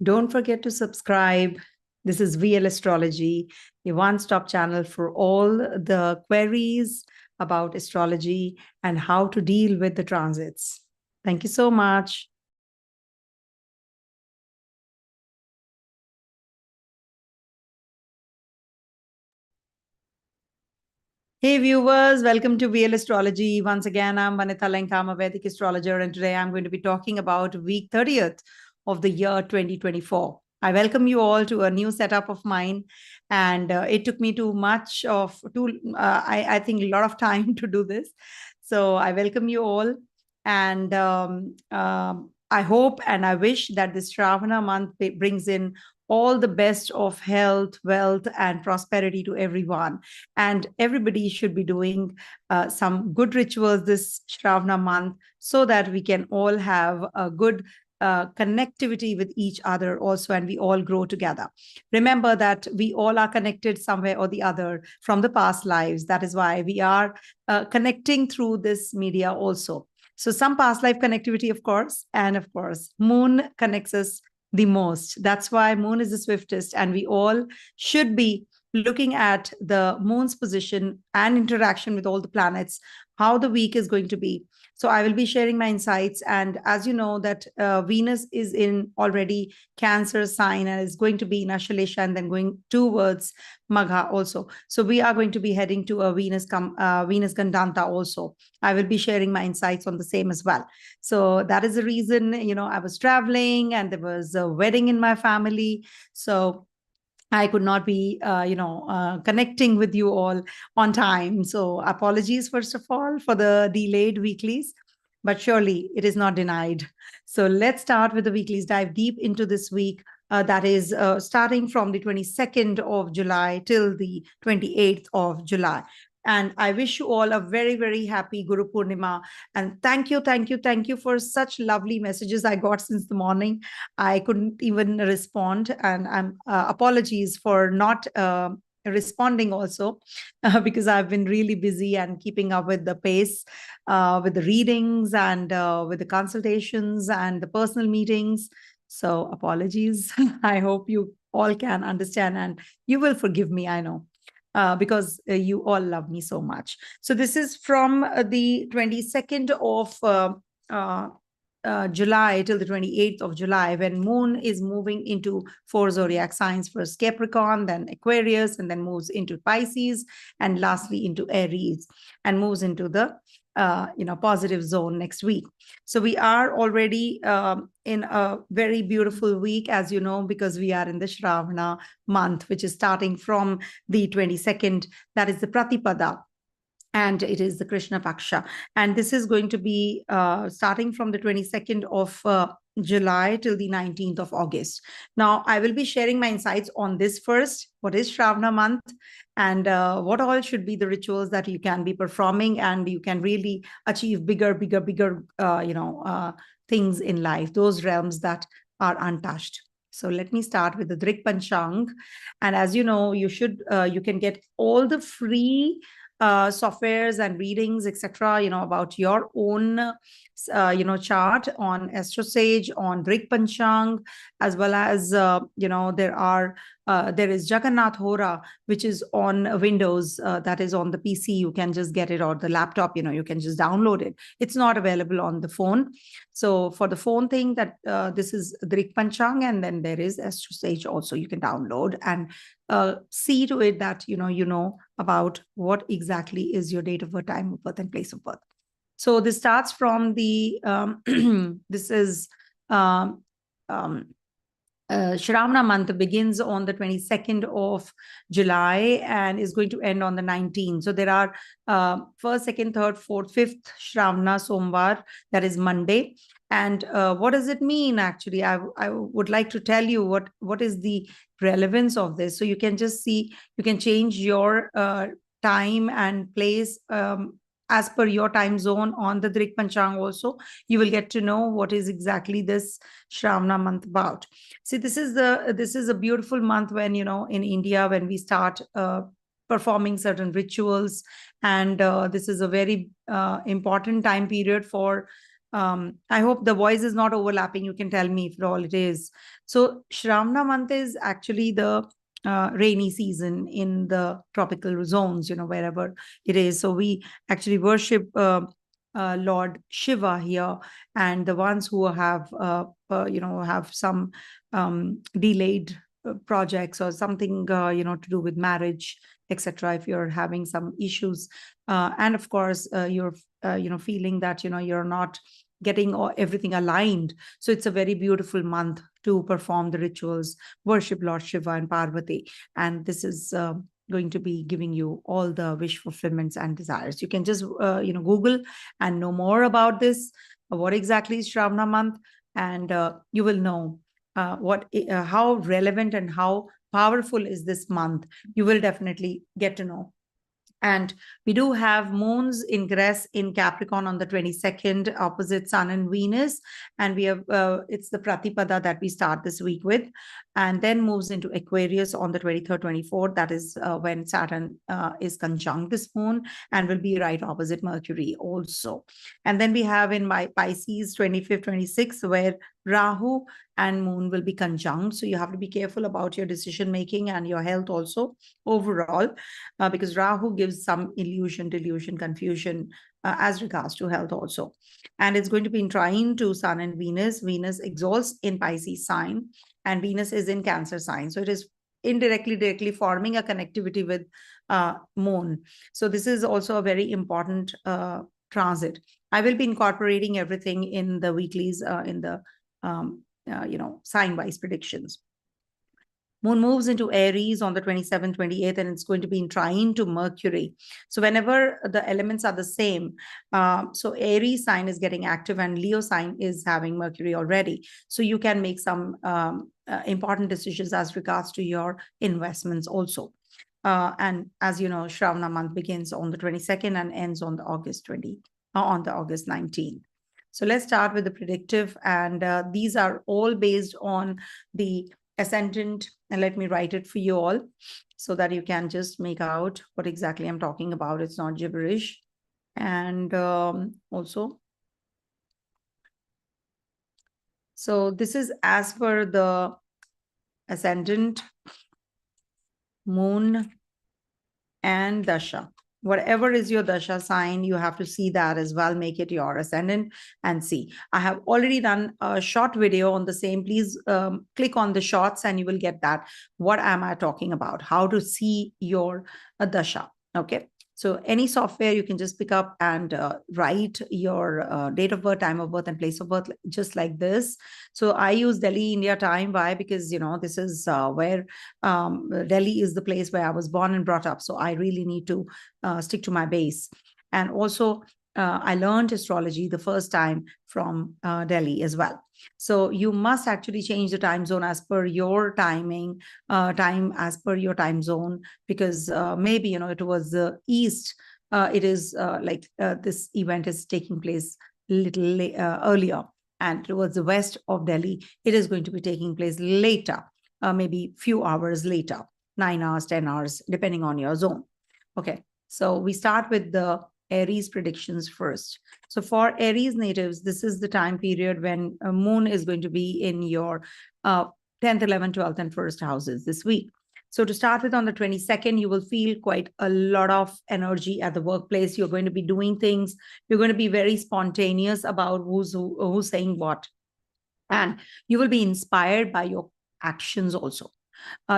Don't forget to subscribe. This is VL Astrology, a one-stop channel for all the queries about astrology and how to deal with the transits. Thank you so much. Hey viewers, welcome to VL Astrology. Once again, I'm Vanitha Lenka, I'm a Vedic astrologer, and today I'm going to be talking about week 30th of the year 2024. I welcome you all to a new setup of mine, and it took me I think a lot of time to do this. So I welcome you all, and I hope and I wish that this Shraavana month brings in all the best of health, wealth, and prosperity to everyone. And everybody should be doing some good rituals this Shravana month so that we can all have a good connectivity with each other also, and we all grow together. Remember that we all are connected somewhere or the other from the past lives. That is why we are connecting through this media also. So some past life connectivity, of course, and of course, moon connects us the most. That's why moon is the swiftest, and we all should be looking at the moon's position and interaction with all the planets, how the week is going to be. So I will be sharing my insights. And as you know that Venus is in already Cancer sign and is going to be in Ashalesha and then going towards Magha also. So we are going to be heading to a Venus Gandanta also. I will be sharing my insights on the same as well. So that is the reason, I was traveling and there was a wedding in my family. So I could not be, connecting with you all on time. So apologies, first of all, for the delayed weeklies, but surely it is not denied. So let's start with the weeklies, dive deep into this week. That is starting from the 22nd of July till the 28th of July. And I wish you all a very, very happy Guru Purnima. And thank you for such lovely messages I got since the morning. I couldn't even respond. And I'm apologies for not responding also because I've been really busy and keeping up with the pace with the readings and with the consultations and the personal meetings. So apologies. I hope you all can understand and you will forgive me, I know. Because you all love me so much. So this is from the 22nd of July till the 28th of July, when moon is moving into 4 zodiac signs, first Capricorn, then Aquarius, and then moves into Pisces, and lastly into Aries, and moves into the positive zone next week. So we are already in a very beautiful week, as you know, because we are in the Shravana month, which is starting from the 22nd. That is the Pratipada. And it is the Krishna Paksha. And this is going to be starting from the 22nd of July till the 19th of August. Now, I will be sharing my insights on this first. What is Shravana month? And what all should be the rituals that you can be performing and you can really achieve bigger things in life, those realms that are untouched. So let me start with the Drik Panchang. And as you know, you can get all the free softwares and readings, etc., about your own, chart on AstroSage, on Drik Panchang, as well as, there is Jagannath Hora, which is on Windows, that is on the PC. You can just get it, or the laptop, you can just download it. It's not available on the phone. So for the phone thing, that this is Drik Panchang, and then there is AstroSage also you can download and see to it that you know about what exactly is your date of birth, time of birth, and place of birth. So this starts from the this is Shravana month begins on the 22nd of July and is going to end on the 19th. So there are first, second, third, fourth, fifth Shravana Somvar, that is Monday. And what does it mean? Actually, I would like to tell you what is the relevance of this. So you can just see, you can change your time and place as per your time zone on the Drik Panchang also. You will get to know what is exactly this Shravana month about. See, this is a beautiful month when, in India, when we start performing certain rituals. And this is a very important time period for I hope the voice is not overlapping. You can tell me if all it is. So Shravana month is actually the rainy season in the tropical zones, wherever it is. So we actually worship Lord Shiva here, and the ones who have some delayed projects or something, to do with marriage, etc. If you're having some issues, and of course, you're feeling that you're not getting everything aligned. So it's a very beautiful month to perform the rituals, worship Lord Shiva and Parvati, and this is going to be giving you all the wish fulfillments and desires. You can just Google and know more about this. What exactly is Shravana month, and you will know how relevant and how powerful is this month. You will definitely get to know. And we do have moons ingress in Capricorn on the 22nd, opposite Sun and Venus. And we have, it's the Pratipada that we start this week with, and then moves into Aquarius on the 23rd, 24th. That is when Saturn is conjunct this moon and will be right opposite Mercury also. And then we have in my Pisces 25th, 26th, where Rahu and Moon will be conjunct. So you have to be careful about your decision making and your health also overall, because Rahu gives some illusion, delusion, confusion as regards to health also. And it's going to be in trine to Sun and Venus. Venus exalts in Pisces sign, and Venus is in Cancer sign. So it is directly forming a connectivity with Moon. So this is also a very important transit. I will be incorporating everything in the weeklies, in the sign-wise predictions. Moon moves into Aries on the 27th, 28th, and it's going to be in trine to Mercury. So whenever the elements are the same, so Aries sign is getting active and Leo sign is having Mercury already. So you can make some important decisions as regards to your investments also. And as you know, Shravana month begins on the 22nd and ends on the August 19th. So let's start with the predictive, and these are all based on the ascendant, and let me write it for you all so that you can just make out what exactly I'm talking about. It's not gibberish. And also, so this is as per the ascendant, moon, and dasha. Whatever is your dasha sign, you have to see that as well. Make it your ascendant and see. I have already done a short video on the same. Please click on the shorts and you will get that. What am I talking about? How to see your dasha. Okay. So any software you can just pick up and write your date of birth, time of birth, and place of birth, just like this. So I use Delhi, India time. Why? Because, this is where Delhi is the place where I was born and brought up. So I really need to stick to my base. And also, I learned astrology the first time from Delhi as well. So you must actually change the time zone as per your timing, time as per your time zone, because maybe, it was the East. It is like this event is taking place a little earlier, and towards the west of Delhi, it is going to be taking place later, maybe few hours later, 9 hours, 10 hours, depending on your zone. Okay, so we start with the Aries predictions first. So for Aries natives, this is the time period when moon is going to be in your 10th, 11th, 12th, and 1st houses this week. So to start with, on the 22nd, you will feel quite a lot of energy at the workplace. You're going to be doing things. You're going to be very spontaneous about who's saying what. And you will be inspired by your actions also.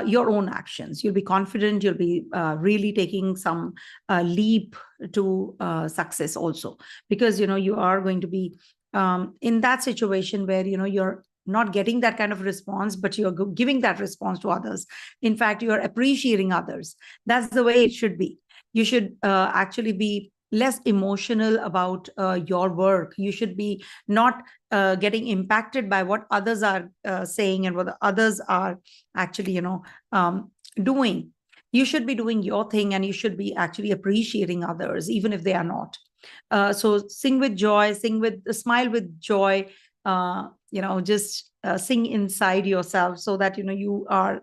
Your own actions. You'll be confident. You'll be really taking some leap to success also, because, you are going to be in that situation where, you're not getting that kind of response, but you're giving that response to others. In fact, you're appreciating others. That's the way it should be. You should actually be less emotional about your work. You should be not getting impacted by what others are saying and what the others are actually, doing. You should be doing your thing, and you should be actually appreciating others, even if they are not. So sing with joy, smile with joy, just sing inside yourself, so that, you are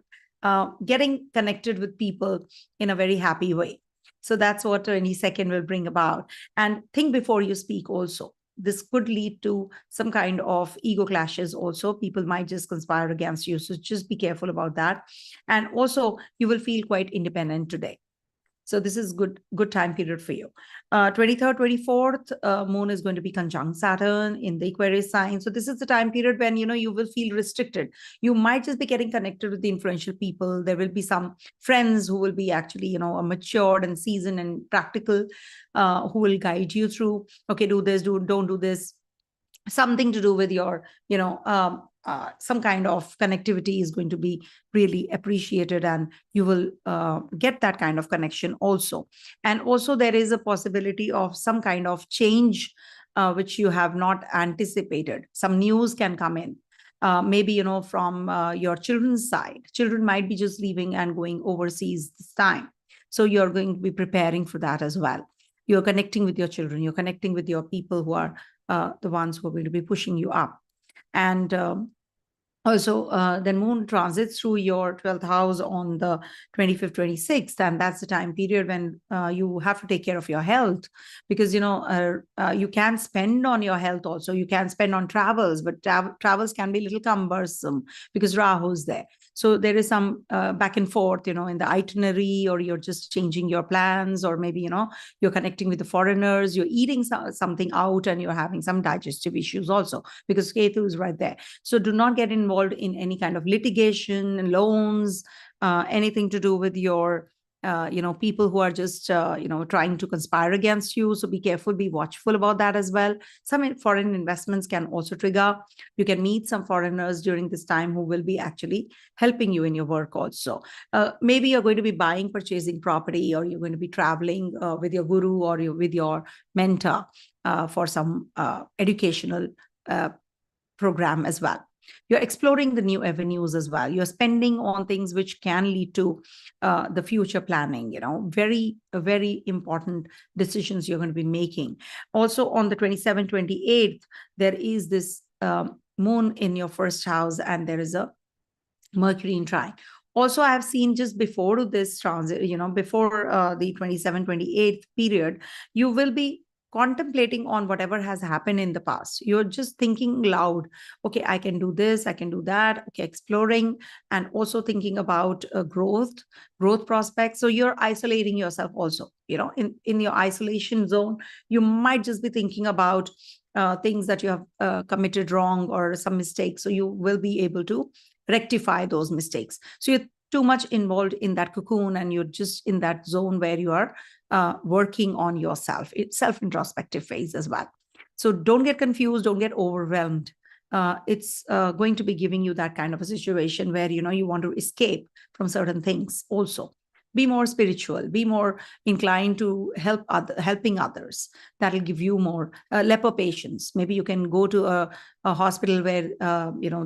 getting connected with people in a very happy way. So that's what 22nd will bring about. And think before you speak also. this could lead to some kind of ego clashes also. People might just conspire against you. So just be careful about that. And also, you will feel quite independent today. So this is good time period for you. 23rd, 24th, moon is going to be conjunct Saturn in the Aquarius sign. So this is the time period when, you will feel restricted. You might just be getting connected with the influential people. There will be some friends who will be actually, matured and seasoned and practical, who will guide you through, okay, do this, don't do this. Something to do with your, some kind of connectivity is going to be really appreciated, and you will get that kind of connection also. And also there is a possibility of some kind of change, which you have not anticipated. Some news can come in. Maybe, from your children's side. Children might be just leaving and going overseas this time. So you're going to be preparing for that as well. You're connecting with your children. You're connecting with your people who are the ones who are going to be pushing you up. And also, then moon transits through your 12th house on the 25th, 26th. And that's the time period when you have to take care of your health, because, you can spend on your health also. You can spend on travels, but travels can be a little cumbersome because Rahu's there. So there is some back and forth, in the itinerary, or you're just changing your plans, or maybe, you're connecting with the foreigners, you're eating something out, and you're having some digestive issues also because Ketu is right there. So do not get involved in any kind of litigation, loans, anything to do with your people who are just, trying to conspire against you. So be careful, be watchful about that as well. Some foreign investments can also trigger. You can meet some foreigners during this time who will be actually helping you in your work also. Maybe you're going to be purchasing property, or you're going to be traveling with your guru, or with your mentor for some educational program as well. You're exploring the new avenues as well. You're spending on things which can lead to the future planning, very, very important decisions you're going to be making. Also on the 27th, 28th, there is this moon in your first house, and there is a Mercury in trine. Also, I have seen just before this transit, before the 27th, 28th period, you will be contemplating on whatever has happened in the past. You're just thinking loud, okay, I can do this, I can do that, okay, exploring, and also thinking about growth prospects. So you're isolating yourself also, in your isolation zone. You might just be thinking about things that you have committed wrong, or some mistakes. So you will be able to rectify those mistakes. So you're too much involved in that cocoon, and you're just in that zone where you are working on yourself. It's self-introspective phase as well. So don't get confused, don't get overwhelmed. It's going to be giving you that kind of a situation where, you want to escape from certain things also. Be more spiritual, be more inclined to helping others. That'll give you more leper patience. Maybe you can go to a hospital where,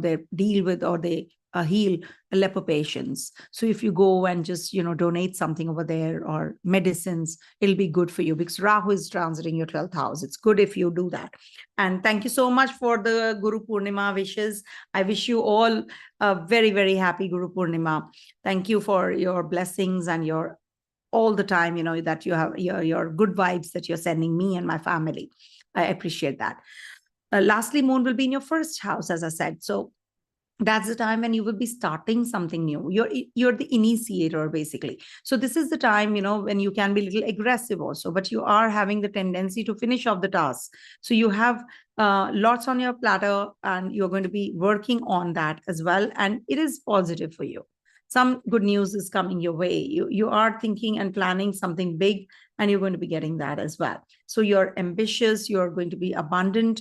they deal with, or they heal leper patients. So if you go and just, donate something over there, or medicines, it'll be good for you, because Rahu is transiting your 12th house. It's good if you do that. And thank you so much for the Guru Purnima wishes. I wish you all a very, very happy Guru Purnima. Thank you for your blessings and your all the time, that you have your good vibes that you're sending me and my family. I appreciate that. Lastly, moon will be in your first house, as I said. So that's the time when you will be starting something new. You're the initiator, basically. So this is the time, when you can be a little aggressive also, but you are having the tendency to finish off the task. So you have lots on your platter, and you're going to be working on that as well. And it is positive for you. Some good news is coming your way. You are thinking and planning something big, and you're going to be getting that as well. So you're ambitious, you're going to be abundant.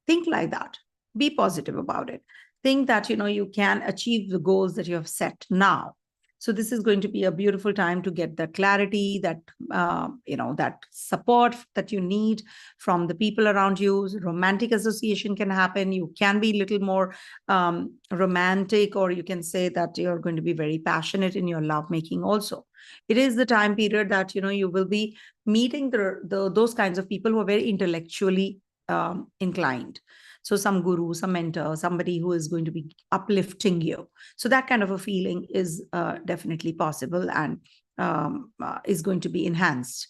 Think like that. Be positive about it. Think that, you can achieve the goals that you have set now. So this is going to be a beautiful time to get that clarity, that, that support that you need from the people around you. Romantic association can happen. You can be a little more romantic, or you can say that you're going to be very passionate in your lovemaking also. It is the time period that, you will be meeting those kinds of people who are very intellectually inclined. So some guru, some mentor, somebody who is going to be uplifting you. So that kind of a feeling is definitely possible, and is going to be enhanced.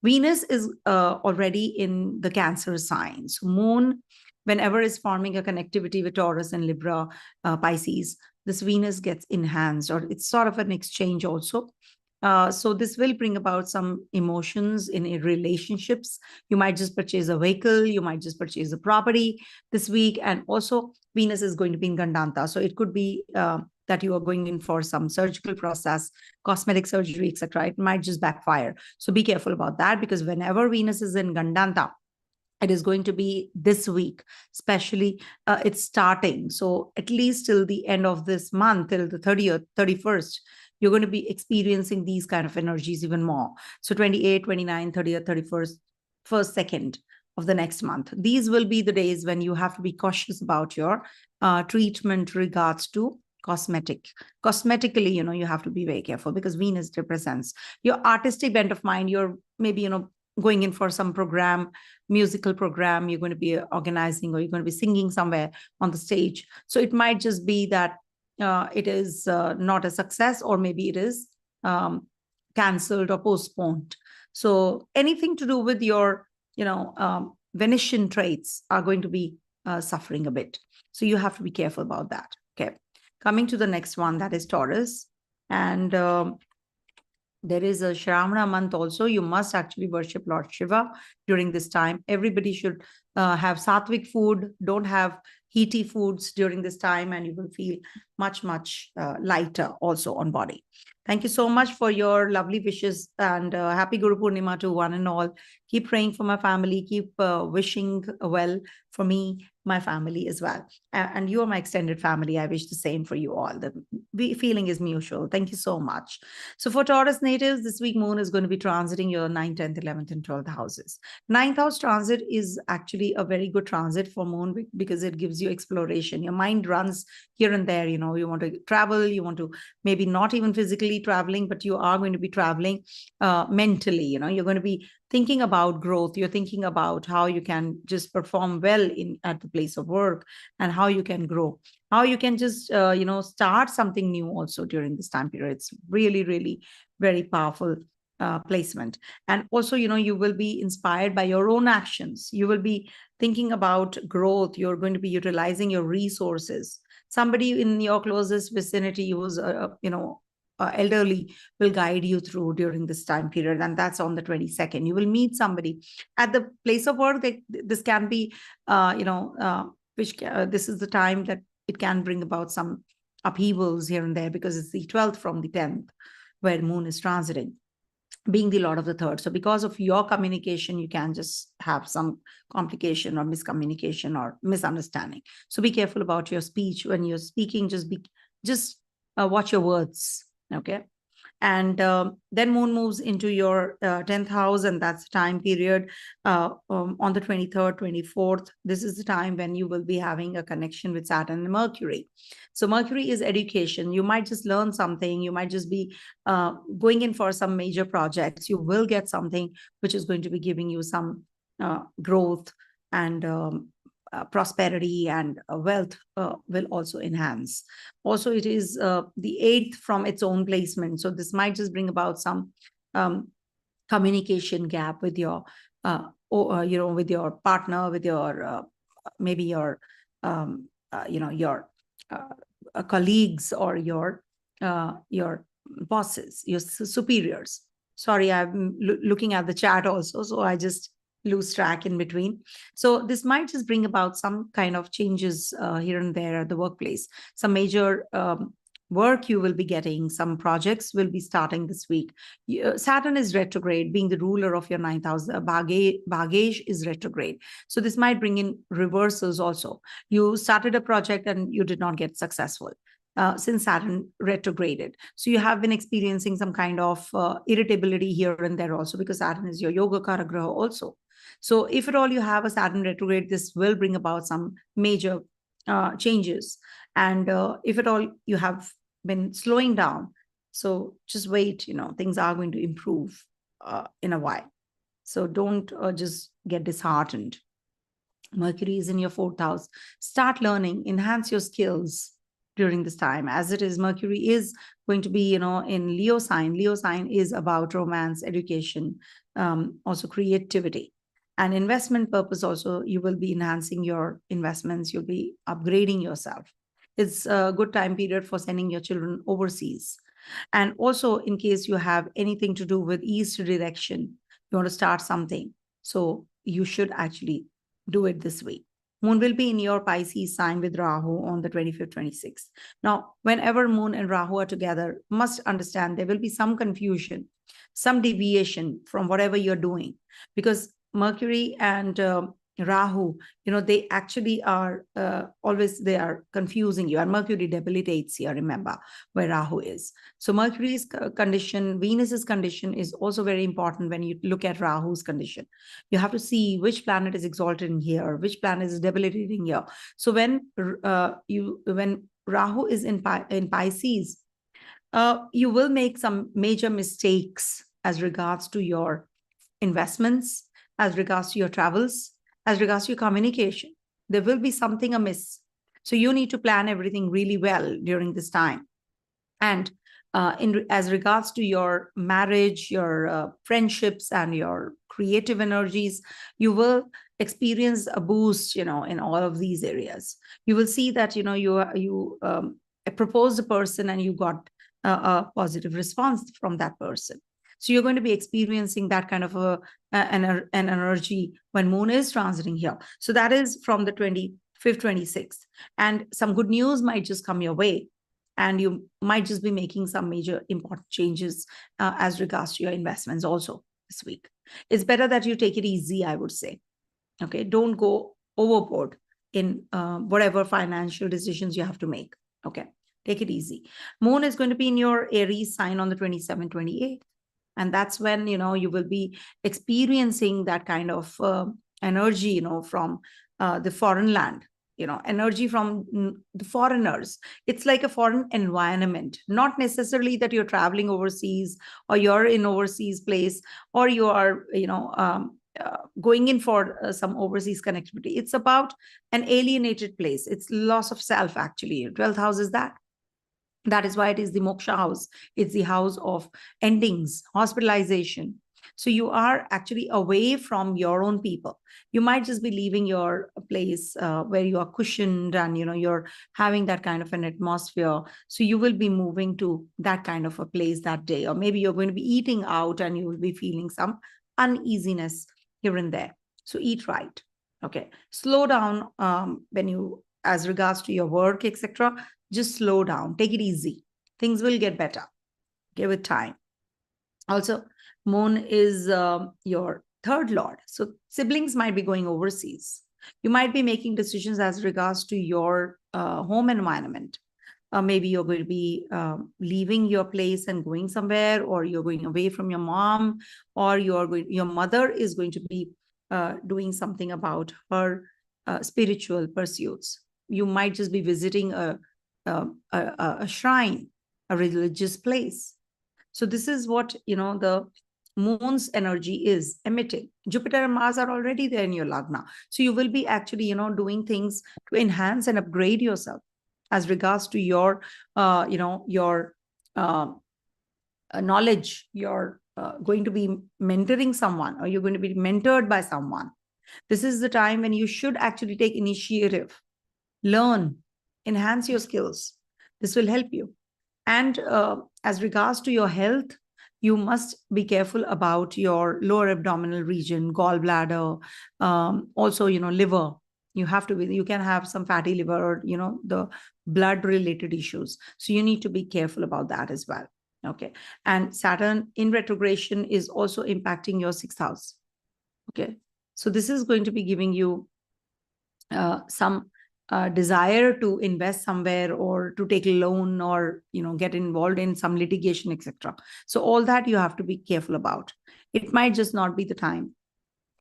Venus is already in the Cancer sign. So Moon, whenever is forming a connectivity with Taurus and Libra, Pisces, this Venus gets enhanced, or it's sort of an exchange also. So this will bring about some emotions in relationships. You might just purchase a vehicle, you might just purchase a property this week. And also Venus is going to be in Gandanta. So it could be that you are going in for some surgical process, cosmetic surgery, etc. It might just backfire. So be careful about that, because whenever Venus is in Gandanta, it is going to be this week, especially it's starting. So at least till the end of this month, till the 30th, 31st, you're going to be experiencing these kind of energies even more. So 28, 29, 30th, 31st, 1st, 2nd of the next month. These will be the days when you have to be cautious about your treatment regards to cosmetically, you have to be very careful, because Venus represents your artistic bent of mind. You're maybe, going in for some program, musical program, you're going to be organizing, or you're going to be singing somewhere on the stage. So it might just be that it is not a success, or maybe it is cancelled or postponed. So anything to do with your, Venetian traits are going to be suffering a bit. So you have to be careful about that. Okay. Coming to the next one, that is Taurus. And there is a Shraavana month also. You must actually worship Lord Shiva during this time. Everybody should have sattvic food. Don't have heaty foods during this time, and you will feel much, much lighter also on body. Thank you so much for your lovely wishes, and happy Guru Purnima to one and all. Keep praying for my family. Keep wishing well for me, my family as well. And you are my extended family. I wish the same for you all. The feeling is mutual. Thank you so much. So for Taurus natives, this week Moon is going to be transiting your 9th, 10th, 11th, and 12th houses. 9th house transit is actually a very good transit for Moon, because it gives you exploration. Your mind runs here and there. You want to travel, you want to maybe not even physically traveling, but you are going to be traveling mentally. You're going to be thinking about growth. You're thinking about how you can just perform well at the place of work, and how you can grow, how you can just start something new also during this time period. It's really, really very powerful placement. And also, you will be inspired by your own actions. You will be thinking about growth. You're going to be utilizing your resources. Somebody in your closest vicinity who's elderly will guide you through during this time period, and that's on the 22nd. You will meet somebody at the place of work. This can be this is the time that it can bring about some upheavals here and there, because it's the 12th from the 10th where Moon is transiting, being the Lord of the third. So because of your communication, you can just have some complication or miscommunication or misunderstanding. So be careful about your speech when you're speaking. Just watch your words. Okay. And then Moon moves into your 10th house, and that's the time period on the 23rd, 24th. This is the time when you will be having a connection with Saturn and Mercury. So Mercury is education. You might just learn something. You might just be going in for some major projects. You will get something which is going to be giving you some growth, and prosperity and wealth will also enhance. Also, it is the 8th from its own placement. So this might just bring about some communication gap with your, with your partner, with your, maybe your, your colleagues, or your bosses, your superiors. Sorry, I'm looking at the chat also, so I just lose track in between. So this might just bring about some kind of changes here and there at the workplace. Some major work you will be getting, some projects will be starting this week. Saturn is retrograde, being the ruler of your 9th house. Bhagej is retrograde. So this might bring in reversals also. You started a project and you did not get successful. Since Saturn retrograded. So you have been experiencing some kind of irritability here and there also, because Saturn is your yoga karagraha also. So if at all you have a Saturn retrograde, this will bring about some major changes. And if at all you have been slowing down, so just wait, things are going to improve in a while. So don't just get disheartened. Mercury is in your 4th house. Start learning, enhance your skills. during this time, as it is Mercury is going to be, in Leo sign. Leo sign is about romance, education, also creativity and investment purpose. Also, you will be enhancing your investments. You'll be upgrading yourself. It's a good time period for sending your children overseas. And also, in case you have anything to do with east direction, you want to start something. So you should actually do it this week. Moon will be in your Pisces sign with Rahu on the 25th, 26th. Now, whenever Moon and Rahu are together, must understand there will be some confusion, some deviation from whatever you're doing, because Mercury and Rahu, they actually are always, they are confusing you. And Mercury debilitates here, remember, where Rahu is. So Mercury's condition, Venus's condition is also very important when you look at Rahu's condition. You have to see which planet is exalted in here, which planet is debilitating here. So when Rahu is in Pisces, you will make some major mistakes as regards to your investments, as regards to your travels, as regards to your communication. There will be something amiss. So you need to plan everything really well during this time. And as regards to your marriage, your friendships, and your creative energies, you will experience a boost, in all of these areas. You will see that, you proposed a person and you got a positive response from that person. So you're going to be experiencing that kind of an energy when Moon is transiting here. So that is from the 25th, 26th. And some good news might just come your way. And you might just be making some major important changes as regards to your investments also this week. It's better that you take it easy, I would say. Okay, don't go overboard in whatever financial decisions you have to make. Okay, take it easy. Moon is going to be in your Aries sign on the 27th, 28th. And that's when, you will be experiencing that kind of energy, from the foreign land, energy from the foreigners. It's like a foreign environment, not necessarily that you're traveling overseas or you're in overseas place or you are, going in for some overseas connectivity. It's about an alienated place. It's loss of self, actually. 12th house is that. That is why it is the moksha house. It's the house of endings, hospitalization. So you are actually away from your own people. You might just be leaving your place where you are cushioned and, you're having that kind of an atmosphere. So you will be moving to that kind of a place that day. Or maybe you're going to be eating out and you will be feeling some uneasiness here and there. So eat right. Okay. Slow down as regards to your work, etc. Just slow down, take it easy. Things will get better. Give it time. Also, Moon is your third lord. So siblings might be going overseas. You might be making decisions as regards to your home environment. Maybe you're going to be leaving your place and going somewhere, or you're going away from your mom, or your mother is going to be doing something about her spiritual pursuits. You might just be visiting a shrine, a religious place. So this is what, the Moon's energy is emitting. Jupiter and Mars are already there in your Lagna. So you will be actually, doing things to enhance and upgrade yourself as regards to your, your knowledge. You're going to be mentoring someone, or you're going to be mentored by someone. This is the time when you should actually take initiative, learn, enhance your skills. This will help you. And as regards to your health, you must be careful about your lower abdominal region, gallbladder, also, liver. You can have some fatty liver or, the blood related issues. So you need to be careful about that as well. Okay. And Saturn in retrogression is also impacting your 6th house. Okay. So this is going to be giving you some desire to invest somewhere or to take a loan or get involved in some litigation, etc. So all that you have to be careful about. It might just not be the time.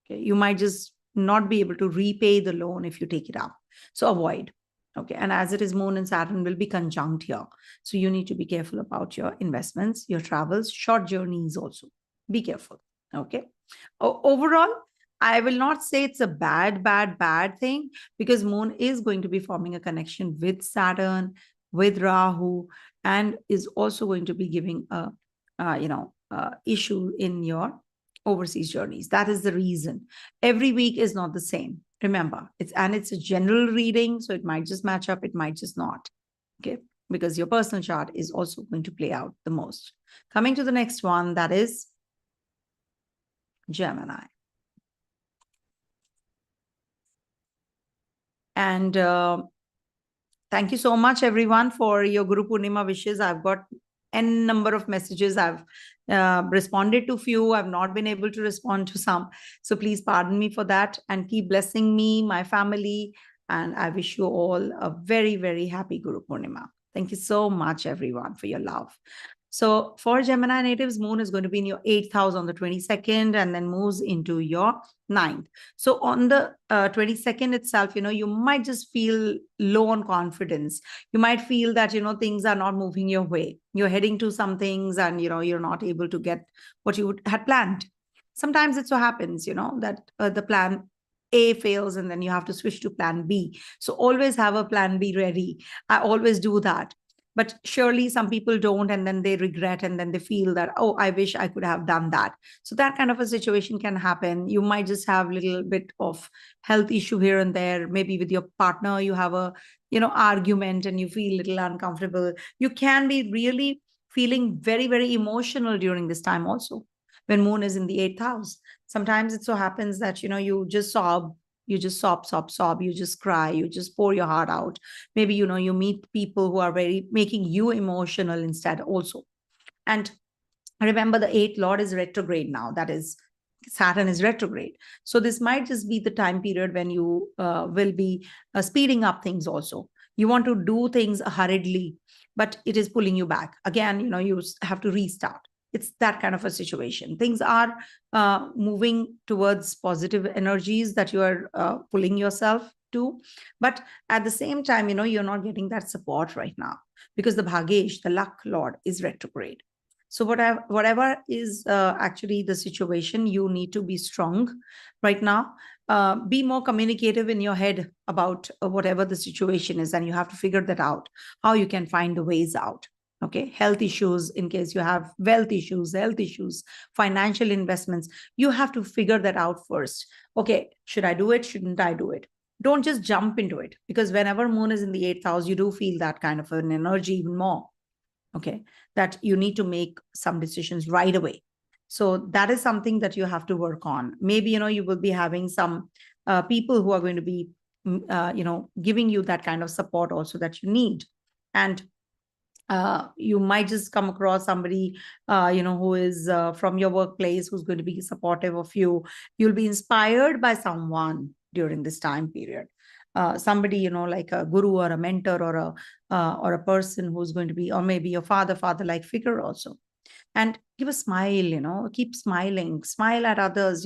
Okay, you might just not be able to repay the loan if you take it up. So avoid. Okay, and as it is, Moon and Saturn will be conjunct here. So you need to be careful about your investments, your travels, short journeys also. Be careful. Okay. Overall, I will not say it's a bad thing, because Moon is going to be forming a connection with Saturn, with Rahu, and is also going to be giving a issue in your overseas journeys. That is the reason. Every week is not the same. Remember, it's a general reading, so it might just match up, it might just not. Okay, because your personal chart is also going to play out the most. Coming to the next one, that is Gemini. And thank you so much, everyone, for your Guru Purnima wishes. I've got n number of messages. I've responded to few. I've not been able to respond to some. So please pardon me for that, and keep blessing me, my family. And I wish you all a very, very happy Guru Purnima. Thank you so much, everyone, for your love. So for Gemini natives, moon is going to be in your 8th house on the 22nd, and then moves into your 9th. So on the 22nd itself, you might just feel low on confidence. You might feel that, things are not moving your way. You're heading to some things and, you're not able to get what you had planned. Sometimes it so happens, that the plan A fails and then you have to switch to plan B. So always have a plan B ready. I always do that. But surely some people don't, and then they regret, and then they feel that, oh, I wish I could have done that. So that kind of a situation can happen. You might just have a little bit of health issue here and there. Maybe with your partner, you have a, argument and you feel a little uncomfortable. You can be really feeling very, very emotional during this time also, when moon is in the 8th house. Sometimes it so happens that, you just sob. You just sob, you just cry, you just pour your heart out. Maybe, you meet people who are making you emotional instead also. And remember, the 8th Lord is retrograde now. That is, Saturn is retrograde. So this might just be the time period when you will be speeding up things also. You want to do things hurriedly, but it is pulling you back. Again, you have to restart. It's that kind of a situation. Things are moving towards positive energies that you are pulling yourself to. But at the same time, you're not getting that support right now because the Bhagesh, the luck lord, is retrograde. So whatever is actually the situation, you need to be strong right now. Be more communicative in your head about whatever the situation is, and you have to figure that out, how you can find the ways out. Okay, health issues, in case you have wealth issues, health issues, financial investments, you have to figure that out first. Okay, should I do it? Shouldn't I do it? Don't just jump into it, because whenever moon is in the 8th house, you do feel that kind of an energy even more. Okay, that you need to make some decisions right away. So that is something that you have to work on. Maybe, you will be having some people who are going to be, giving you that kind of support also that you need. And you might just come across somebody, who is from your workplace, who's going to be supportive of you. You'll be inspired by someone during this time period. Somebody, like a guru or a mentor or a person who's going to be, or maybe your father-like figure also. And give a smile, keep smiling, smile at others,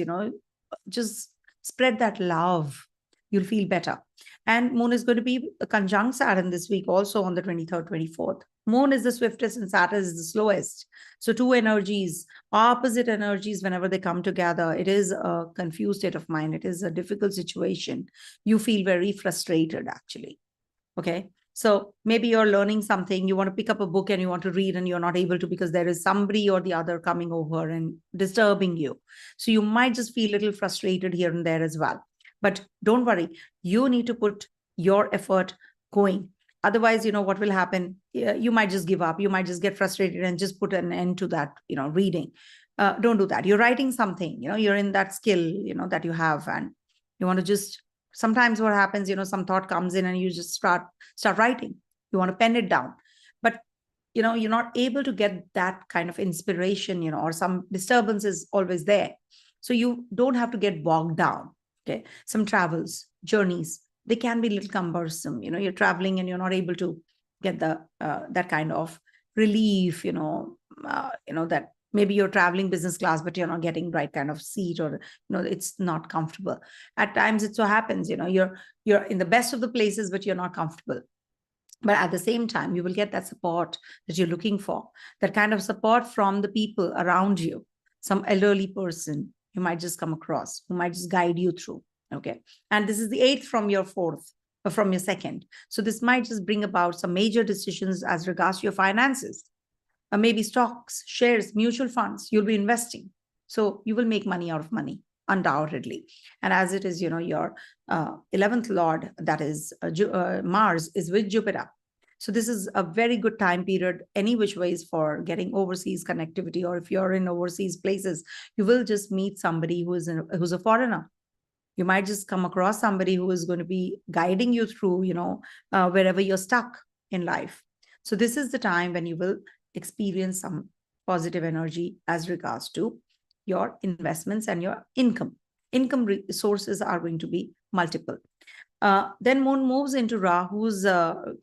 just spread that love. You'll feel better. And moon is going to be conjunct Saturn this week also on the 23rd, 24th. Moon is the swiftest and Saturn is the slowest. So two energies, opposite energies, whenever they come together, it is a confused state of mind. It is a difficult situation. You feel very frustrated, actually. Okay. So maybe you're learning something, you want to pick up a book and you want to read and you're not able to because there is somebody or the other coming over and disturbing you. So you might just feel a little frustrated here and there as well. But don't worry, you need to put your effort going. Otherwise, what will happen? You might just give up. You might just get frustrated and just put an end to that, reading. Don't do that. You're writing something, you're in that skill, that you have, and you want to just, sometimes what happens, some thought comes in and you just start writing. You want to pen it down. But, you're not able to get that kind of inspiration, or some disturbance is always there. So you don't have to get bogged down. Okay. Some travels, journeys, they can be a little cumbersome. You're traveling and you're not able to get the that kind of relief, that maybe you're traveling business class, but you're not getting right kind of seat, or, it's not comfortable. At times it so happens, you're in the best of the places, but you're not comfortable. But at the same time, you will get that support that you're looking for, that kind of support from the people around you, some elderly person you might just come across who might just guide you through. Okay. And this is the 8th from your 4th. from your second. So this might just bring about some major decisions as regards to your finances. Maybe stocks, shares, mutual funds, you'll be investing. So you will make money out of money, undoubtedly. And as it is, your 11th Lord, that is Mars, is with Jupiter. So this is a very good time period, any which ways, for getting overseas connectivity. Or if you're in overseas places, you will just meet somebody who's a foreigner. You might just come across somebody who is going to be guiding you through, wherever you're stuck in life. So this is the time when you will experience some positive energy as regards to your investments and your income. Income sources are going to be multiple. Then Moon moves into Rahu's,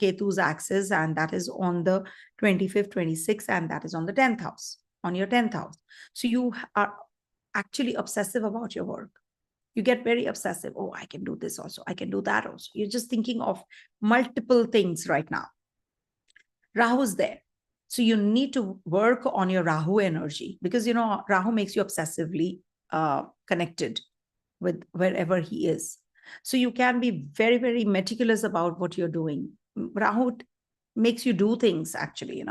Ketu's axis, and that is on the 25th, 26th, and that is on the 10th house, on your 10th house. So you are actually obsessive about your work. You get very obsessive. Oh, I can do this also. I can do that also. You're just thinking of multiple things right now. Rahu's there. So you need to work on your Rahu energy, because, Rahu makes you obsessively connected with wherever he is. So you can be very, very meticulous about what you're doing. Rahu makes you do things, actually,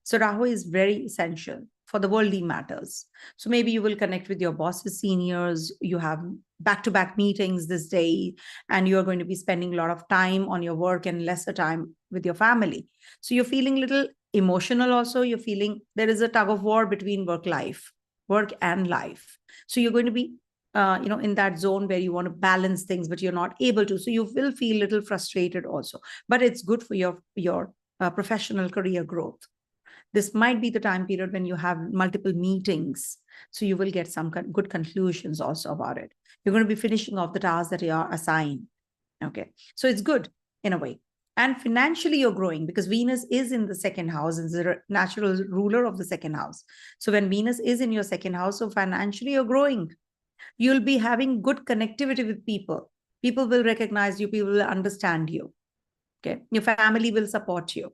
So Rahu is very essential for the worldly matters. So maybe you will connect with your bosses, seniors. You have back-to-back meetings this day, and you're going to be spending a lot of time on your work and lesser time with your family. So you're feeling a little emotional also. You're feeling there is a tug of war between work and life. So you're going to be, in that zone where you want to balance things, but you're not able to. So you will feel a little frustrated also. But it's good for your professional career growth. This might be the time period when you have multiple meetings. So you will get some good conclusions also about it. You're going to be finishing off the tasks that you are assigned. Okay. So it's good in a way. And financially, you're growing because Venus is in the second house and is the natural ruler of the second house. So when Venus is in your second house, so financially, you're growing. You'll be having good connectivity with people. People will recognize you. People will understand you. Okay. Your family will support you.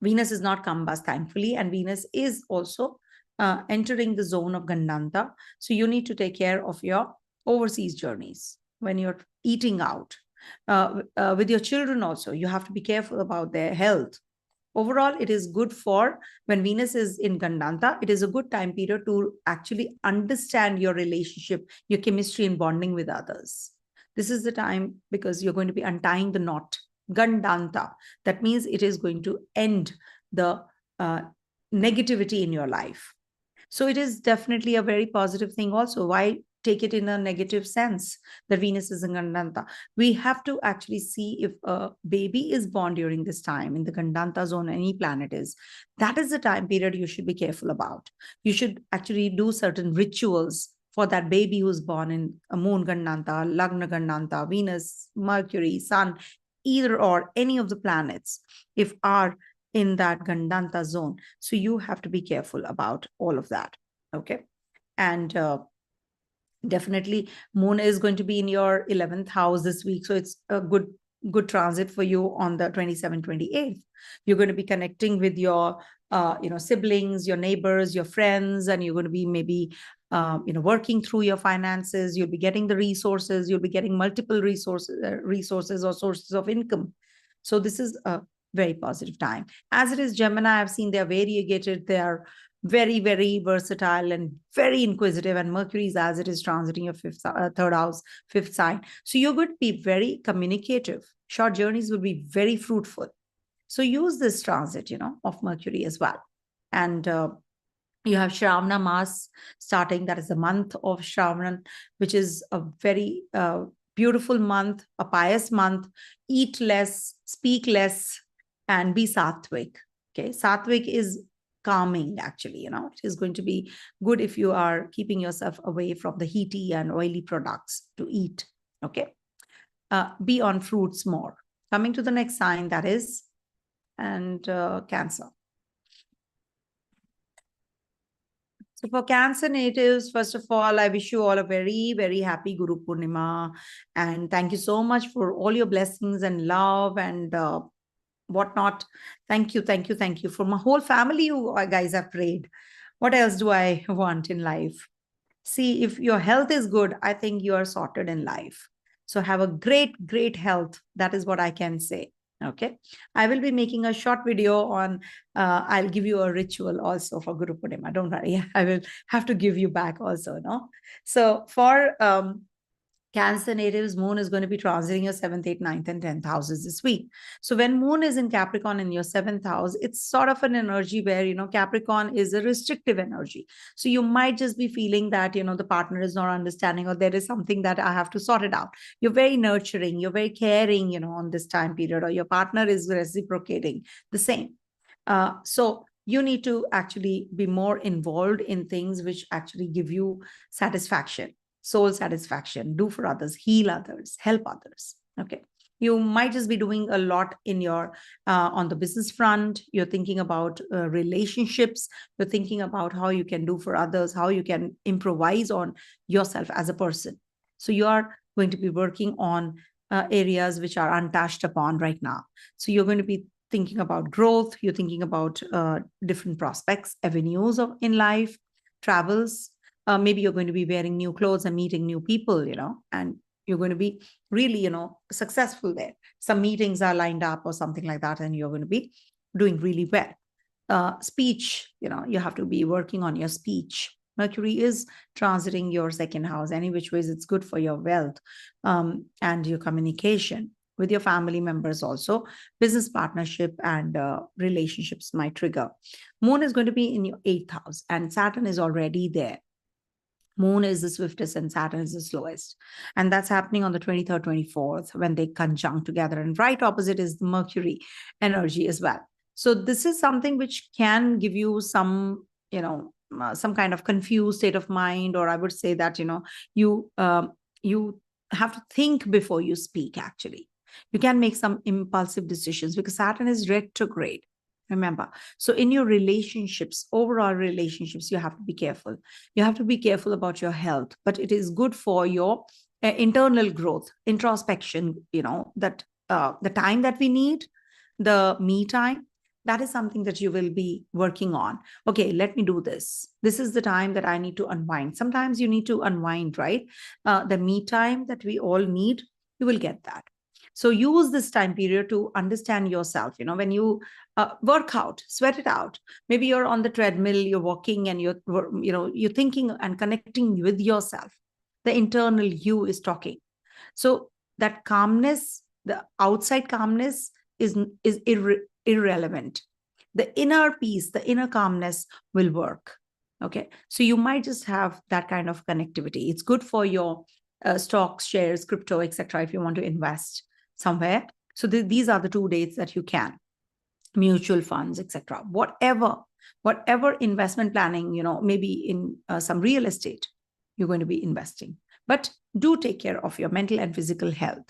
Venus is not combust, thankfully, and Venus is also entering the zone of Gandanta. So you need to take care of your overseas journeys when you're eating out. With your children also, you have to be careful about their health. Overall, it is good for when Venus is in Gandanta, it is a good time period to actually understand your relationship, your chemistry and bonding with others. This is the time because you're going to be untying the knot. Gandanta. That means it is going to end the negativity in your life. So it is definitely a very positive thing also. Why take it in a negative sense that Venus is in Gandanta? We have to actually see if a baby is born during this time in the Gandanta zone, any planet is. That is the time period you should be careful about. You should actually do certain rituals for that baby who's born in a moon Gandanta, Lagna Gandanta, Venus, Mercury, Sun, either or any of the planets, if are in that Gandanta zone. So you have to be careful about all of that. Okay. And definitely Moon is going to be in your 11th house this week. So it's a good transit for you on the 27th, 28th. You're going to be connecting with your siblings, your neighbors, your friends, and you're going to be maybe working through your finances. You'll be getting the resources. You'll be getting multiple resources or sources of income. So this is a very positive time. As it is Gemini, I've seen they're variegated. They are very, very versatile and very inquisitive. And Mercury is, as it is, transiting your third house, fifth sign. So you're going to be very communicative. Short journeys will be very fruitful. So use this transit, of Mercury as well. And you have Shraavana Mass starting. That is the month of Shraavana, which is a very beautiful month, a pious month. Eat less, speak less, and be sattvic. Okay, sattvic is calming, actually. It is going to be good if you are keeping yourself away from the heaty and oily products to eat. Okay, be on fruits more. Coming to the next sign, that is Cancer. So for Cancer natives, first of all, I wish you all a very, very happy Guru Purnima. And thank you so much for all your blessings and love and whatnot. Thank you, thank you, thank you. For my whole family, you guys have prayed. What else do I want in life? See, if your health is good, I think you are sorted in life. So have a great health. That is what I can say. Okay. I will be making a short video on, I'll give you a ritual also for Guru Purnima. Don't worry. I will have to give you back also, no? So for Cancer natives, moon is going to be transiting your 7th, 8th, 9th, and 10th houses this week. So when moon is in Capricorn in your 7th house, it's sort of an energy where, Capricorn is a restrictive energy. So you might just be feeling that, the partner is not understanding, or there is something that I have to sort it out. You're very nurturing, you're very caring, on this time period, or your partner is reciprocating the same. So you need to actually be more involved in things which actually give you satisfaction. Soul satisfaction, do for others, heal others, help others. Okay. You might just be doing a lot in your on the business front. You're thinking about relationships. You're thinking about how you can do for others, how you can improvise on yourself as a person. So you are going to be working on areas which are untouched upon right now. So you're going to be thinking about growth. You're thinking about different prospects, avenues in life, travels. Maybe you're going to be wearing new clothes and meeting new people, and you're going to be really, successful there. Some meetings are lined up or something like that, and you're going to be doing really well. Speech, you have to be working on your speech. Mercury is transiting your 2nd house. Any which ways, it's good for your wealth and your communication with your family members also. Business partnership and relationships might trigger. Moon is going to be in your 8th house, and Saturn is already there. Moon is the swiftest and Saturn is the slowest. And that's happening on the 23rd, 24th when they conjunct together. And right opposite is the Mercury energy as well. So this is something which can give you some, some kind of confused state of mind, or I would say that, you have to think before you speak, actually. You can make some impulsive decisions because Saturn is retrograde. Remember, so in your relationships, overall relationships, you have to be careful. You have to be careful about your health, but it is good for your internal growth, introspection, that the time that we need, the me time, that is something that you will be working on. Okay, let me do this. This is the time that I need to unwind. Sometimes you need to unwind, right? The me time that we all need, you will get that. So use this time period to understand yourself. When you work out, sweat it out. Maybe you're on the treadmill, you're walking, and you're thinking and connecting with yourself. The internal you is talking. So that calmness, the outside calmness is irrelevant. The inner peace, the inner calmness will work. Okay. So you might just have that kind of connectivity. It's good for your stocks, shares, crypto, etc. if you want to invest somewhere. So these are the 2 dates that you can. Mutual funds, etc. Whatever investment planning, maybe in some real estate, you're going to be investing. But do take care of your mental and physical health.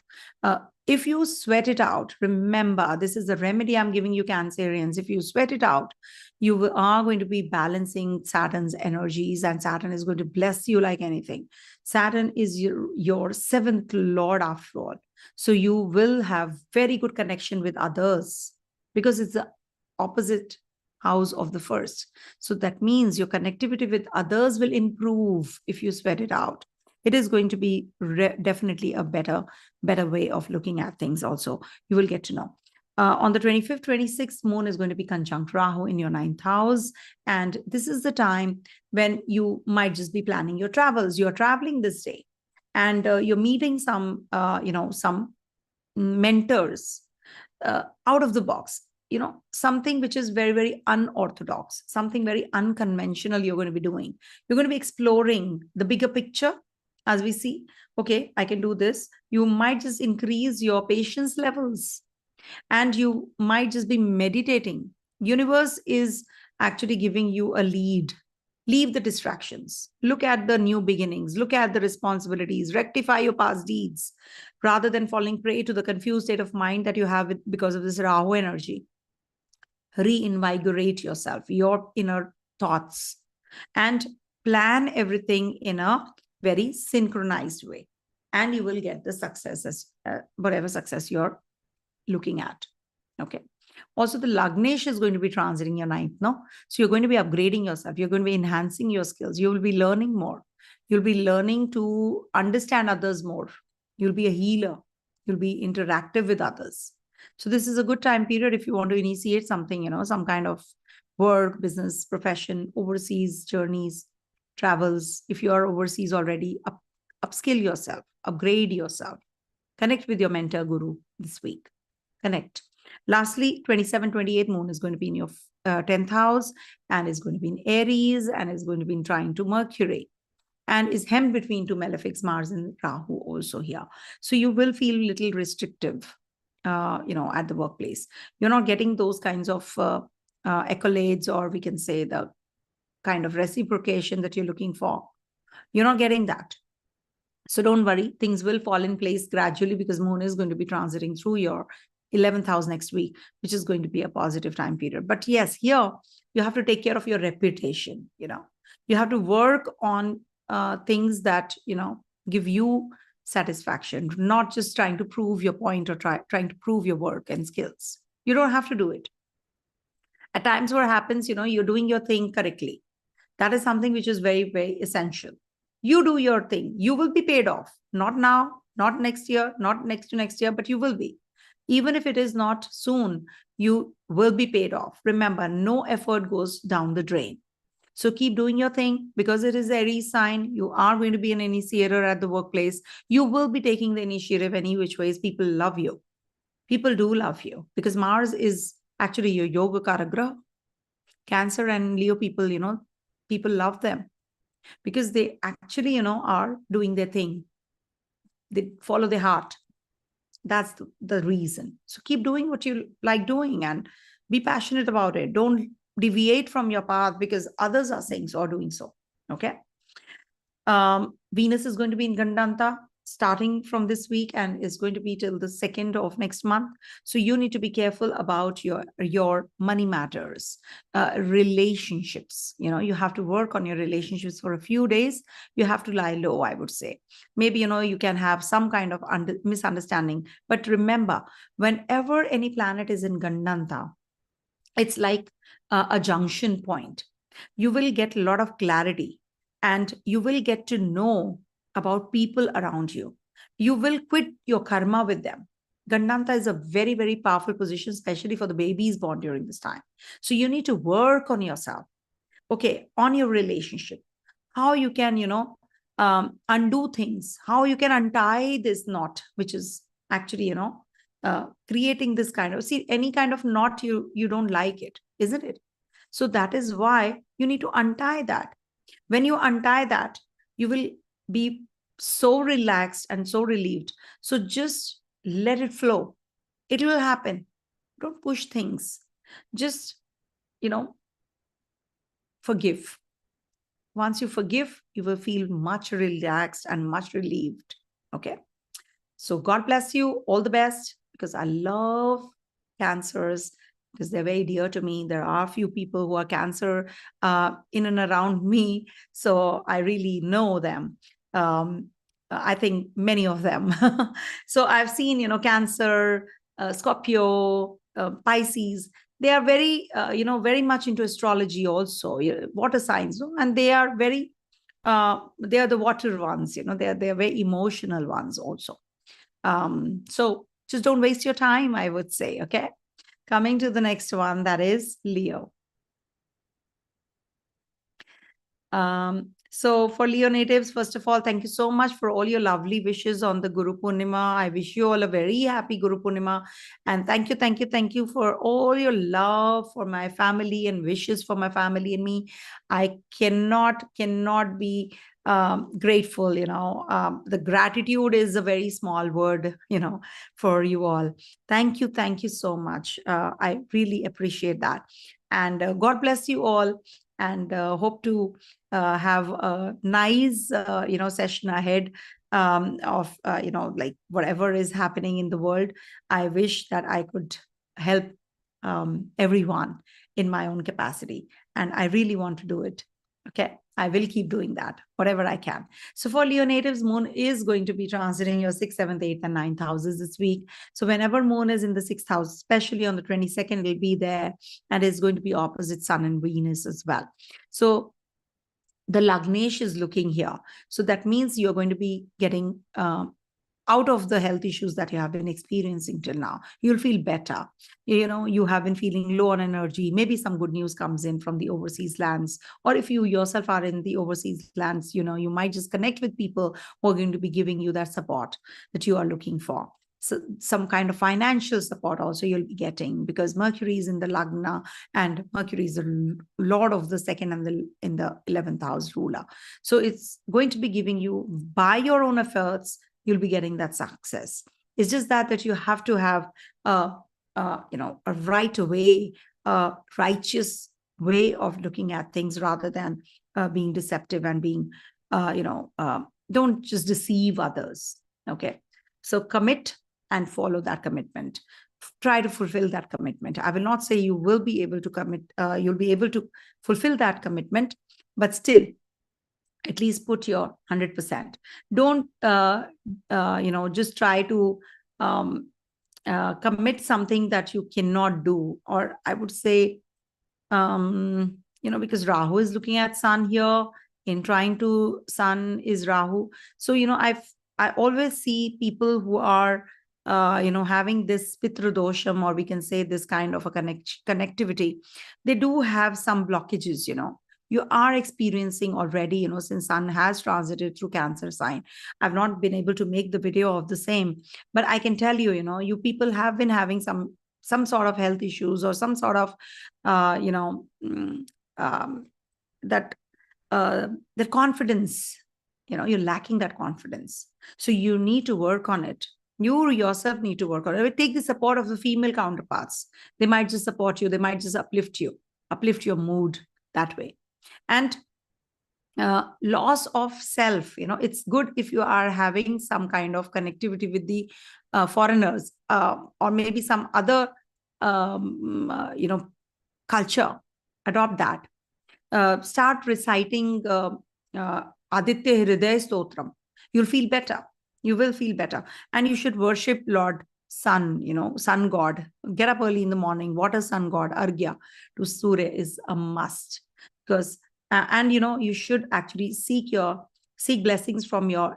If you sweat it out, remember, this is the remedy I'm giving you, Cancerians. If you sweat it out, you are going to be balancing Saturn's energies, and Saturn is going to bless you like anything. Saturn is your 7th lord after all. So you will have very good connection with others because it's the opposite house of the 1st. So that means your connectivity with others will improve if you sweat it out. It is going to be definitely a better way of looking at things also. You will get to know. On the 25th, 26th, moon is going to be conjunct Rahu in your 9th house. And this is the time when you might just be planning your travels. You're traveling this day and you're meeting some mentors out of the box, something which is very, very unorthodox, something very unconventional you're going to be doing. You're going to be exploring the bigger picture as we see. Okay, I can do this. You might just increase your patience levels and you might just be meditating. Universe is actually giving you a lead. Leave the distractions. Look at the new beginnings. Look at the responsibilities. Rectify your past deeds rather than falling prey to the confused state of mind that you have because of this Rahu energy. Reinvigorate yourself, your inner thoughts, and plan everything in a very synchronized way. And you will get the successes, whatever success you're looking at. Okay. Also, the Lagnesh is going to be transiting your 9th, no? So you're going to be upgrading yourself. You're going to be enhancing your skills. You will be learning more. You'll be learning to understand others more. You'll be a healer. You'll be interactive with others. So this is a good time period if you want to initiate something, some kind of work, business, profession, overseas journeys, travels. If you are overseas already, upskill yourself, upgrade yourself, connect with your mentor guru this week. Connect. Lastly, 27, 28 moon is going to be in your 10th house and is going to be in Aries and is going to be in trine to Mercury and is hemmed between two malefics, Mars and Rahu also here. So you will feel a little restrictive, at the workplace. You're not getting those kinds of accolades, or we can say the kind of reciprocation that you're looking for. You're not getting that. So don't worry, things will fall in place gradually because moon is going to be transiting through your 11th house next week, which is going to be a positive time period. But yes, here you have to take care of your reputation. You have to work on things that, give you satisfaction, not just trying to prove your point or trying to prove your work and skills. You don't have to do it. At times what happens, you're doing your thing correctly. That is something which is very, very essential. You do your thing. You will be paid off. Not now, not next year, not next to next year, but you will be. Even if it is not soon, you will be paid off. Remember, no effort goes down the drain. So keep doing your thing because it is Aries sign. You are going to be an initiator at the workplace. You will be taking the initiative any which ways. People love you. People do love you because Mars is actually your yoga karagraha. Cancer and Leo people, people love them because they actually, are doing their thing. They follow their heart. That's the reason. So keep doing what you like doing and be passionate about it. Don't deviate from your path because others are saying so or doing so. Okay. Venus is going to be in Gandanta starting from this week and is going to be till the 2nd of next month. So you need to be careful about your money matters, relationships. You have to work on your relationships for a few days. You have to lie low, I would say. Maybe, you can have some kind of misunderstanding. But remember, whenever any planet is in Gandanta, it's like a junction point. You will get a lot of clarity and you will get to know about people around you. You will quit your karma with them. Gandanta is a very, very powerful position, especially for the babies born during this time. So you need to work on yourself, okay, on your relationship, how you can, undo things, how you can untie this knot, which is actually, creating this kind of, see, any kind of knot, you don't like it, isn't it? So that is why you need to untie that. When you untie that, you will be so relaxed and so relieved. So just let it flow. It will happen. Don't push things. Just, forgive. Once you forgive, you will feel much relaxed and much relieved. Okay. So God bless you. All the best because I love Cancers because they're very dear to me. There are a few people who are Cancer in and around me. So I really know them. I think many of them. So I've seen, Cancer, Scorpio, Pisces. They are very, very much into astrology also, water signs. And they are very, they are the water ones, they're very emotional ones also. So just don't waste your time, I would say, okay? Coming to the next one, that is Leo. So for Leo natives, first of all, thank you so much for all your lovely wishes on the Guru Purnima. I wish you all a very happy Guru Purnima. And thank you for all your love for my family and wishes for my family and me. I cannot be grateful, the gratitude is a very small word, for you all. Thank you so much. I really appreciate that. And God bless you all. And hope to have a nice, session ahead of, like whatever is happening in the world. I wish that I could help everyone in my own capacity. And I really want to do it. Okay. I will keep doing that, whatever I can. So for Leo natives, moon is going to be transiting your 6th, 7th, 8th, and 9th houses this week. So whenever moon is in the 6th house, especially on the 22nd, it'll be there and it's going to be opposite Sun and Venus as well. So the Lagnesh is looking here. So that means you're going to be getting out of the health issues that you have been experiencing till now. You'll feel better. You have been feeling low on energy. Maybe some good news comes in from the overseas lands. Or if you yourself are in the overseas lands, you might just connect with people who are going to be giving you that support that you are looking for. So some kind of financial support also you'll be getting, because Mercury is in the Lagna, and Mercury is the lord of the second and in the 11th house ruler. So it's going to be giving you, by your own efforts, you'll be getting that success. It's just that you have to have a right way, a righteous way of looking at things, rather than being deceptive and being, don't just deceive others. Okay. So commit and follow that commitment. Try to fulfill that commitment. I will not say you will be able to commit, you'll be able to fulfill that commitment, but still, at least put your 100%. Don't, just try to commit something that you cannot do. Or I would say, because Rahu is looking at Sun here, in trying to Sun is Rahu. So, I always see people who are, having this Pitradosham, or we can say this kind of a connectivity. They do have some blockages, you are experiencing already, since Sun has transited through Cancer sign. I've not been able to make the video of the same, but I can tell you, you people have been having some sort of health issues, or some sort of, that confidence, you're lacking that confidence. So you need to work on it. You yourself need to work on it. Take the support of the female counterparts. They might just support you. They might just uplift your mood that way. And loss of self, it's good if you are having some kind of connectivity with the foreigners, or maybe some other, culture. Adopt that. Start reciting Aditya Hriday Stotram. You'll feel better. You will feel better. And you should worship Lord Sun, Sun God. Get up early in the morning. Water Sun God. Argya to Surya is a must. Because, and you should actually seek blessings from your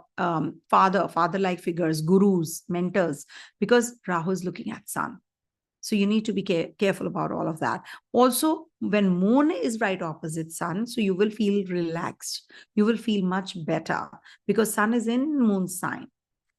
father-like figures, gurus, mentors, because Rahu is looking at Sun. So you need to be careful about all of that. Also, when Moon is right opposite Sun, so you will feel relaxed. You will feel much better, because Sun is in Moon sign.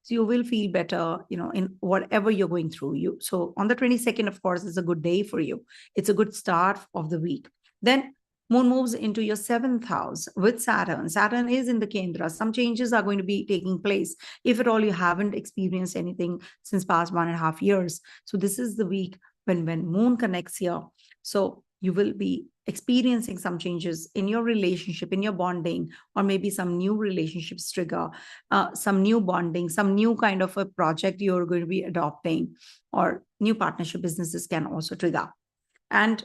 So you will feel better, in whatever you're going through. So on the 22nd, of course, is a good day for you. It's a good start of the week. Then Moon moves into your 7th house with Saturn. Saturn is in the Kendra. Some changes are going to be taking place, if at all you haven't experienced anything since past 1.5 years. So this is the week when Moon connects here. So you will be experiencing some changes in your relationship, in your bonding, or maybe some new relationships trigger, some new bonding, some new kind of a project you're going to be adopting, or new partnership businesses can also trigger. And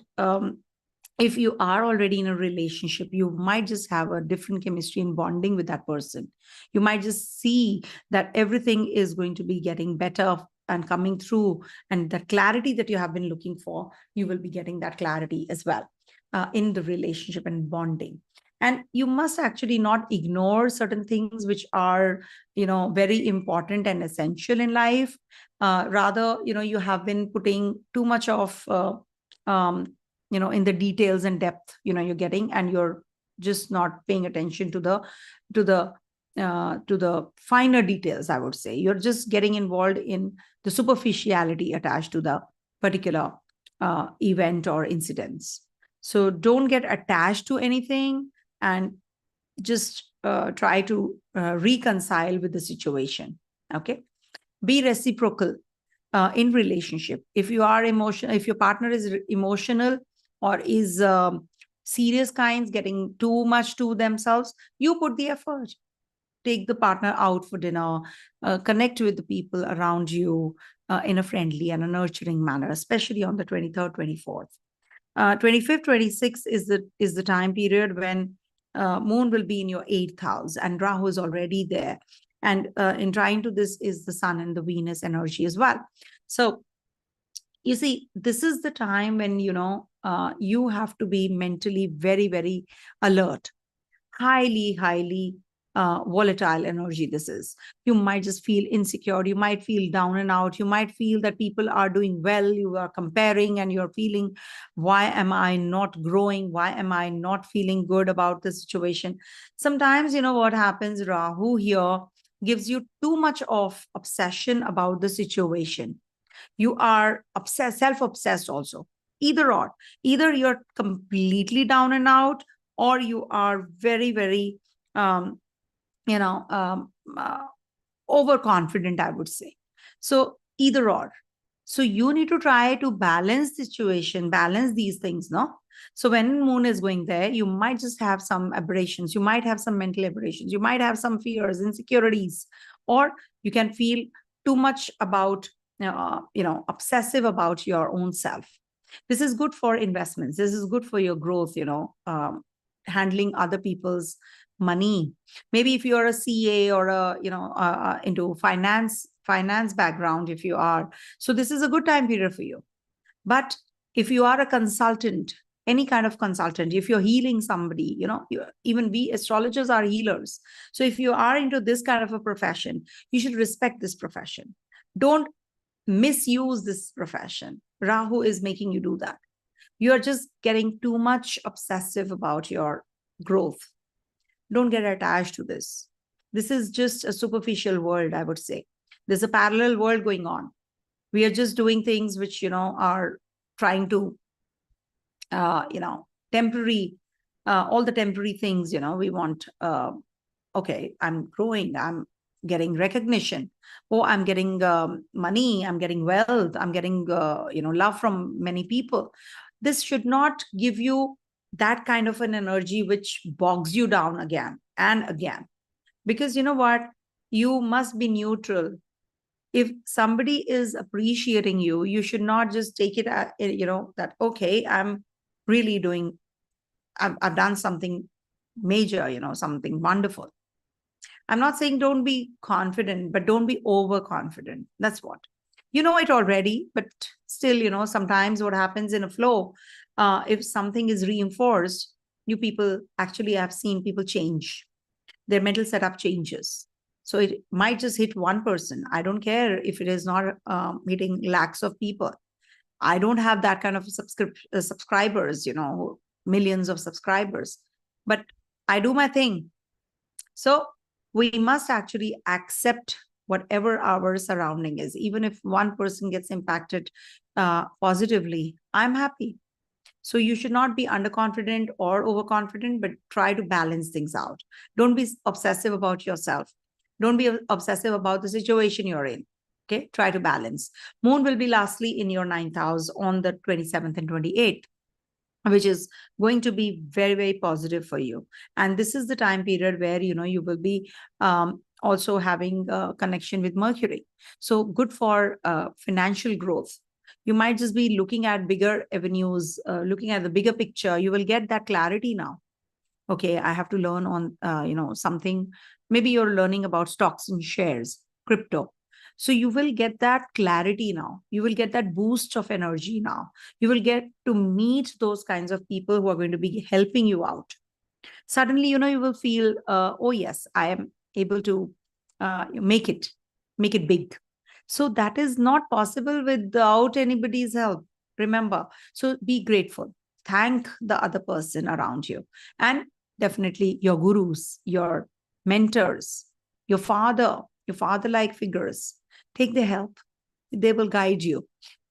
if you are already in a relationship, you might just have a different chemistry and bonding with that person. You might just see that everything is going to be getting better and coming through, and the clarity that you have been looking for, you will be getting that clarity as well in the relationship and bonding. And you must actually not ignore certain things which are, very important and essential in life. Rather, you have been putting too much of in the details and depth, you're getting, and you're just not paying attention to the finer details, I would say. You're just getting involved in the superficiality attached to the particular event or incidents. So don't get attached to anything, and just try to reconcile with the situation. Okay. Be reciprocal in relationship. If you are emotional, if your partner is emotional, or is serious kinds, getting too much to themselves, you put the effort. Take the partner out for dinner, connect with the people around you in a friendly and a nurturing manner, especially on the 23rd, 24th. 25th, 26th is the time period when Moon will be in your 8th house, and Rahu is already there. And in trying to this is the Sun and the Venus energy as well. So you see, this is the time when, you have to be mentally very, very alert, highly, highly volatile energy this is. You might just feel insecure. You might feel down and out. You might feel that people are doing well. You are comparing and you're feeling, why am I not growing? Why am I not feeling good about the situation? Sometimes, you know what happens, Rahu here gives you too much of obsession about the situation. You are obsessed, self-obsessed also. Either or. Either you're completely down and out, or you are very, very um, you know, overconfident, I would say. So either or. So you need to try to balance the situation, balance these things, no? So when moon is going there, you might just have some aberrations. You might have some mental aberrations. You might have some fears, insecurities, or you can feel too much about, obsessive about your own self. This is good for investments. This is good for your growth, handling other people's money. Maybe if you're a CA or into finance background, if you are, so this is a good time period for you. But if you are a consultant, any kind of consultant, if you're healing somebody, even we astrologers are healers. So if you are into this kind of a profession, you should respect this profession. Don't misuse this profession. Rahu is making you do that. You are just getting too much obsessive about your growth. Don't get attached to this. This is just a superficial world, I would say. There's a parallel world going on. We are just doing things which, are trying to, temporary, all the temporary things, we want, okay, I'm growing, I'm getting recognition. Oh, I'm getting money, I'm getting wealth, I'm getting, love from many people. This should not give you that kind of an energy which bogs you down again and again. Because you know what? You must be neutral. If somebody is appreciating you, you should not just take it, that, okay, I'm really doing, I've done something major, something wonderful. I'm not saying don't be confident, but don't be overconfident. That's what. You know it already, but still, sometimes what happens in a flow, if something is reinforced, you people, actually I've seen people change. Their mental setup changes. So it might just hit one person. I don't care if it is not hitting lakhs of people. I don't have that kind of subscribers, millions of subscribers, but I do my thing. So we must actually accept whatever our surrounding is. Even if one person gets impacted positively, I'm happy. So you should not be underconfident or overconfident, but try to balance things out. Don't be obsessive about yourself. Don't be obsessive about the situation you're in. Okay, try to balance. Moon will be lastly in your 9th house on the 27th and 28th, which is going to be very, very positive for you. And this is the time period where, you will be also having a connection with Mercury. So good for financial growth. You might just be looking at bigger avenues, looking at the bigger picture. You will get that clarity now. Okay, I have to learn on, something. Maybe you're learning about stocks and shares, crypto. So you will get that clarity now. You will get that boost of energy now. You will get to meet those kinds of people who are going to be helping you out. Suddenly, you will feel, oh yes, I am able to make it big. So that is not possible without anybody's help. Remember, so be grateful. Thank the other person around you. And definitely your gurus, your mentors, your father-like figures. Take their help. They will guide you.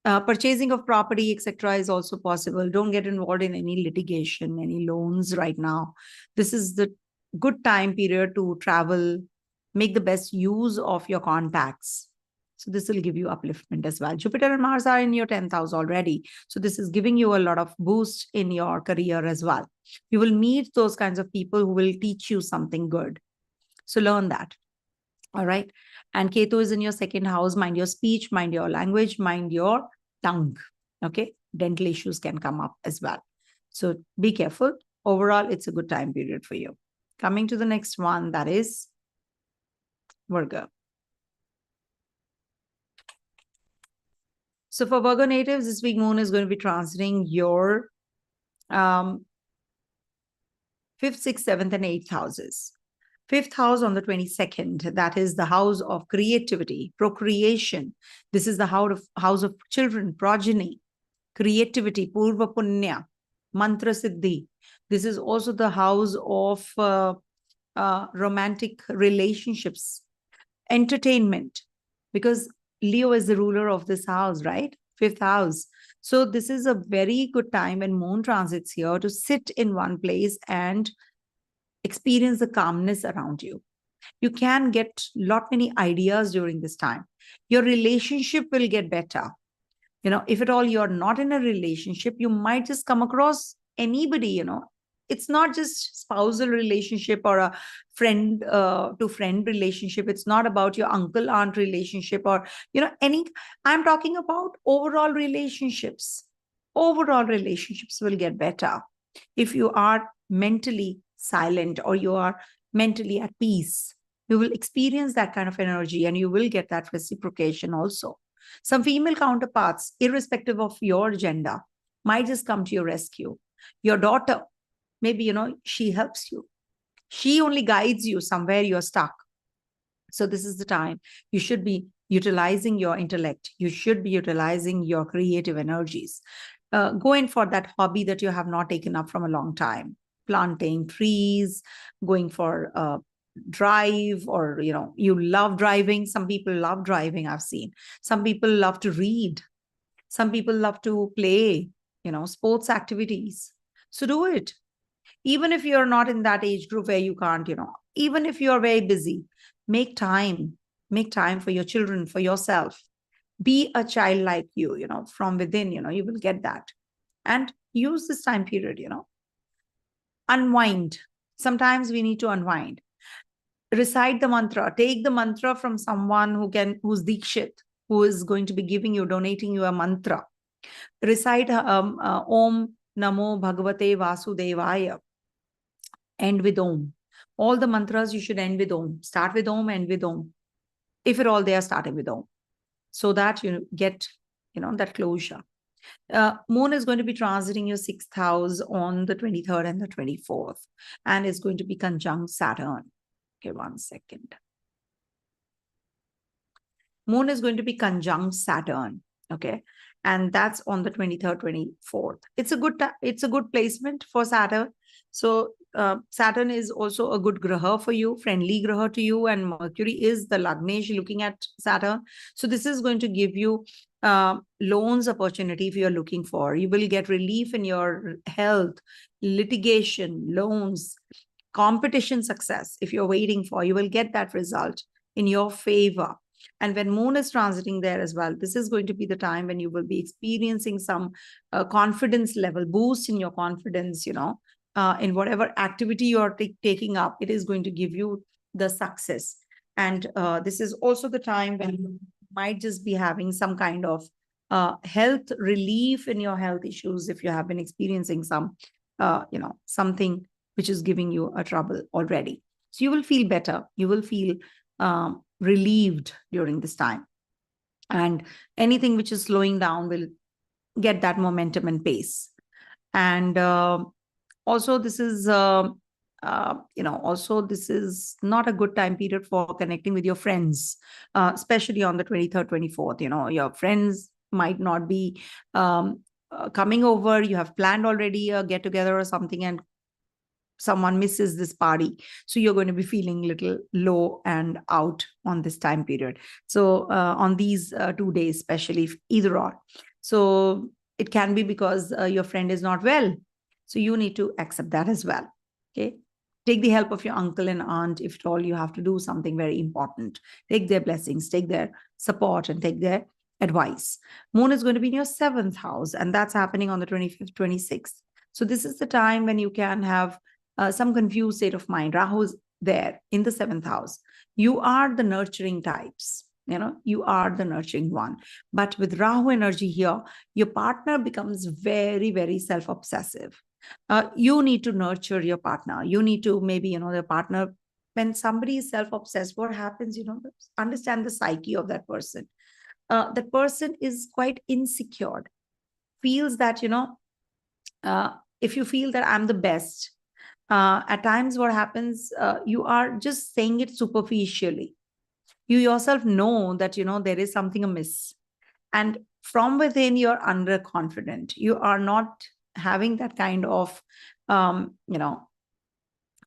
Purchasing of property, etc., is also possible. Don't get involved in any litigation, any loans right now. This is the good time period to travel, make the best use of your contacts. So this will give you upliftment as well. Jupiter and Mars are in your 10th house already. So this is giving you a lot of boost in your career as well. You will meet those kinds of people who will teach you something good. So learn that. All right. And Ketu is in your 2nd house. Mind your speech, mind your language, mind your tongue. Okay. Dental issues can come up as well. So be careful. Overall, it's a good time period for you. Coming to the next one, that is Virgo. So for Virgo natives, this week moon is going to be transiting your 5th, 6th, 7th, and 8th houses. Fifth house on the 22nd, that is the house of creativity, procreation. This is the house of children, progeny, creativity, purva punya, mantra siddhi. This is also the house of romantic relationships, entertainment, because Leo is the ruler of this house, right? Fifth house. So this is a very good time when moon transits here to sit in one place and experience the calmness around you. You can get lot many ideas during this time. Your relationship will get better. If at all you're not in a relationship, you might just come across anybody. It's not just spousal relationship or a friend to friend relationship. It's not about your uncle aunt relationship or I'm talking about overall relationships. Overall relationships will get better if you are mentally silent or you are mentally at peace. You will experience that kind of energy and you will get that reciprocation also. Some female counterparts, irrespective of your gender, might just come to your rescue. Your daughter, maybe, she helps you. She only guides you somewhere you're stuck. So this is the time you should be utilizing your intellect. You should be utilizing your creative energies. Go in for that hobby that you have not taken up from a long time. Planting trees, going for drive, or you love driving. Some people love driving, I've seen. Some people love to read. Some people love to play, sports activities. So do it. Even if you're not in that age group where you can't, even if you're very busy, make time for your children, for yourself. Be a child like you, from within, you will get that. And use this time period, unwind. Sometimes we need to unwind. Recite the mantra. Take the mantra from someone who's Dikshit, who is going to be donating you a mantra. Recite Om Namo Bhagavate Vasudevaya. End with Om. All the mantras you should end with Om. Start with Om, end with Om. If at all they are starting with Om. So that you get, that closure. Moon is going to be transiting your 6th house on the 23rd and the 24th. And is going to be conjunct Saturn. Okay, 1 second. Moon is going to be conjunct Saturn. Okay. And that's on the 23rd, 24th. It's a good placement for Saturn. So Saturn is also a good graha for you, friendly graha to you, and Mercury is the Lagnesh looking at Saturn. So this is going to give you loans opportunity if you're looking for. You will get relief in your health, litigation, loans, competition success. If you're waiting for, you will get that result in your favor. And when Moon is transiting there as well, this is going to be the time when you will be experiencing some confidence level, boost in your confidence, in whatever activity you're taking up, it is going to give you the success. And this is also the time when you might just be having some kind of health relief in your health issues if you have been experiencing some, something which is giving you a trouble already. So you will feel better. You will feel relieved during this time. And anything which is slowing down will get that momentum and pace. And also, this is, this is not a good time period for connecting with your friends, especially on the 23rd, 24th. Your friends might not be coming over. You have planned already a get together or something, and someone misses this party. So you're going to be feeling a little low and out on this time period. So on these 2 days, especially if either or. So it can be because your friend is not well. So you need to accept that as well. Okay. Take the help of your uncle and aunt if at all you have to do something very important. Take their blessings, take their support, and take their advice. Moon is going to be in your 7th house, and that's happening on the 25th, 26th. So this is the time when you can have some confused state of mind. Rahu's there in the 7th house. You are the nurturing types. You are the nurturing one. But with Rahu energy here, your partner becomes very, very self-obsessive. You need to nurture your partner. You need to maybe, the partner, when somebody is self-obsessed, what happens, understand the psyche of that person. That person is quite insecure, feels that, if you feel that I'm the best, at times what happens, you are just saying it superficially. You yourself know that, there is something amiss. And from within, you're underconfident. You are not having that kind of,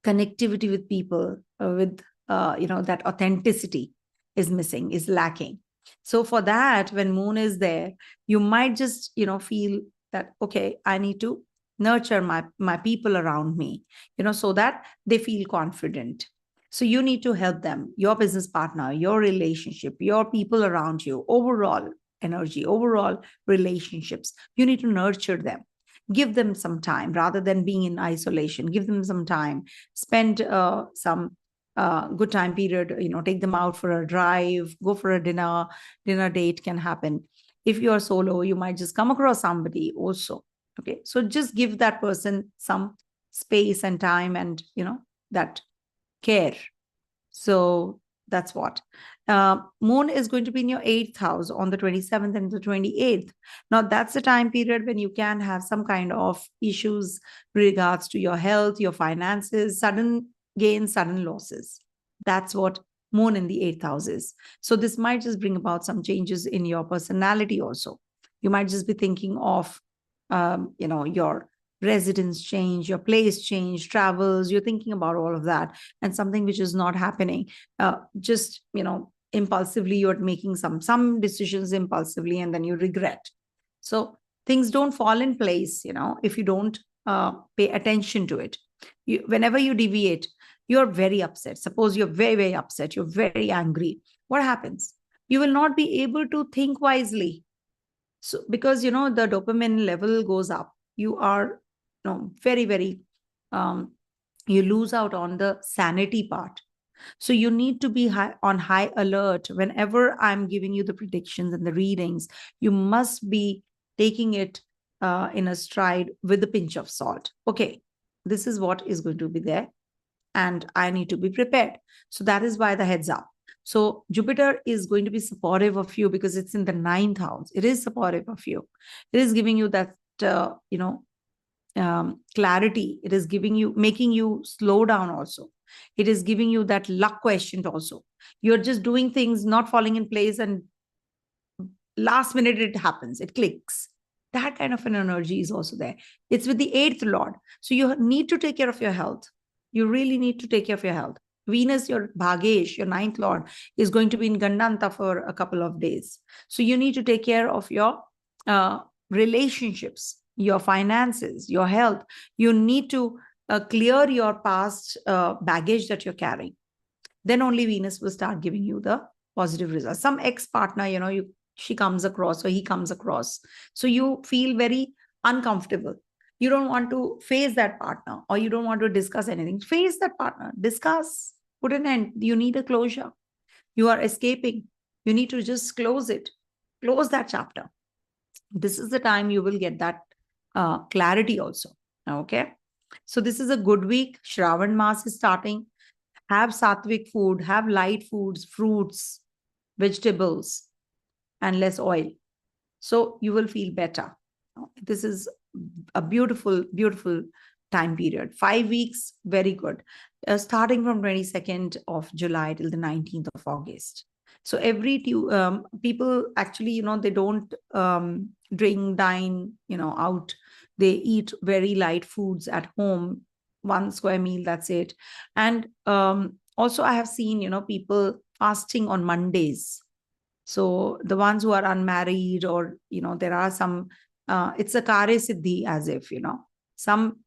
connectivity with people, that authenticity is missing, is lacking. So for that, when moon is there, you might just, feel that, okay, I need to nurture my people around me, so that they feel confident. So you need to help them, your business partner, your relationship, your people around you, overall energy, overall relationships. You need to nurture them. Give them some time rather than being in isolation. Give them some time. Spend some good time period. Take them out for a drive. Go for a dinner. Dinner date can happen. If you are solo, you might just come across somebody also. Okay, so just give that person some space and time, and that care. So that's what. Moon is going to be in your 8th house on the 27th and the 28th. Now, that's the time period when you can have some kind of issues regards to your health, your finances, sudden gains, sudden losses. That's what Moon in the 8th house is. So this might just bring about some changes in your personality also. You might just be thinking of, your residence change, your place change, travels. You're thinking about all of that, and something which is not happening. Just impulsively, you're making some decisions impulsively, and then you regret. So things don't fall in place, if you don't pay attention to it. Whenever you deviate, you're very upset. Suppose you're very, very upset, you're very angry. What happens? You will not be able to think wisely. So because the dopamine level goes up, you are very, very you lose out on the sanity part. So you need to be on high alert whenever I'm giving you the predictions and the readings. You must be taking it in a stride with a pinch of salt. Okay, this is what is going to be there, and I need to be prepared. So that is why the heads up. So Jupiter is going to be supportive of you because it's in the 9th house. It is supportive of you. It is giving you that, clarity. It is making you slow down also. It is giving you that luck question also. You're just doing things not falling in place, and last minute it happens, it clicks. That kind of an energy is also there. It's with the 8th lord. So you need to take care of your health. You really need to take care of your health. Venus, your Bhagesh, your 9th lord, is going to be in Gandanta for a couple of days. So you need to take care of your relationships, your finances, your health. You need to clear your past baggage that you're carrying. Then only Venus will start giving you the positive results. Some ex-partner, she comes across or he comes across. So you feel very uncomfortable. You don't want to face that partner, or you don't want to discuss anything. Face that partner, discuss, put an end. You need a closure. You are escaping. You need to just close it. Close that chapter. This is the time you will get that clarity also. Okay. So this is a good week. Shravan Maas is starting. Have sattvic food, have light foods, fruits, vegetables, and less oil. So you will feel better. This is a beautiful, beautiful time period. 5 weeks, very good. Starting from 22nd of July till the 19th of August. So every people actually, they don't drink, dine, out. They eat very light foods at home, 1 square meal, that's it. And also I have seen, people fasting on Mondays. So the ones who are unmarried, or, there are some, it's a Kare Siddhi, as if, some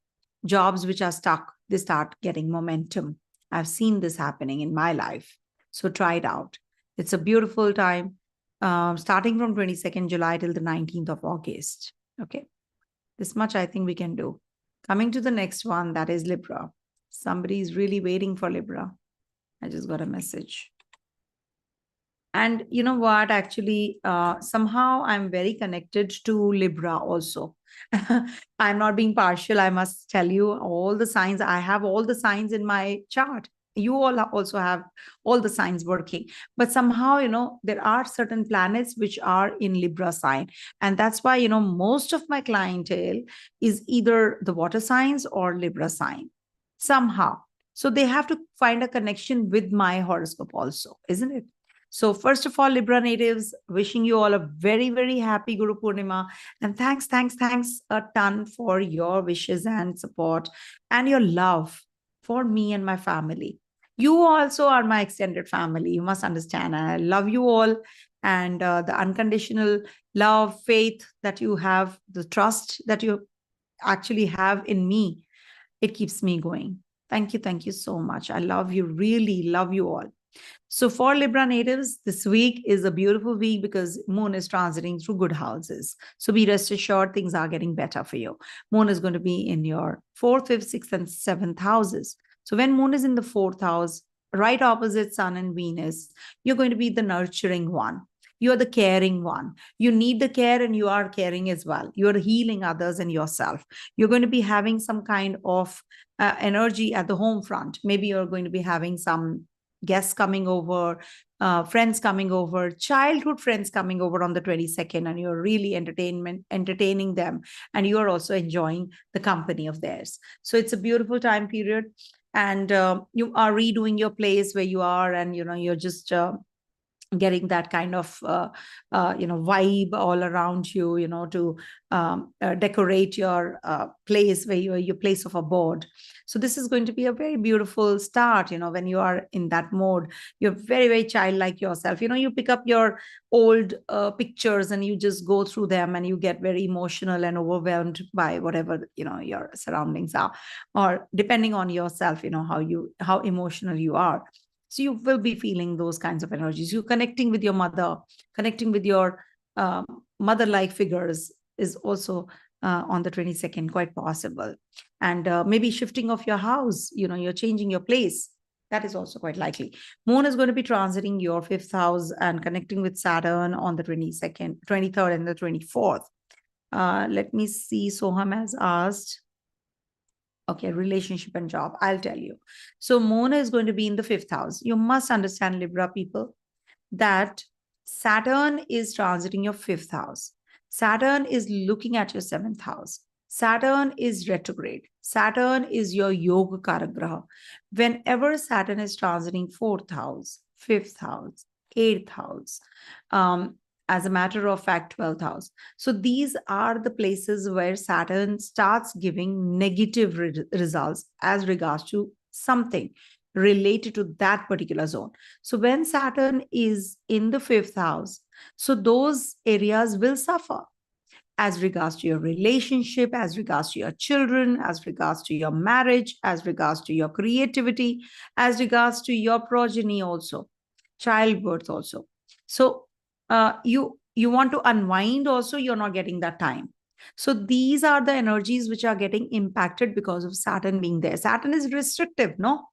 jobs which are stuck, they start getting momentum. I've seen this happening in my life. So try it out. It's a beautiful time, starting from 22nd July till the 19th of August. Okay. This much I think we can do. Coming to the next one, that is Libra. Somebody is really waiting for Libra. I just got a message. And you know what? Actually, somehow I'm very connected to Libra also. I'm not being partial. I must tell you all the signs. I have all the signs in my chart. You all also have all the signs working. But somehow, there are certain planets which are in Libra sign. And that's why, most of my clientele is either the water signs or Libra sign. somehow. So they have to find a connection with my horoscope also, isn't it? So first of all, Libra natives, wishing you all a very, very happy Guru Purnima. And thanks a ton for your wishes and support and your love for me and my family. You also are my extended family. You must understand. And I love you all. And the unconditional love, faith that you have, the trust that you actually have in me, it keeps me going. Thank you so much. I love you, really love you all. So for Libra natives, this week is a beautiful week because Moon is transiting through good houses. So be rest assured things are getting better for you. Moon is going to be in your fourth, fifth, sixth, and seventh houses. So when Moon is in the fourth house, right opposite Sun and Venus, you're going to be the nurturing one. You're the caring one. You need the care and you are caring as well. You're healing others and yourself. You're going to be having some kind of energy at the home front. Maybe you're going to be having some guests coming over, friends coming over, childhood friends coming over on the 22nd, and you're really entertaining them, and you're also enjoying the company of theirs. So it's a beautiful time period, and you are redoing your place where you are, and you're just getting that kind of vibe all around you, to decorate your place where your place of abode. So this is going to be a very beautiful start. When you are in that mode, you're very, very childlike yourself. You pick up your old pictures and you just go through them, and you get very emotional and overwhelmed by whatever your surroundings are, or depending on yourself, how emotional you are. So you will be feeling those kinds of energies. You connecting with your mother, connecting with your mother-like figures is also on the 22nd quite possible. And maybe shifting of your house, you're changing your place. That is also quite likely. Moon is going to be transiting your fifth house and connecting with Saturn on the 22nd, 23rd, and the 24th. Let me see. Soham has asked. Okay, relationship and job. I'll tell you. So Moon is going to be in the fifth house. You must understand, Libra people, that Saturn is transiting your fifth house. Saturn is looking at your seventh house. Saturn is retrograde. Saturn is your yoga karagraha. Whenever Saturn is transiting fourth house, fifth house, eighth house, as a matter of fact, 12th house. So these are the places where Saturn starts giving negative results as regards to something related to that particular zone. So when Saturn is in the fifth house, so those areas will suffer as regards to your relationship, as regards to your children, as regards to your marriage, as regards to your creativity, as regards to your progeny also, childbirth also. So you want to unwind also, you're not getting that time. So these are the energies which are getting impacted because of Saturn being there. Saturn is restrictive, no?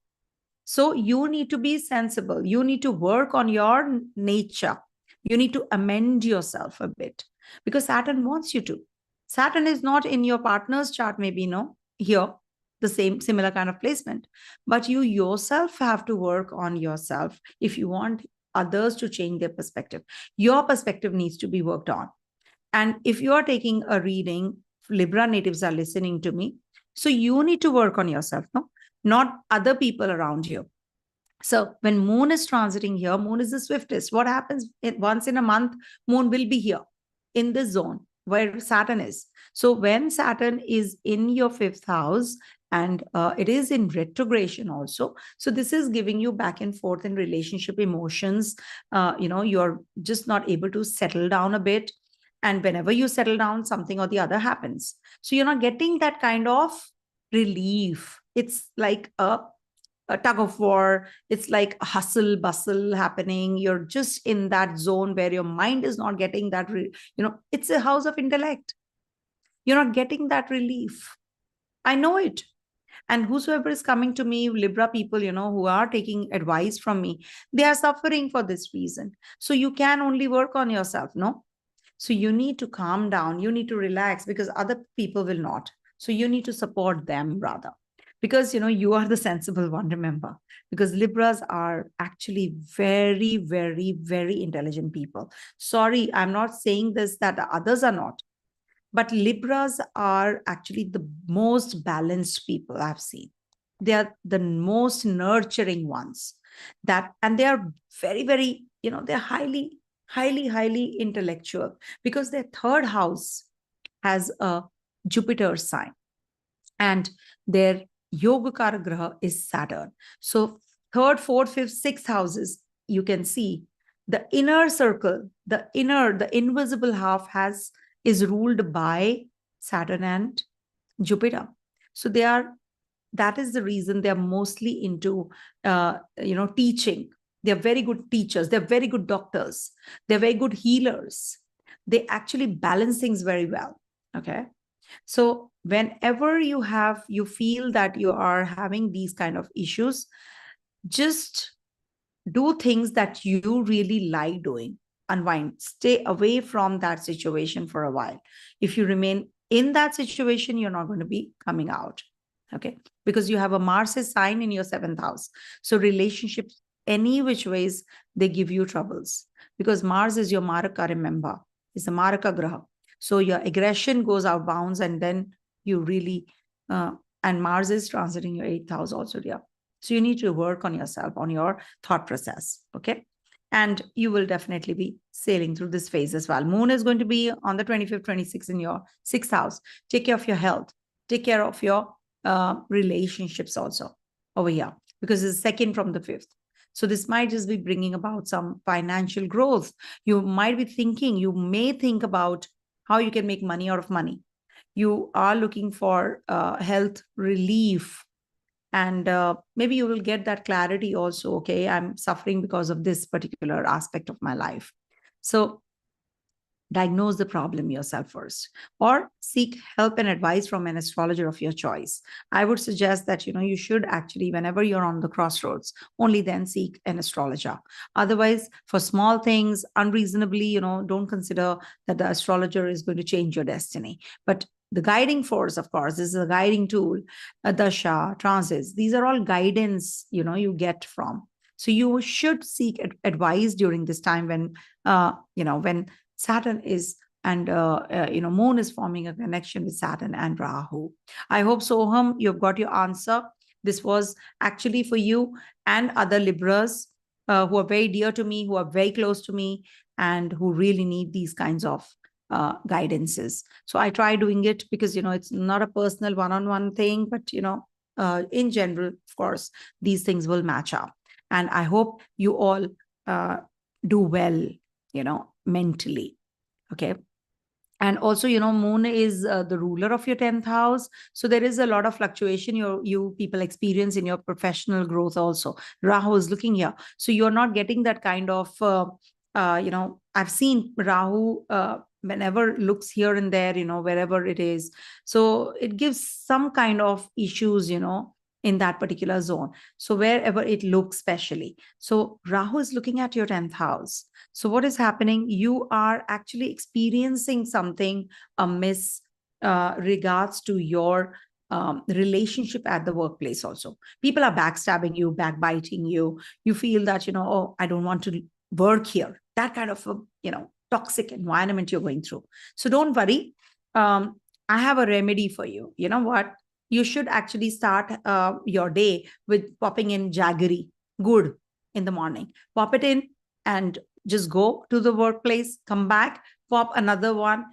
So you need to be sensible. You need to work on your nature. You need to amend yourself a bit because Saturn wants you to. Saturn is not in your partner's chart, maybe, no, here, the similar kind of placement. But you yourself have to work on yourself if you want others to change their perspective. Your perspective needs to be worked on. And if you are taking a reading, Libra natives are listening to me. So you need to work on yourself, no? Not other people around you. So when Moon is transiting here, Moon is the swiftest. What happens once in a month, Moon will be here in this zone where Saturn is. So when Saturn is in your fifth house, and it is in retrogression also. So this is giving you back and forth in relationship emotions. You're just not able to settle down a bit. And whenever you settle down, something or the other happens. So you're not getting that kind of relief. It's like a tug of war. It's like a hustle bustle happening. You're just in that zone where your mind is not getting that, it's a house of intellect. You're not getting that relief. I know it. And whosoever is coming to me, Libra people, who are taking advice from me, they are suffering for this reason. So you can only work on yourself, no? So you need to calm down. You need to relax because other people will not. So you need to support them rather. Because, you are the sensible one, remember. Because Libras are actually very, very, very intelligent people. Sorry, I'm not saying this that the others are not. But Libras are actually the most balanced people I've seen. They are the most nurturing ones. And they are very, very, they're highly, highly, highly intellectual, because their third house has a Jupiter sign, and their Yogakara Graha is Saturn. So third, fourth, fifth, sixth houses, you can see the inner circle, the invisible half is ruled by Saturn and Jupiter. So that is the reason they are mostly into, teaching. They're very good teachers. They're very good doctors. They're very good healers. They actually balance things very well. Okay. So whenever you feel that you are having these kind of issues, just do things that you really like doing. Unwind. Stay away from that situation for a while. If you remain in that situation, you're not going to be coming out. Okay. Because you have a Mars sign in your 7th house. So relationships, any which ways, they give you troubles. Because Mars is your Maraka, remember. It's a Maraka Graha. So your aggression goes out bounds, and then you really, and Mars is transiting your 8th house also, yeah. So you need to work on yourself, on your thought process, okay? And you will definitely be sailing through this phase as well. Moon is going to be on the 25th, 26th in your 6th house. Take care of your health. Take care of your relationships also over here, because it's second from the 5th. So this might just be bringing about some financial growth. You may think about how you can make money out of money. You are looking for health relief, and maybe you will get that clarity also. Okay, I'm suffering because of this particular aspect of my life. So diagnose the problem yourself first, or seek help and advice from an astrologer of your choice. I would suggest that you should actually, whenever you're on the crossroads, only then seek an astrologer. Otherwise, for small things, unreasonably, don't consider that the astrologer is going to change your destiny. But the guiding force, of course, this is a guiding tool. A dasha, transits, these are all guidance you get from. So you should seek advice during this time when when Saturn is, and Moon is forming a connection with Saturn and Rahu. I hope, Soham, you've got your answer. This was actually for you and other Libras who are very dear to me, who are very close to me, and who really need these kinds of guidances. So I try doing it because, it's not a personal one-on-one thing, but, in general, of course, these things will match up. And I hope you all do well, mentally. Okay. And also, Moon is the ruler of your 10th house. So there is a lot of fluctuation you people experience in your professional growth also. Rahu is looking here. So you're not getting that kind of, I've seen Rahu whenever looks here and there, wherever it is. So it gives some kind of issues, in that particular zone. So wherever it looks, specially. So Rahu is looking at your 10th house. So what is happening? You are actually experiencing something amiss regards to your relationship at the workplace also. People are backstabbing you, backbiting you. You feel that, oh, I don't want to work here. That kind of, toxic environment you're going through. So don't worry. I have a remedy for you. You know what? You should actually start your day with popping in jaggery, good, in the morning. Pop it in and just go to the workplace, come back, pop another one.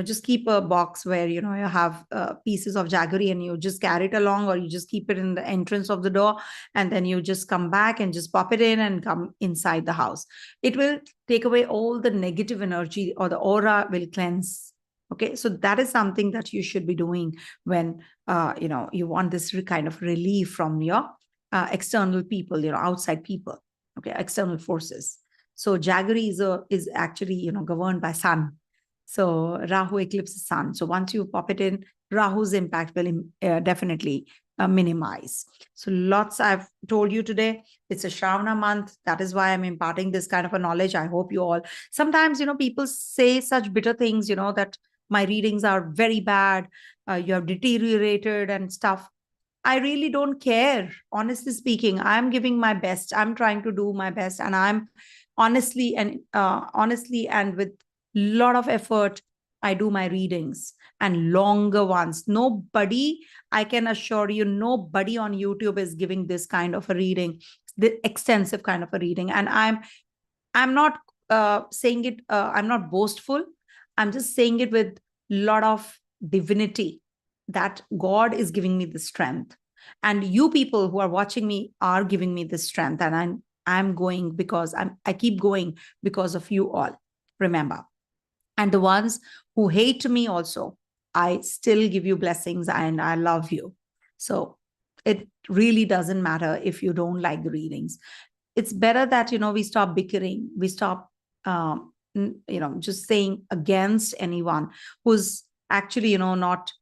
Just keep a box where, you have pieces of jaggery and you just carry it along, or you just keep it in the entrance of the door. And then you just come back and just pop it in and come inside the house. It will take away all the negative energy, or the aura will cleanse. Okay, so that is something that you should be doing when, you want this kind of relief from your external people, outside people, okay, external forces. So jaggery is actually, governed by sun. So Rahu eclipses sun. So once you pop it in, Rahu's impact will definitely minimize. So lots I've told you today. It's a Shraavana month. That is why I'm imparting this kind of a knowledge. I hope you all, sometimes, people say such bitter things, that my readings are very bad, you have deteriorated and stuff. I really don't care. Honestly speaking, I'm giving my best. I'm trying to do my best, and I'm honestly and with lot of effort, I do my readings, and longer ones. Nobody, I can assure you, nobody on YouTube is giving this kind of a reading, the extensive kind of a reading. And I'm not saying it, I'm not boastful. I'm just saying it with a lot of divinity, that God is giving me the strength. And you people who are watching me are giving me the strength. And I'm going because I keep going because of you all. Remember. And the ones who hate me also, I still give you blessings and I love you. So it really doesn't matter if you don't like the readings. It's better that, we stop bickering, we stop, just saying against anyone who's actually, not,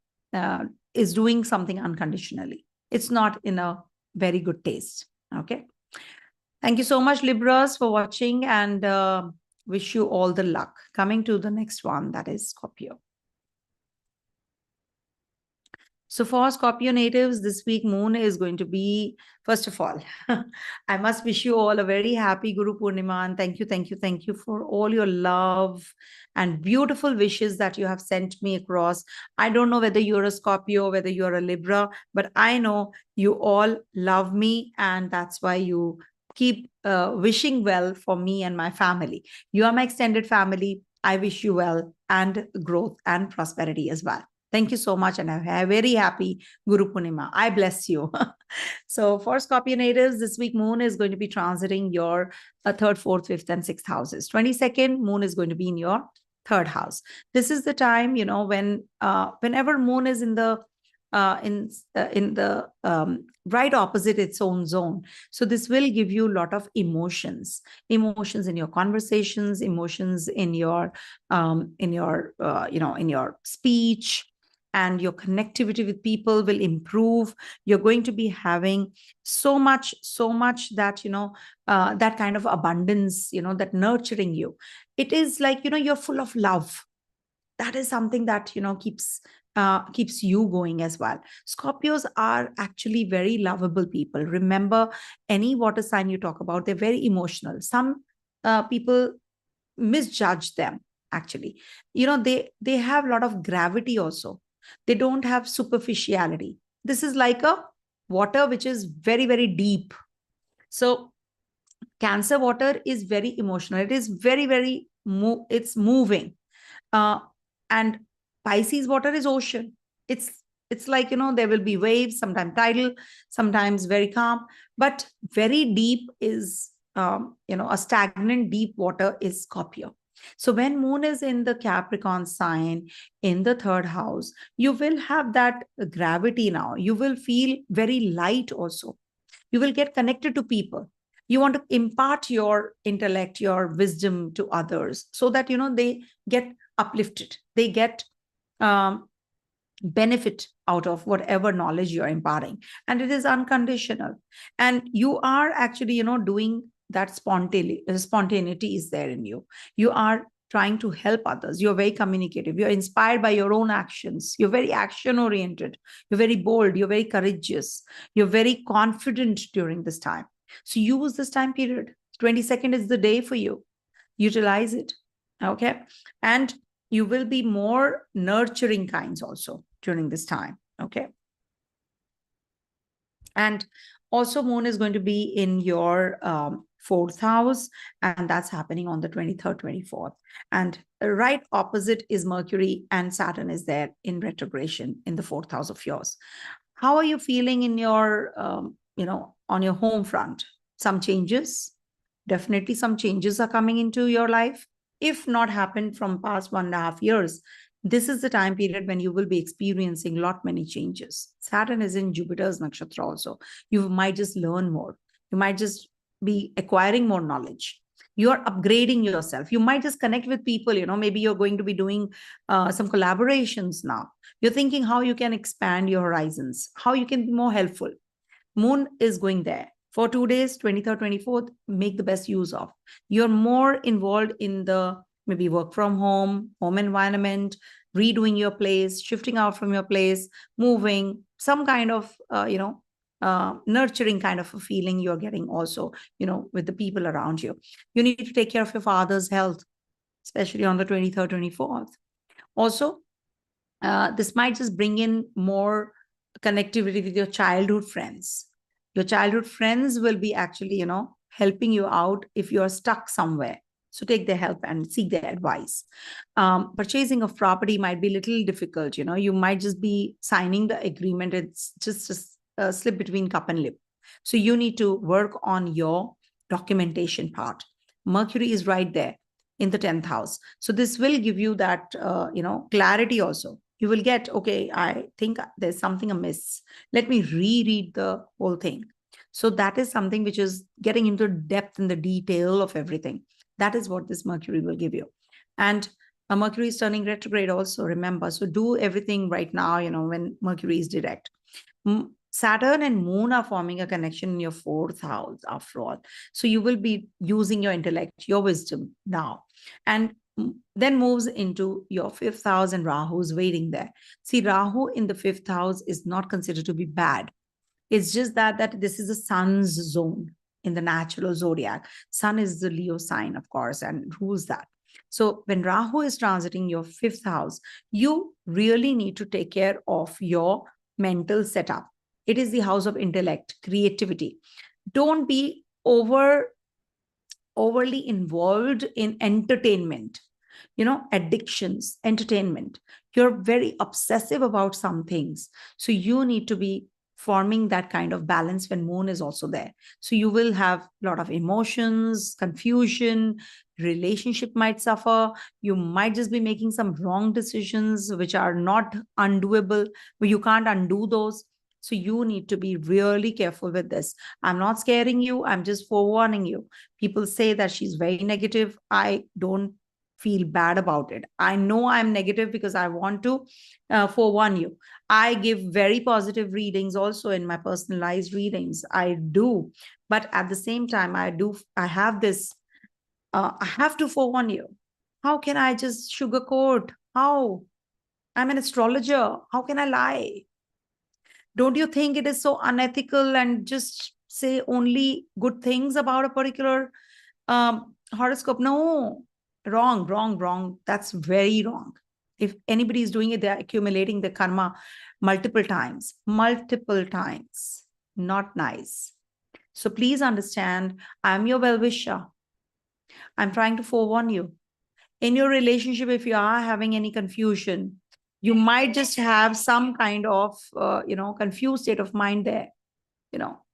is doing something unconditionally. It's not in a very good taste. Okay. Thank you so much, Libras, for watching, and wish you all the luck. Coming to the next one, that is Scorpio. So for Scorpio natives, this week moon is going to be, first of all, I must wish you all a very happy Guru Purnima, and thank you for all your love and beautiful wishes that you have sent me across. I don't know whether you're a Scorpio, whether you're a Libra, but I know you all love me, and that's why you keep wishing well for me and my family. You are my extended family. I wish you well and growth and prosperity as well. Thank you so much, and I'm very happy Guru Purnima. I bless you. So for Scorpio natives, this week moon is going to be transiting your third, fourth, fifth, and sixth houses. 22nd, moon is going to be in your third house. This is the time, when whenever moon is in the right opposite its own zone. So this will give you a lot of emotions in your conversations, emotions in your in your speech, and your connectivity with people will improve. You're going to be having so much that, that kind of abundance, that nurturing you. It is like, you're full of love. That is something that, keeps you going as well. Scorpios are actually very lovable people. Remember, any water sign you talk about, they're very emotional. Some people misjudge them, actually. They have a lot of gravity also. They don't have superficiality. This is like a water which is very, very deep. So Cancer water is very emotional. It is very, very, it's moving. And Pisces water is ocean. It's like, there will be waves, sometimes tidal, sometimes very calm, but very deep is, a stagnant deep water is Scorpio. So when moon is in the Capricorn sign in the third house, you will have that gravity now. You will feel very light also. You will get connected to people. You want to impart your intellect, your wisdom to others so that, they get uplifted. They get benefit out of whatever knowledge you're imparting. And it is unconditional. And you are actually, doing that spontaneity is there in you. You are trying to help others. You're very communicative. You're inspired by your own actions. You're very action oriented. You're very bold. You're very courageous. You're very confident during this time. So use this time period. 22nd is the day for you. Utilize it. Okay. And you will be more nurturing kinds also during this time. Okay. And also moon is going to be in your fourth house, and that's happening on the 23rd, 24th. And right opposite is Mercury, and Saturn is there in retrogression in the fourth house of yours. How are you feeling in your, on your home front? Some changes. Definitely some changes are coming into your life. If not happened from past 1.5 years, this is the time period when you will be experiencing many changes. Saturn is in Jupiter's nakshatra also. You might just learn more. You might just be acquiring more knowledge. You're upgrading yourself. You might just connect with people, maybe you're going to be doing some collaborations now. You're thinking how you can expand your horizons, how you can be more helpful. Moon is going there. For 2 days, 23rd, 24th, make the best use of. You're more involved in the maybe work from home environment, redoing your place, shifting out from your place, moving, some kind of, nurturing kind of a feeling you're getting also, with the people around you. You need to take care of your father's health, especially on the 23rd, 24th. Also, this might just bring in more connectivity with your childhood friends. Your childhood friends will be actually, helping you out if you're stuck somewhere. So take their help and seek their advice. Purchasing of property might be a little difficult. You might just be signing the agreement. It's just a slip between cup and lip. So you need to work on your documentation part. Mercury is right there in the 10th house. So this will give you that, clarity also. You will get, okay, I think there's something amiss. Let me reread the whole thing. So that is something which is getting into depth in the detail of everything. That is what this Mercury will give you. And Mercury is turning retrograde also, remember. So do everything right now, when Mercury is direct. Saturn and Moon are forming a connection in your 4th house after all. So you will be using your intellect, your wisdom now. And then moves into your 5th house, and Rahu is waiting there. See, Rahu in the 5th house is not considered to be bad. It's just that this is a sun's zone in the natural zodiac. Sun is the Leo sign, of course, and rules that. So when Rahu is transiting your 5th house, you really need to take care of your mental setup. It is the house of intellect, creativity. Don't be overly involved in entertainment, addictions, entertainment. You're very obsessive about some things. So you need to be forming that kind of balance when Moon is also there. So you will have a lot of emotions, confusion, relationship might suffer. You might just be making some wrong decisions which are not undoable, but you can't undo those. So you need to be really careful with this. I'm not scaring you. I'm just forewarning you. People say that she's very negative. I don't feel bad about it. I know I'm negative because I want to forewarn you. I give very positive readings also in my personalized readings. I do. But at the same time, I have this, I have to forewarn you. How can I just sugarcoat? How? I'm an astrologer. How can I lie? Don't you think it is so unethical and just say only good things about a particular horoscope? No, wrong, wrong, wrong. That's very wrong. If anybody is doing it, they're accumulating the karma multiple times, not nice. So please understand, I'm your well-wisher. I'm trying to forewarn you. In your relationship, if you are having any confusion, you might just have some kind of, confused state of mind there.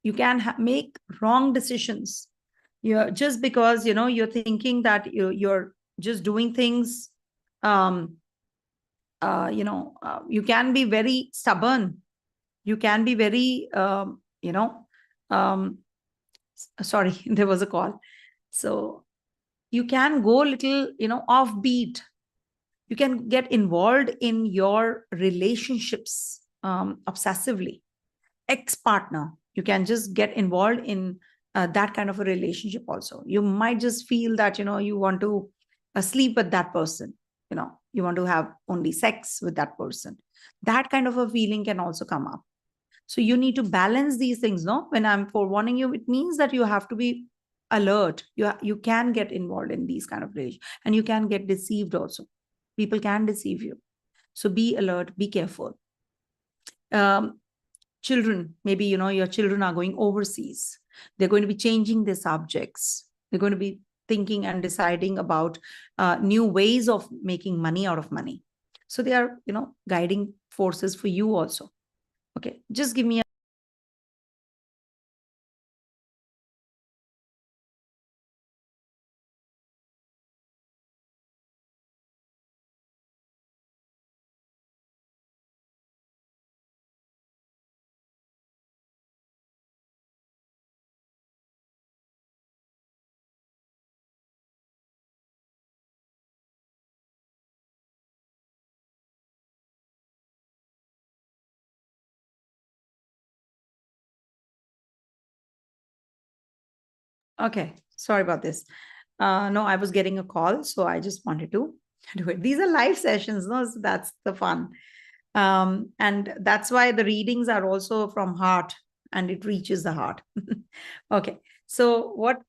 You can make wrong decisions. Just because, you're thinking that you're just doing things, you can be very stubborn. You can be very, sorry, there was a call. So you can go a little, offbeat. You can get involved in your relationships obsessively. Ex-partner, you can just get involved in that kind of a relationship also. You might just feel that, you want to sleep with that person. You want to have only sex with that person. That kind of a feeling can also come up. So you need to balance these things, no? When I'm forewarning you, it means that you have to be alert. You can get involved in these kind of relations, and you can get deceived also. People can deceive you. So be alert, be careful. Children, maybe, your children are going overseas. They're going to be changing their subjects. They're going to be thinking and deciding about new ways of making money out of money. So they are, guiding forces for you also. Okay, just give me a Okay, sorry about this. No, I was getting a call, so I just wanted to do it. These are live sessions, no? So that's the fun. And that's why the readings are also from heart, and it reaches the heart. Okay, so what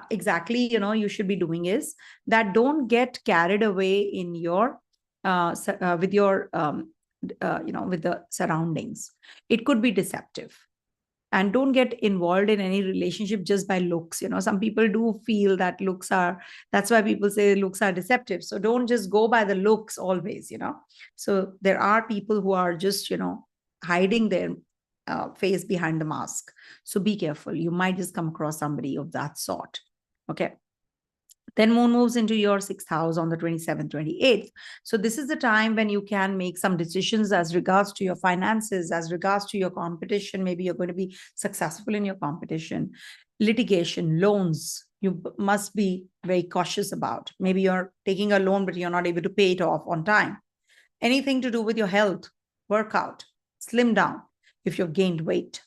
exactly, you should be doing is that don't get carried away in your with your with the surroundings. It could be deceptive. And don't get involved in any relationship just by looks. Some people do feel that that's why people say looks are deceptive. So don't just go by the looks always. So there are people who are just hiding their face behind the mask. So be careful. You might just come across somebody of that sort. Okay. Then moon moves into your 6th house on the 27th, 28th. So this is the time when you can make some decisions as regards to your finances, as regards to your competition. Maybe you're going to be successful in your competition. Litigation, loans, you must be very cautious about. Maybe you're taking a loan, but you're not able to pay it off on time. Anything to do with your health, workout, slim down if you've gained weight.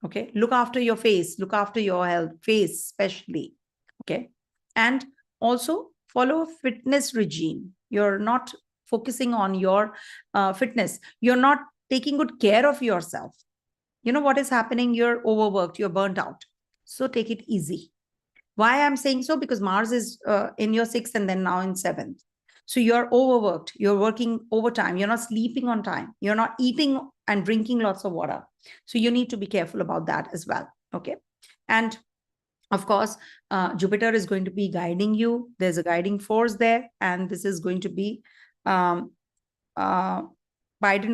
Okay. Look after your face, look after your health, face especially. Okay. And also follow a fitness regime. You're not focusing on your fitness. You're not taking good care of yourself. You know what is happening? You're overworked, you're burnt out. So take it easy. Why I'm saying so? Because Mars is in your 6th and then now in 7th. So you're overworked. You're working overtime. You're not sleeping on time. You're not eating and drinking lots of water. So you need to be careful about that as well. Okay. And of course, Jupiter is going to be guiding you. There's a guiding force there. And this is going to be Biden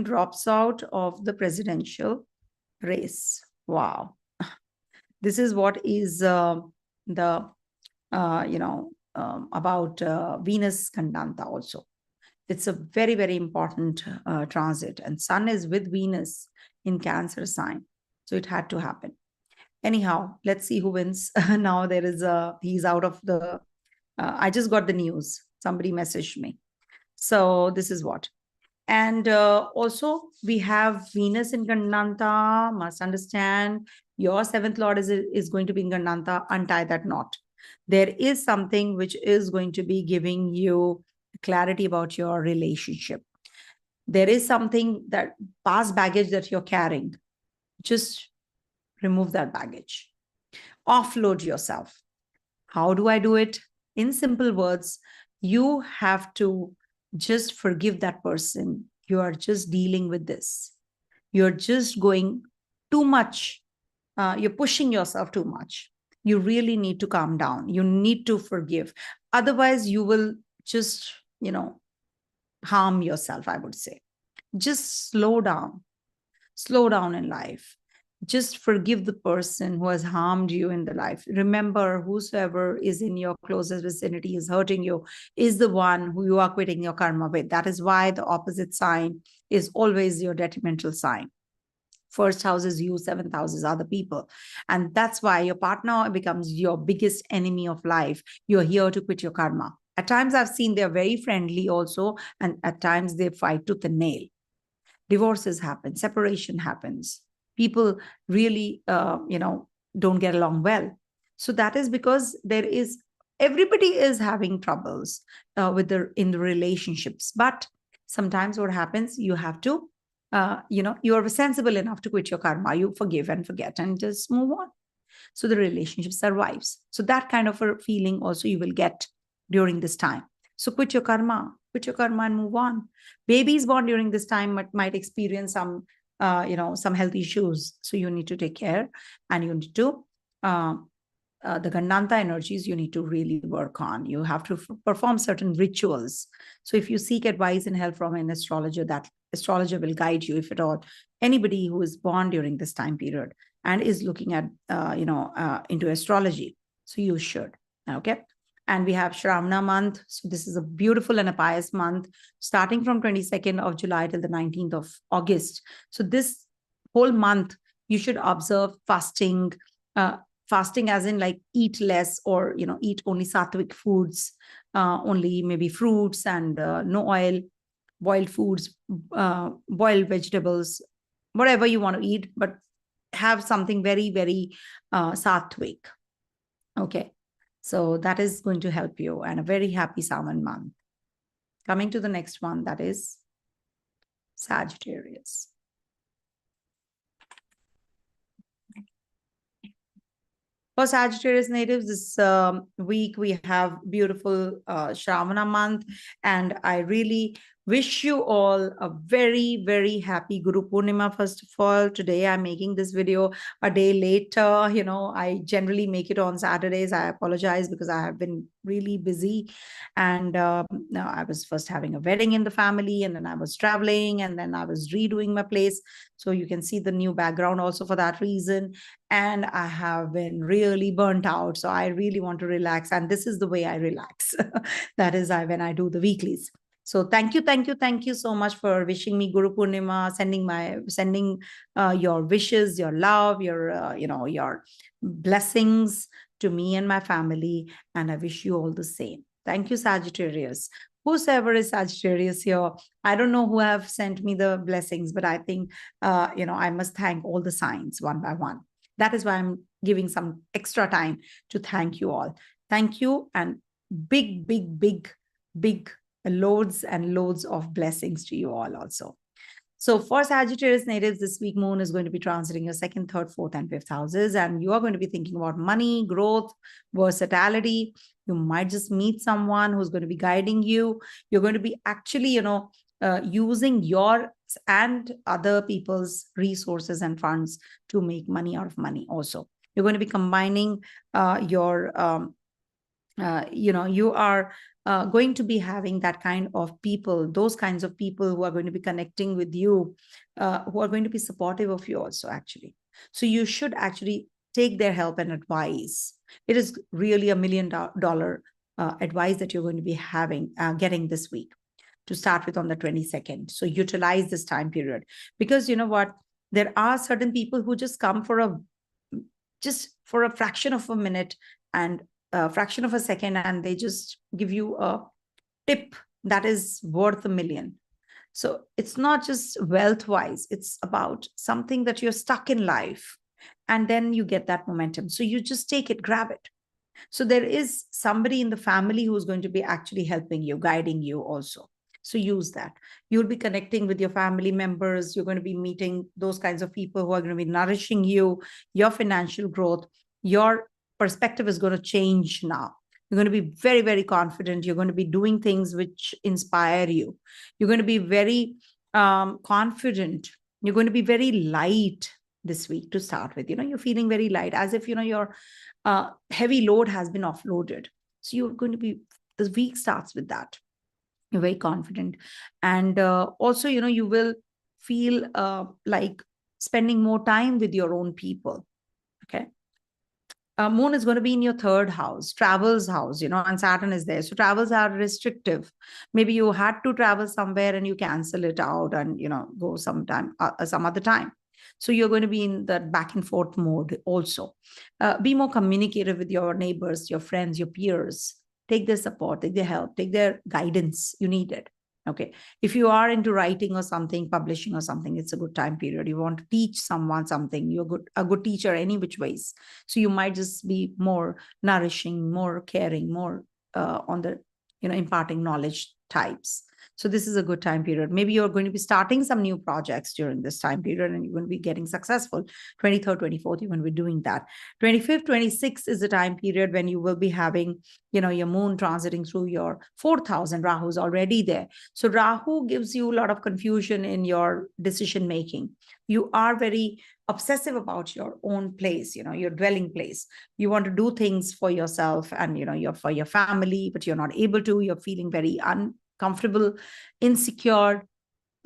drops out of the presidential race. Wow. This is what is about Venus Kandanta also. It's a very, very important transit. And Sun is with Venus in Cancer sign. So it had to happen. Anyhow, let's see who wins. Now he's out of the, I just got the news. Somebody messaged me. So this is what. And also we have Venus in Gandanta. Must understand your 7th Lord is going to be in Gandanta. Untie that knot. There is something which is going to be giving you clarity about your relationship. There is something that past baggage that you're carrying. Just remove that baggage. Offload yourself. How do I do it? In simple words, you have to just forgive that person. You are just dealing with this. You're just going too much. You're pushing yourself too much. You really need to calm down. You need to forgive. Otherwise, you will just, harm yourself, I would say. Just slow down. Slow down in life. Just forgive the person who has harmed you in the life. Remember, whosoever is in your closest vicinity is hurting you is the one who you are quitting your karma with. That is why the opposite sign is always your detrimental sign. 1st house is you, 7th house is other people. And that's why your partner becomes your biggest enemy of life. You're here to quit your karma. At times I've seen they're very friendly also, and at times they fight tooth and nail. Divorces happen, separation happens. People really, don't get along well. So that is because everybody is having troubles in the relationships. But sometimes what happens, you have to, you are sensible enough to quit your karma. You forgive and forget and just move on. So the relationship survives. So that kind of a feeling also you will get during this time. So quit your karma and move on. Babies born during this time might experience some health issues. So you need to take care, and you need to, the Gandanta energies you need to really work on. You have to perform certain rituals. So if you seek advice and help from an astrologer, that astrologer will guide you, if at all. Anybody who is born during this time period and is looking at, into astrology. So you should, okay? And we have Shraavana month. So this is a beautiful and a pious month, starting from 22nd of July till the 19th of August. So this whole month, you should observe fasting, fasting as in like eat less, or, eat only sattvic foods, only maybe fruits and no oil, boiled foods, boiled vegetables, whatever you want to eat, but have something very, very sattvic. Okay. So that is going to help you, and a very happy Sawan month. Coming to the next one, that is Sagittarius. For Sagittarius natives, this week we have beautiful Shraavana month, and I really Wish you all a very, very happy Guru Purnima. First of all, today I'm making this video a day later. You know, I generally make it on Saturdays. I apologize because I have been really busy. And now I was first having a wedding in the family, and then I was traveling, and then I was redoing my place. So you can see the new background also for that reason. And I have been really burnt out. So I really want to relax. And this is the way I relax. That is when I do the weeklies. So thank you so much for wishing me Guru Purnima, sending your wishes, your love, your blessings to me and my family, and I wish you all the same. Thank you, Sagittarius. Whosoever is Sagittarius here, I don't know who have sent me the blessings, but I think I must thank all the signs one by one. That is why I'm giving some extra time to thank you all. Thank you, and big, big, big, big loads and loads of blessings to you all also. So for Sagittarius natives, this week moon is going to be transiting your second, third, fourth, and fifth houses. And you are going to be thinking about money, growth, versatility. You might just meet someone who's going to be guiding you. You're going to be actually, using your and other people's resources and funds to make money out of money also. You're going to be combining you are going to be having that kind of people, those kinds of people who are going to be connecting with you, who are going to be supportive of you also, actually. So you should actually take their help and advice. It is really $1 million advice that you're going to be getting this week to start with on the 22nd. So utilize this time period, because you know what? There are certain people who just come for a fraction of a minute and a fraction of a second, and they just give you a tip that is worth $1 million. So it's not just wealth wise, it's about something that you're stuck in life, and then you get that momentum. So you just take it, grab it. So there is somebody in the family who's going to be actually helping you, guiding you also. So use that. You'll be connecting with your family members. You're going to be meeting those kinds of people who are going to be nourishing you, your financial growth. Your perspective is going to change now. You're going to be very, very confident. You're going to be doing things which inspire you. You're going to be very confident. You're going to be very light this week to start with. You're feeling very light, as if, your heavy load has been offloaded. So you're going to be, the week starts with that. You're very confident. And also, you will feel like spending more time with your own people. Okay. Moon is going to be in your third house, travels house, and Saturn is there. So travels are restrictive. Maybe you had to travel somewhere and you cancel it out and, go some other time. So you're going to be in that back and forth mode also. Be more communicative with your neighbors, your friends, your peers. Take their support, take their help, take their guidance. You need it. Okay. If you are into writing or something, publishing or something, it's a good time period. You want to teach someone something, you're a good teacher any which ways. So you might just be more nourishing, more caring, more on the, imparting knowledge types. So this is a good time period. Maybe you're going to be starting some new projects during this time period and you're going to be getting successful. 23rd, 24th, you're going to be doing that. 25th, 26th is the time period when you will be having, your moon transiting through your 4th house, and Rahu's already there. So Rahu gives you a lot of confusion in your decision making. You are very obsessive about your own place, your dwelling place. You want to do things for yourself and, you're for your family, but you're not able to. You're feeling very uncomfortable, insecure.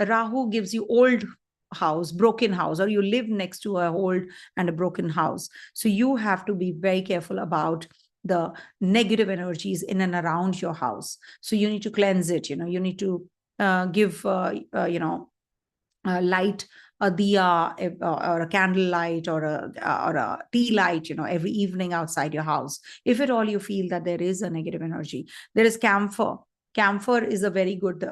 Rahu gives you old house, broken house, or you live next to a old and a broken house. So you have to be very careful about the negative energies in and around your house. So you need to cleanse it. You need to give, light a diya or a candle light or a tea light, every evening outside your house. If at all you feel that there is a negative energy, there is camphor. Camphor is a very good,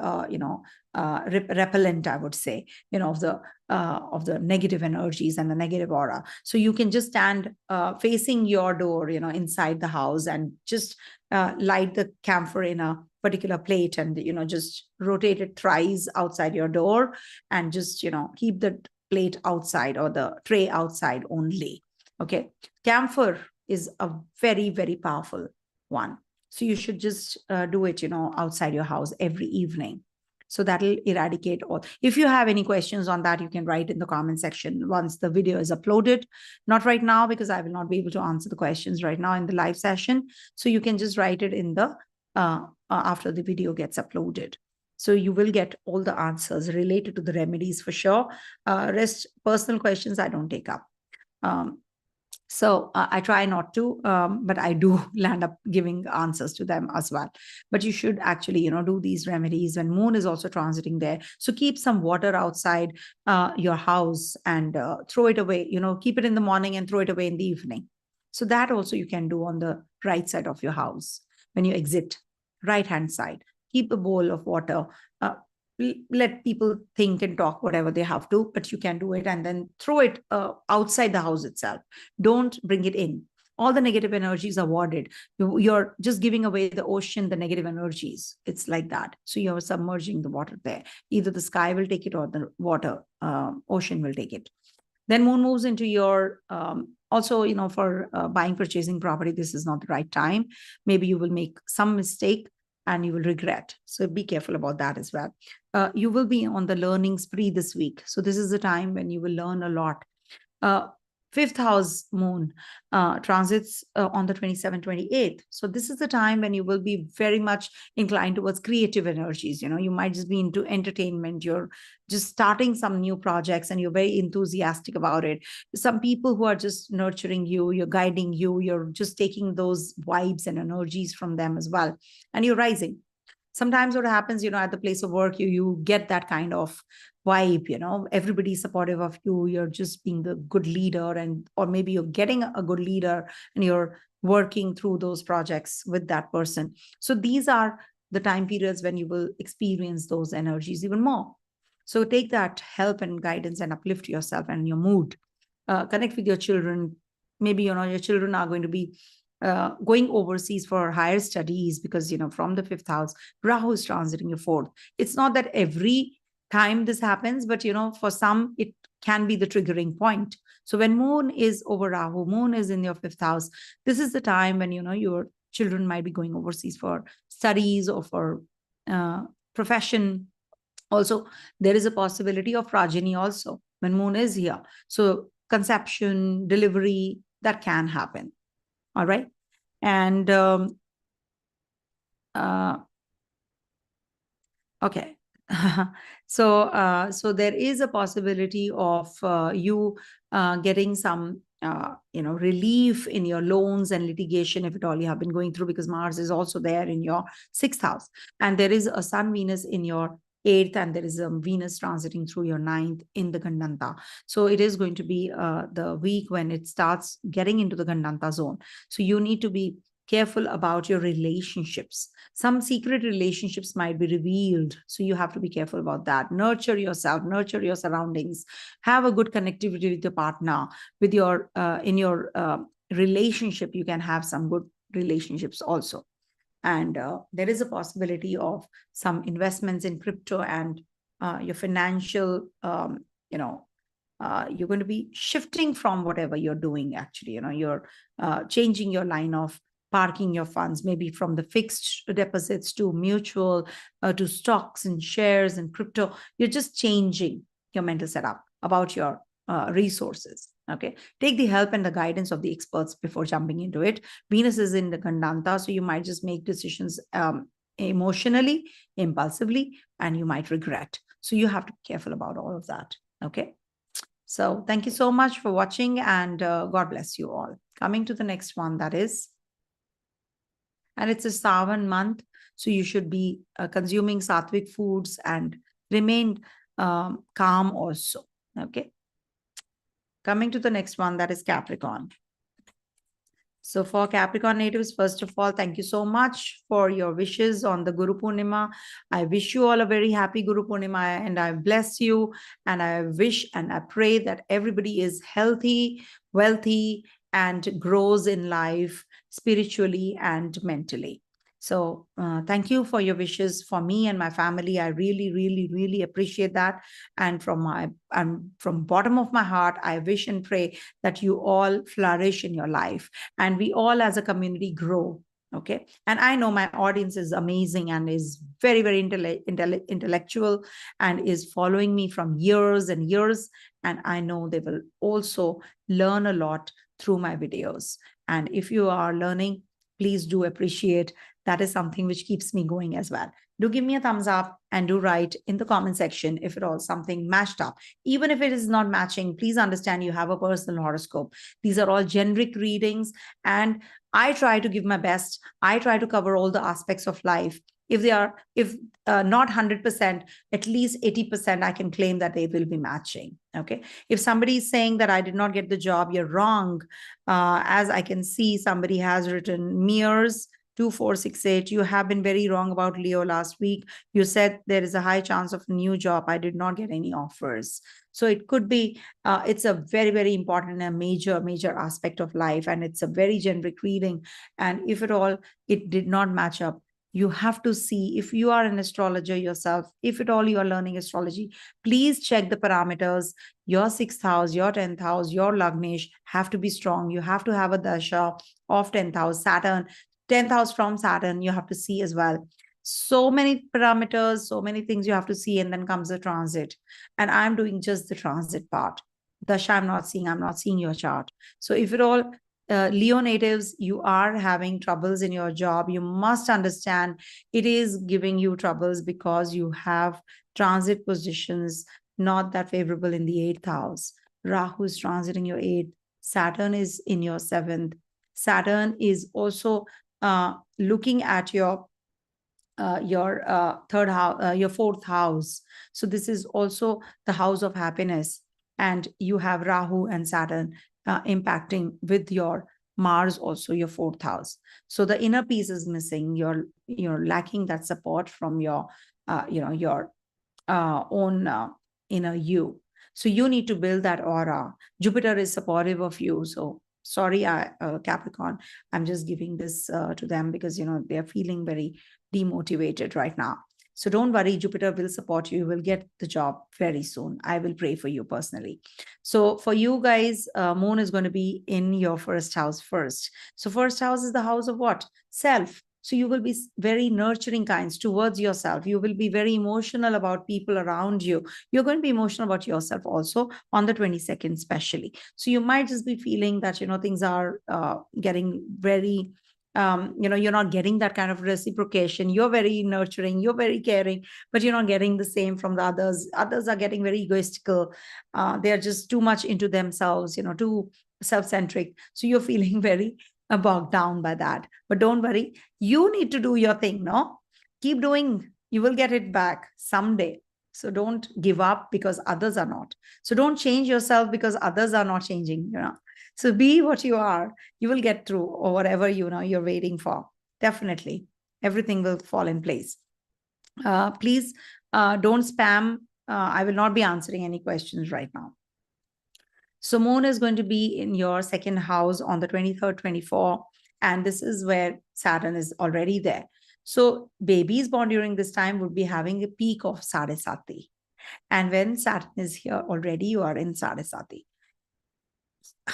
repellent, I would say, of the negative energies and the negative aura. So you can just stand facing your door, inside the house, and just light the camphor in a particular plate, and just rotate it thrice outside your door, and just keep the plate outside or the tray outside only. Okay. Camphor is a very, very powerful one. So you should just do it, outside your house every evening. So that'll eradicate all. If you have any questions on that, you can write in the comment section once the video is uploaded. Not right now, because I will not be able to answer the questions right now in the live session. So you can just write it in the after the video gets uploaded. So you will get all the answers related to the remedies for sure. Rest personal questions I don't take up. So I try not to, but I do land up giving answers to them as well. But you should actually, do these remedies when moon is also transiting there. So keep some water outside your house and throw it away, keep it in the morning and throw it away in the evening. So that also you can do on the right side of your house when you exit, right-hand side. Keep a bowl of water. Let people think and talk whatever they have to, but you can do it and then throw it outside the house itself. Don't bring it in. All the negative energies are warded. You're just giving away the ocean, the negative energies. It's like that. So you're submerging the water there. Either the sky will take it or the water, ocean will take it. Then moon moves into your, also, for buying, purchasing property, this is not the right time. Maybe you will make some mistake and you will regret. So be careful about that as well. You will be on the learning spree this week. So this is the time when you will learn a lot. Fifth house moon transits on the 27th, 28th. So this is the time when you will be very much inclined towards creative energies. You might just be into entertainment. You're just starting some new projects and you're very enthusiastic about it. Some people who are just nurturing you, you're guiding you, you're just taking those vibes and energies from them as well. And you're rising. Sometimes what happens, at the place of work, you get that kind of vibe, everybody's supportive of you. You're just being the good leader, or maybe you're getting a good leader and you're working through those projects with that person. So these are the time periods when you will experience those energies even more. So take that help and guidance and uplift yourself and your mood. Connect with your children. Maybe, your children are going to be going overseas for higher studies because, from the fifth house, Rahu is transiting your fourth. It's not that every time this happens, but, for some, it can be the triggering point. So when moon is over Rahu, moon is in your fifth house, this is the time when, your children might be going overseas for studies or for profession. Also, there is a possibility of progeny also when moon is here. So conception, delivery, that can happen. All right. And okay. So there is a possibility of you getting some relief in your loans and litigation, if at all you have been going through, because Mars is also there in your sixth house. And there is a Sun Venus in your eighth, and there is a Venus transiting through your ninth in the Gandanta. So it is going to be the week when it starts getting into the Gandanta zone. So you need to be careful about your relationships. Some secret relationships might be revealed. So you have to be careful about that. Nurture yourself, nurture your surroundings, have a good connectivity with your partner, with your, in your relationship, you can have some good relationships also. And there is a possibility of some investments in crypto and your financial, you're going to be shifting from whatever you're doing, actually. You're changing your line of parking your funds, maybe from the fixed deposits to mutual, to stocks and shares and crypto. You're just changing your mental setup about your resources. Okay. Take the help and the guidance of the experts before jumping into it. Venus is in the Gandanta, so you might just make decisions emotionally, impulsively, and you might regret. So you have to be careful about all of that. Okay. So thank you so much for watching, and God bless you all. Coming to the next one, that is, and it's a Shravan month, so you should be consuming sattvic foods and remain calm also. Okay. Coming to the next one, that is Capricorn. So for Capricorn natives, first of all, thank you so much for your wishes on the Guru Purnima. I wish you all a very happy Guru Purnima, and I bless you, and I wish and I pray that everybody is healthy, wealthy, and grows in life spiritually and mentally. So thank you for your wishes for me and my family. I really, really, really appreciate that. And from bottom of my heart, I wish and pray that you all flourish in your life and we all as a community grow. Okay. And I know my audience is amazing and is very, very intellectual and is following me from years and years. And I know they will also learn a lot through my videos. And if you are learning, please do appreciate. That is something which keeps me going as well. Do give me a thumbs up and do write in the comment section if it all something matched up. Even if it is not matching, please understand you have a personal horoscope. These are all generic readings, and I try to give my best. I try to cover all the aspects of life. If not 100%, at least 80%, I can claim that they will be matching. Okay. If somebody is saying that I did not get the job, you're wrong. As I can see, somebody has written mirrors 2468. You have been very wrong about Leo last week. You said there is a high chance of a new job. I did not get any offers. So it could be, it's a very, very important and major aspect of life. And it's a very generic reading. And if at all, it did not match up, you have to see if you are an astrologer yourself, if at all you are learning astrology, please check the parameters. Your 6th house, your 10th house, your Lagnesh have to be strong. You have to have a dasha of 10th house, Saturn, 10th house from Saturn, you have to see as well. So many parameters, so many things you have to see, and then comes the transit. And I'm doing just the transit part. Dasha, I'm not seeing your chart. So if it all, Leo natives, you are having troubles in your job, you must understand it is giving you troubles because you have transit positions not that favorable in the 8th house. Rahu is transiting your 8th. Saturn is in your 7th. Saturn is also looking at your 3rd house, your 4th house. So this is also the house of happiness. And you have Rahu and Saturn impacting with your Mars, also your 4th house. So the inner piece is missing. You're lacking that support from your your own inner you. So you need to build that aura. Jupiter is supportive of you. So sorry, Capricorn, I'm just giving this to them because they're feeling very demotivated right now. So don't worry, Jupiter will support you. You will get the job very soon. I will pray for you personally. So for you guys, Moon is going to be in your 1st house first. So 1st house is the house of what? Self. So you will be very nurturing kinds towards yourself. You will be very emotional about people around you. You're going to be emotional about yourself also on the 22nd, especially. So you might just be feeling that, things are getting very, you're not getting that kind of reciprocation. You're very nurturing, you're very caring, but you're not getting the same from the others. Others are getting very egoistical. They're just too much into themselves, too self-centric. So you're feeling very bogged down by that. But don't worry, you need to do your thing, no? Keep doing, you will get it back someday. So don't give up because others are not. So don't change yourself because others are not changing, So be what you are. You will get through, or whatever you're waiting for. Definitely, everything will fall in place. Please don't spam. I will not be answering any questions right now. So Moon is going to be in your 2nd house on the 23rd, 24th. And this is where Saturn is already there. So babies born during this time would be having a peak of Sadesati. And when Saturn is here already, you are in Sadesati.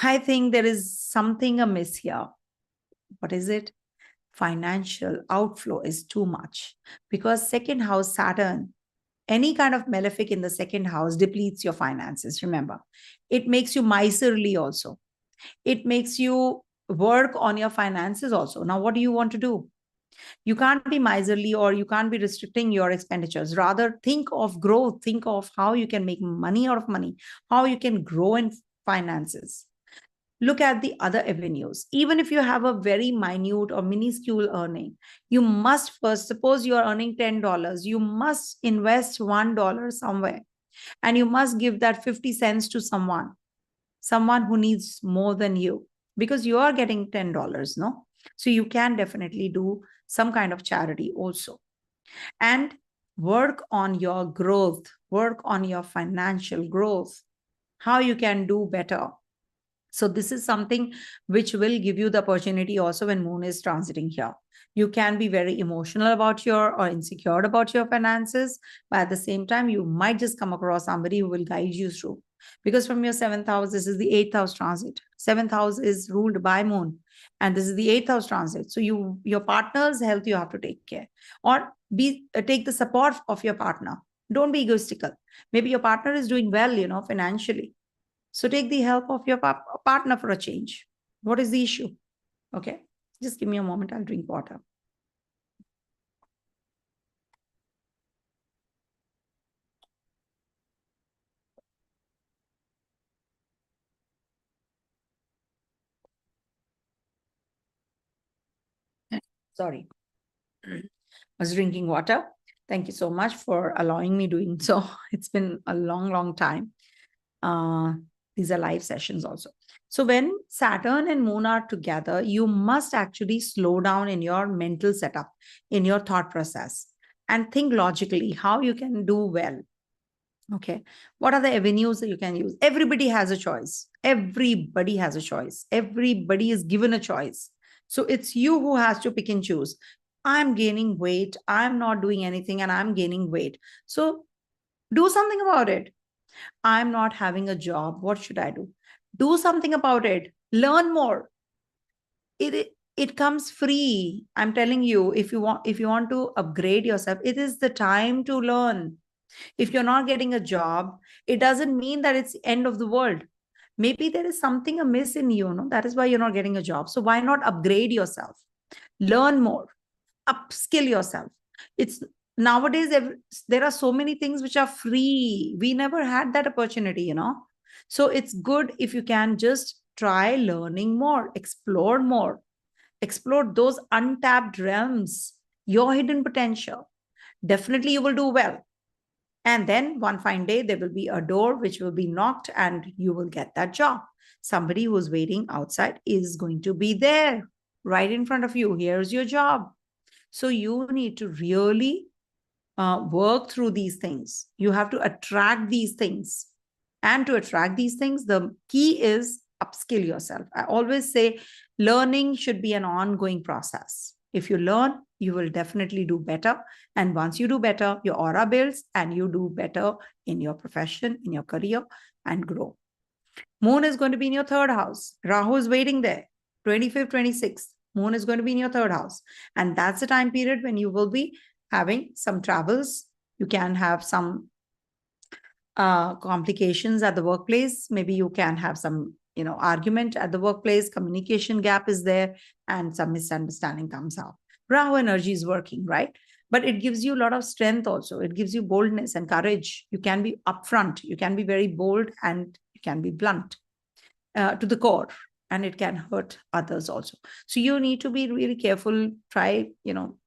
I think there is something amiss here. What is it? Financial outflow is too much because 2nd house Saturn, any kind of malefic in the 2nd house depletes your finances. Remember, it makes you miserly also. It makes you work on your finances also. Now, what do you want to do? You can't be miserly or you can't be restricting your expenditures. Rather, think of growth. Think of how you can make money out of money, how you can grow in finances. Look at the other avenues. Even if you have a very minute or minuscule earning, you must first, suppose you are earning $10, you must invest $1 somewhere. And you must give that 50 cents to someone who needs more than you, because you are getting $10, no? So you can definitely do some kind of charity also. And work on your growth, work on your financial growth, how you can do better. So this is something which will give you the opportunity also when Moon is transiting here. You can be very emotional about or insecure about your finances, but at the same time, you might just come across somebody who will guide you through. Because from your 7th house, this is the 8th house transit. 7th house is ruled by Moon, and this is the 8th house transit. So your partner's health, you have to take care. Or Take the support of your partner. Don't be egoistical. Maybe your partner is doing well, financially. So take the help of your partner for a change. What is the issue? Okay. Just give me a moment. I'll drink water. Sorry. I was drinking water. Thank you so much for allowing me doing so. It's been a long, long time. These are live sessions also. So when Saturn and Moon are together, you must actually slow down in your mental setup, in your thought process, and think logically how you can do well. Okay. What are the avenues that you can use? Everybody has a choice. Everybody has a choice. Everybody is given a choice. So it's you who has to pick and choose. I'm gaining weight. I'm not doing anything and I'm gaining weight. So do something about it. I'm not having a job. What should I do? Do something about it. Learn more. It comes free. I'm telling you, if you want to upgrade yourself, it is the time to learn. If you're not getting a job, it doesn't mean that it's the end of the world. Maybe there is something amiss in you, no? That is why you're not getting a job. So why not upgrade yourself? Learn more, upskill yourself. It's nowadays there are so many things which are free. We never had that opportunity. So it's good if you can just try learning more, explore those untapped realms, your hidden potential. Definitely you will do well. And then one fine day, there will be a door which will be knocked and you will get that job. Somebody who's waiting outside is going to be there right in front of you. Here's your job. So you need to really work through these things. You have to attract these things. And to attract these things, the key is upskill yourself. I always say learning should be an ongoing process. If you learn, you will definitely do better. And once you do better, your aura builds and you do better in your profession, in your career, and grow. Moon is going to be in your third house. Rahu is waiting there, 25th, 26th. Moon is going to be in your third house. And that's the time period when you will be having some travels. You can have some complications at the workplace. Maybe you can have some, argument at the workplace. Communication gap is there and some misunderstanding comes out. Rahu energy is working, right? But it gives you a lot of strength also. It gives you boldness and courage. You can be upfront. You can be very bold and you can be blunt to the core, and it can hurt others also. So you need to be really careful. Try,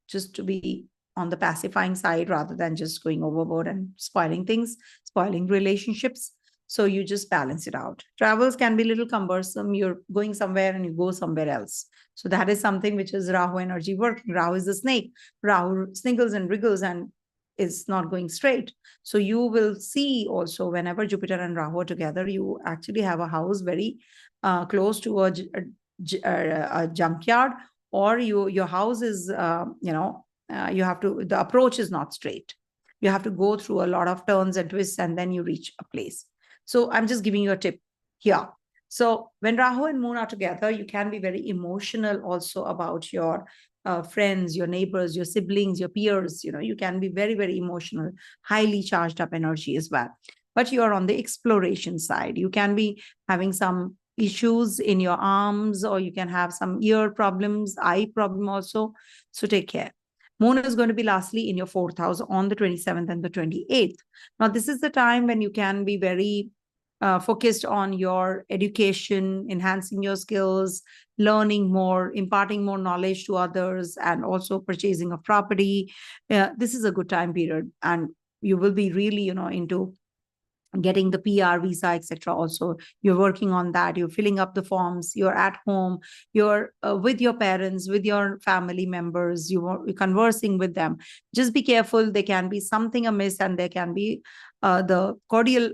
just to be on the pacifying side rather than just going overboard and spoiling things, spoiling relationships. So you just balance it out. Travels can be a little cumbersome. You're going somewhere and you go somewhere else. So that is something which is Rahu energy working. Rahu is the snake. Rahu sniggles and wriggles and is not going straight. So you will see also whenever Jupiter and Rahu are together, you actually have a house very close to a junkyard, or your house is, you have to, the approach is not straight. You have to go through a lot of turns and twists and then you reach a place. So I'm just giving you a tip here. So when Rahu and Moon are together, you can be very emotional also about your friends, your neighbors, your siblings, your peers. You can be very, very emotional, highly charged up energy as well. But you are on the exploration side. You can be having some issues in your arms, or you can have some ear problems, eye problem also. So take care. Moon is going to be lastly in your fourth house on the 27th and the 28th. Now, this is the time when you can be very focused on your education, enhancing your skills, learning more, imparting more knowledge to others, and also purchasing a property. This is a good time period, and you will be really, into getting the PR visa, etc. Also, you're working on that. You're filling up the forms. You're at home. You're with your parents, with your family members. You're conversing with them. Just be careful. There can be something amiss, and there can be the cordial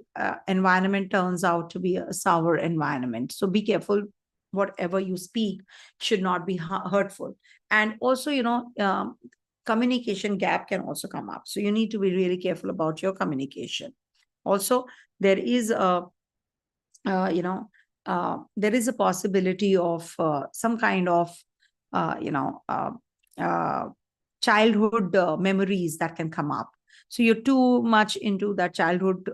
environment turns out to be a sour environment. So be careful. Whatever you speak should not be hurtful. And also, communication gap can also come up. So you need to be really careful about your communication. Also, there is a, there is a possibility of some kind of, childhood memories that can come up. So you're too much into that childhood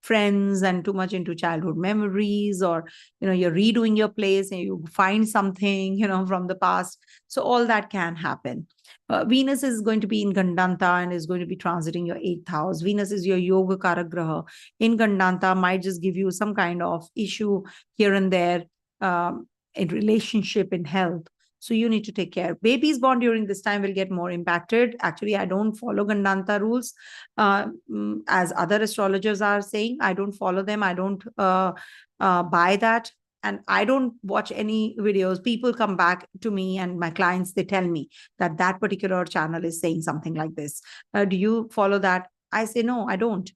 friends and too much into childhood memories, or you're redoing your plays and you find something from the past. So all that can happen. Venus is going to be in Gandanta and is going to be transiting your 8th house. Venus is your yoga karagraha in Gandanta, might just give you some kind of issue here and there, in relationship, in health. So you need to take care. Babies born during this time will get more impacted. Actually, I don't follow Gandanta rules, as other astrologers are saying. I don't follow them. I don't buy that. And I don't watch any videos. People come back to me and my clients, they tell me that that particular channel is saying something like this. Do you follow that? I say, no, I don't.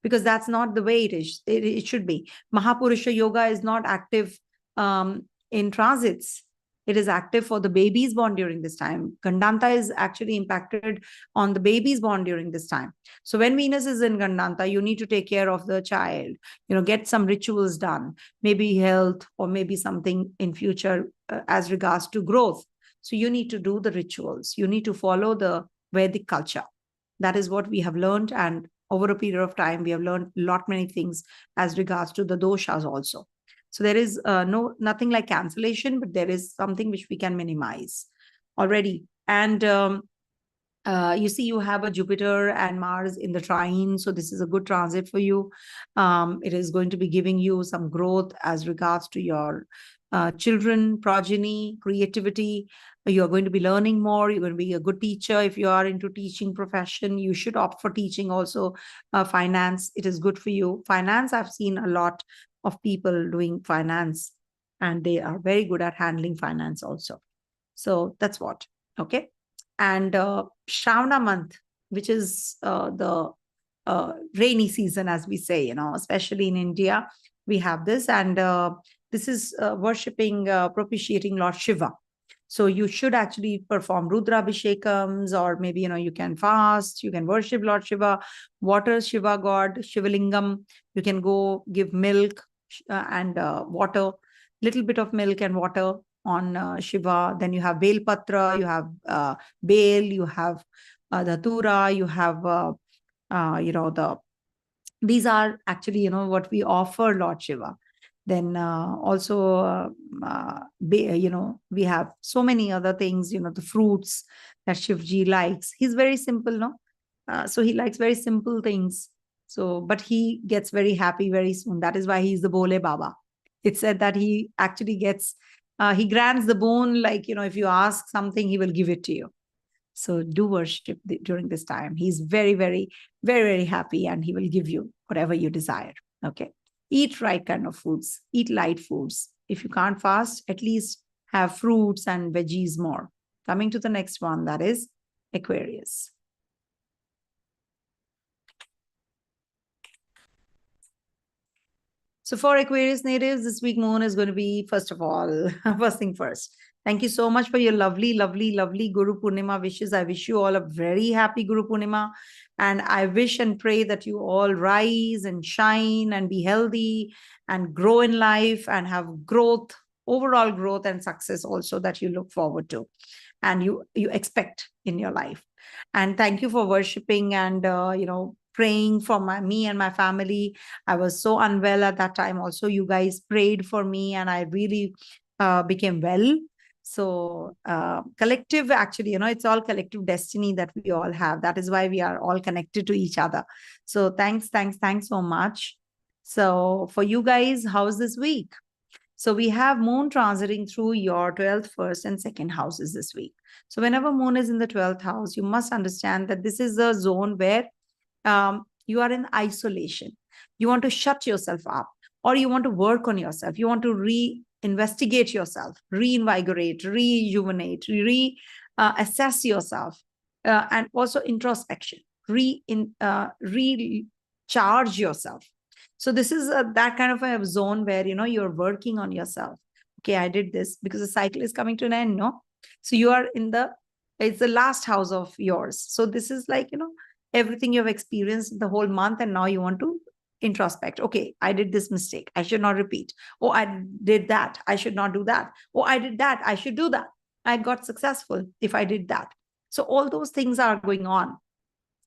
Because that's not the way it is. It should be. Mahapurusha Yoga is not active in transits. It is active for the babies born during this time. Gandanta is actually impacted on the babies born during this time. So when Venus is in Gandanta, you need to take care of the child, get some rituals done, maybe health or maybe something in future as regards to growth. So you need to do the rituals. You need to follow the Vedic culture. That is what we have learned. And over a period of time, we have learned many things as regards to the doshas also. So there is nothing like cancellation, but there is something which we can minimize already. And you see, you have a Jupiter and Mars in the trine. So this is a good transit for you. It is going to be giving you some growth as regards to your children, progeny, creativity. You're going to be learning more. You're going to be a good teacher. If you are into teaching profession, you should opt for teaching also. Finance, it is good for you. Finance, I've seen a lot of people doing finance and they are very good at handling finance also. So that's what. Okay. And Shraavana month, which is the rainy season, as we say, especially in India, we have this. And this is worshipping, propitiating Lord Shiva. So you should actually perform Rudrabhishekams, or maybe, you can fast, you can worship Lord Shiva, water Shiva God, Shivalingam. You can go give milk and water, little bit of milk and water on Shiva. Then you have Bel Patra, you have Bel, you have the Tura, you have, these are actually, what we offer Lord Shiva. Then also, we have so many other things, the fruits that Shivji likes. He's very simple, no? So he likes very simple things. So, but he gets very happy very soon. That is why he's the Bole Baba. It's said that he actually gets, he grants the boon, like, if you ask something, he will give it to you. So do worship during this time. He's very, very, very, very happy and he will give you whatever you desire. Okay. Eat right kind of foods. Eat light foods. If you can't fast, at least have fruits and veggies more. Coming to the next one, that is Aquarius. So for Aquarius natives, this week moon is going to be, first of all, first thing first. Thank you so much for your lovely, lovely, lovely Guru Purnima wishes. I wish you all a very happy Guru Purnima. And I wish and pray that you all rise and shine and be healthy and grow in life and have growth, overall growth and success also that you look forward to and you expect in your life. And thank you for worshipping and, praying for me and my family. I was so unwell at that time. Also, you guys prayed for me and I really became well. So collective, actually, it's all collective destiny that we all have. That is why we are all connected to each other. So thanks so much. So for you guys, how's this week? So we have moon transiting through your 12th, 1st and 2nd houses this week. So whenever moon is in the 12th house, you must understand that this is a zone where you are in isolation. You want to shut yourself up, or you want to work on yourself. You want to reinvestigate yourself, reinvigorate, rejuvenate, assess yourself, and also introspection, recharge yourself. So this is that kind of a zone where, you're working on yourself. Okay, I did this because the cycle is coming to an end, no? So you are it's the last house of yours. So this is like, everything you've experienced the whole month, and now you want to introspect. Okay, I did this mistake. I should not repeat. Oh, I did that. I should not do that. Oh, I did that. I should do that. I got successful if I did that. So all those things are going on.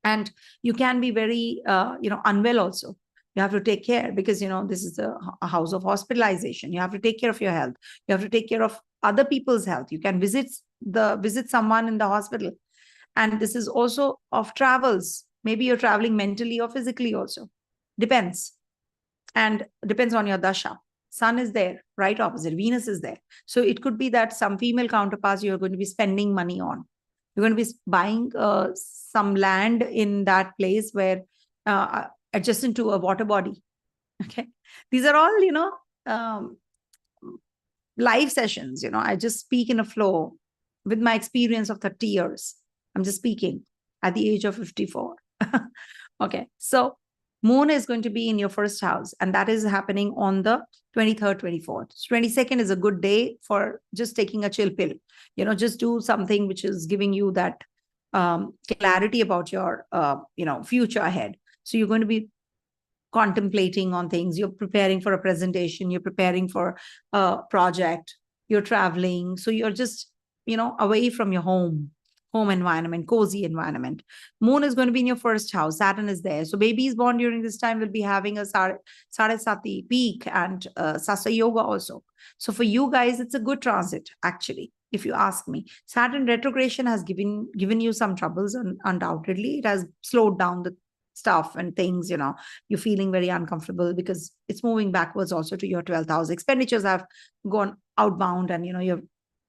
And you can be very, unwell also. You have to take care because, this is a house of hospitalization. You have to take care of your health. You have to take care of other people's health. You can visit someone in the hospital. And this is also of travels. Maybe you're traveling mentally or physically also. Depends. And depends on your dasha. Sun is there, right opposite. Venus is there. So it could be that some female counterparts you're going to be spending money on. You're going to be buying some land in that place where adjacent to a water body. Okay. These are all, um, live sessions. I just speak in a flow with my experience of 30 years. I'm just speaking at the age of 54. Okay. So Moon is going to be in your first house, and that is happening on the 23rd, 24th. 22nd is a good day for just taking a chill pill. Just do something which is giving you that clarity about your, future ahead. So you're going to be contemplating on things. You're preparing for a presentation. You're preparing for a project. You're traveling. So you're just, away from your home environment, cozy environment. Moon is going to be in your first house. Saturn is there. So babies born during this time will be having a Sarasati peak and Sasa Yoga also. So for you guys, it's a good transit, actually, if you ask me. Saturn retrogression has given you some troubles, undoubtedly. It has slowed down the stuff and things, you're feeling very uncomfortable because it's moving backwards also to your 12th house. Expenditures have gone outbound, and, you have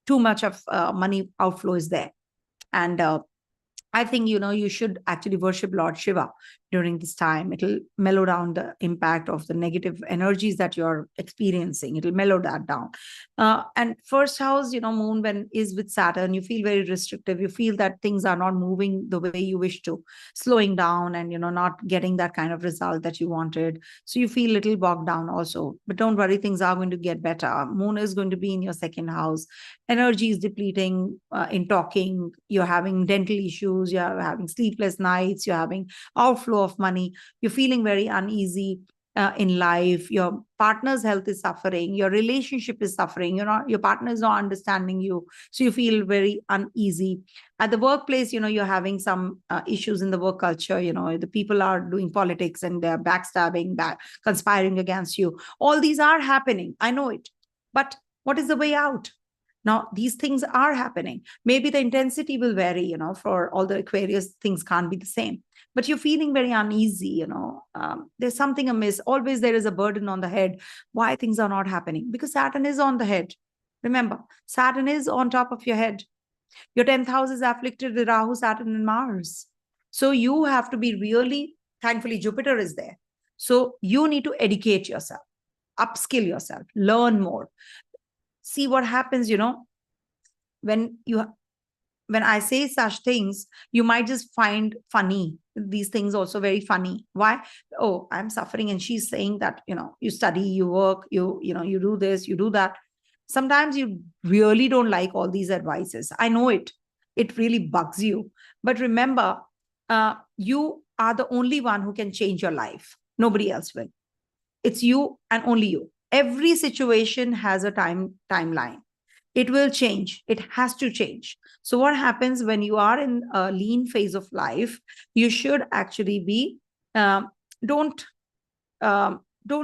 too much of money outflow is there. And I think, you should actually worship Lord Shiva during this time. It'll mellow down the impact of the negative energies that you're experiencing. It'll mellow that down. And first house, Moon, when is with Saturn, you feel very restrictive. You feel that things are not moving the way you wish to, slowing down and, not getting that kind of result that you wanted. So you feel a little bogged down also. But don't worry, things are going to get better. Moon is going to be in your second house. Energy is depleting in talking. You're having dental issues. You're having sleepless nights. You're having outflow of money. You're feeling very uneasy in life. Your partner's health is suffering. Your relationship is suffering. Your partner is not understanding you. So you feel very uneasy. At the workplace, you're having some issues in the work culture. The people are doing politics and they're backstabbing, conspiring against you. All these are happening. I know it. But what is the way out? Now, these things are happening. Maybe the intensity will vary, for all the Aquarius, things can't be the same. But you're feeling very uneasy, there's something amiss. Always there is a burden on the head. Why things are not happening? Because Saturn is on the head. Remember, Saturn is on top of your head. Your 10th house is afflicted with Rahu, Saturn, and Mars. So you have to be really, thankfully, Jupiter is there. So you need to educate yourself, upskill yourself, learn more. See what happens, when I say such things, you might just find funny. These things also very funny. Why? Oh, I'm suffering. And she's saying that, you study, you work, you do this, you do that. Sometimes you really don't like all these advices. I know it. It really bugs you. But remember, you are the only one who can change your life. Nobody else will. It's you and only you. Every situation has a timeline. It will change. It has to change. So what happens when you are in a lean phase of life? You should actually be, don't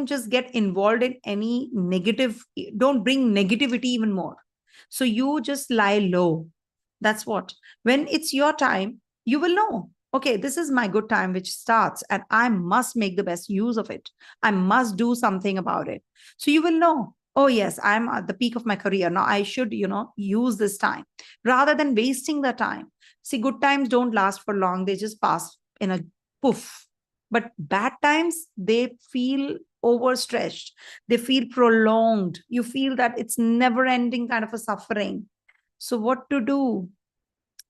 just get involved in any negative, don't bring negativity even more. So you just lie low. That's what. When it's your time, you will know. Okay, this is my good time which starts, and I must make the best use of it. I must do something about it. So you will know, oh yes, I'm at the peak of my career. Now I should, use this time rather than wasting the time. See, good times don't last for long. They just pass in a poof. But bad times, they feel overstretched. They feel prolonged. You feel that it's never ending kind of a suffering. So what to do?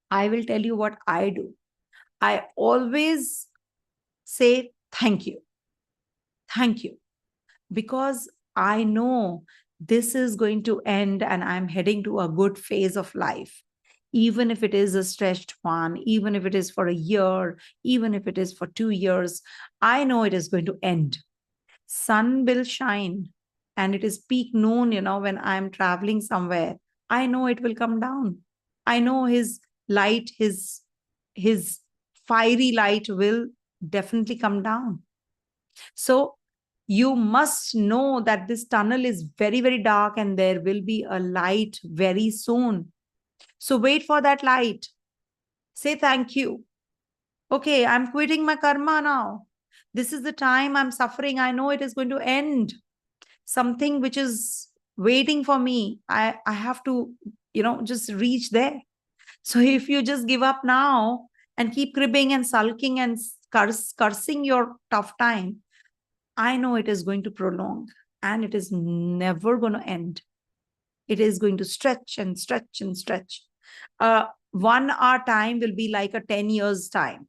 I will tell you what I do. I always say thank you. Thank you. Because I know this is going to end and I'm heading to a good phase of life. Even if it is a stretched one, even if it is for a year, even if it is for 2 years, I know it is going to end. Sun will shine and it is peak noon, when I'm traveling somewhere. I know it will come down. I know his light, his fiery light will definitely come down. So you must know that this tunnel is very, very dark and there will be a light very soon. So wait for that light. Say thank you. Okay, I'm quitting my karma now. This is the time I'm suffering. I know it is going to end. Something which is waiting for me. I have to, just reach there. So if you just give up now and keep cribbing and sulking and cursing your tough time, I know it is going to prolong and it is never going to end. It is going to stretch and stretch and stretch. 1 hour time will be like a 10 years time.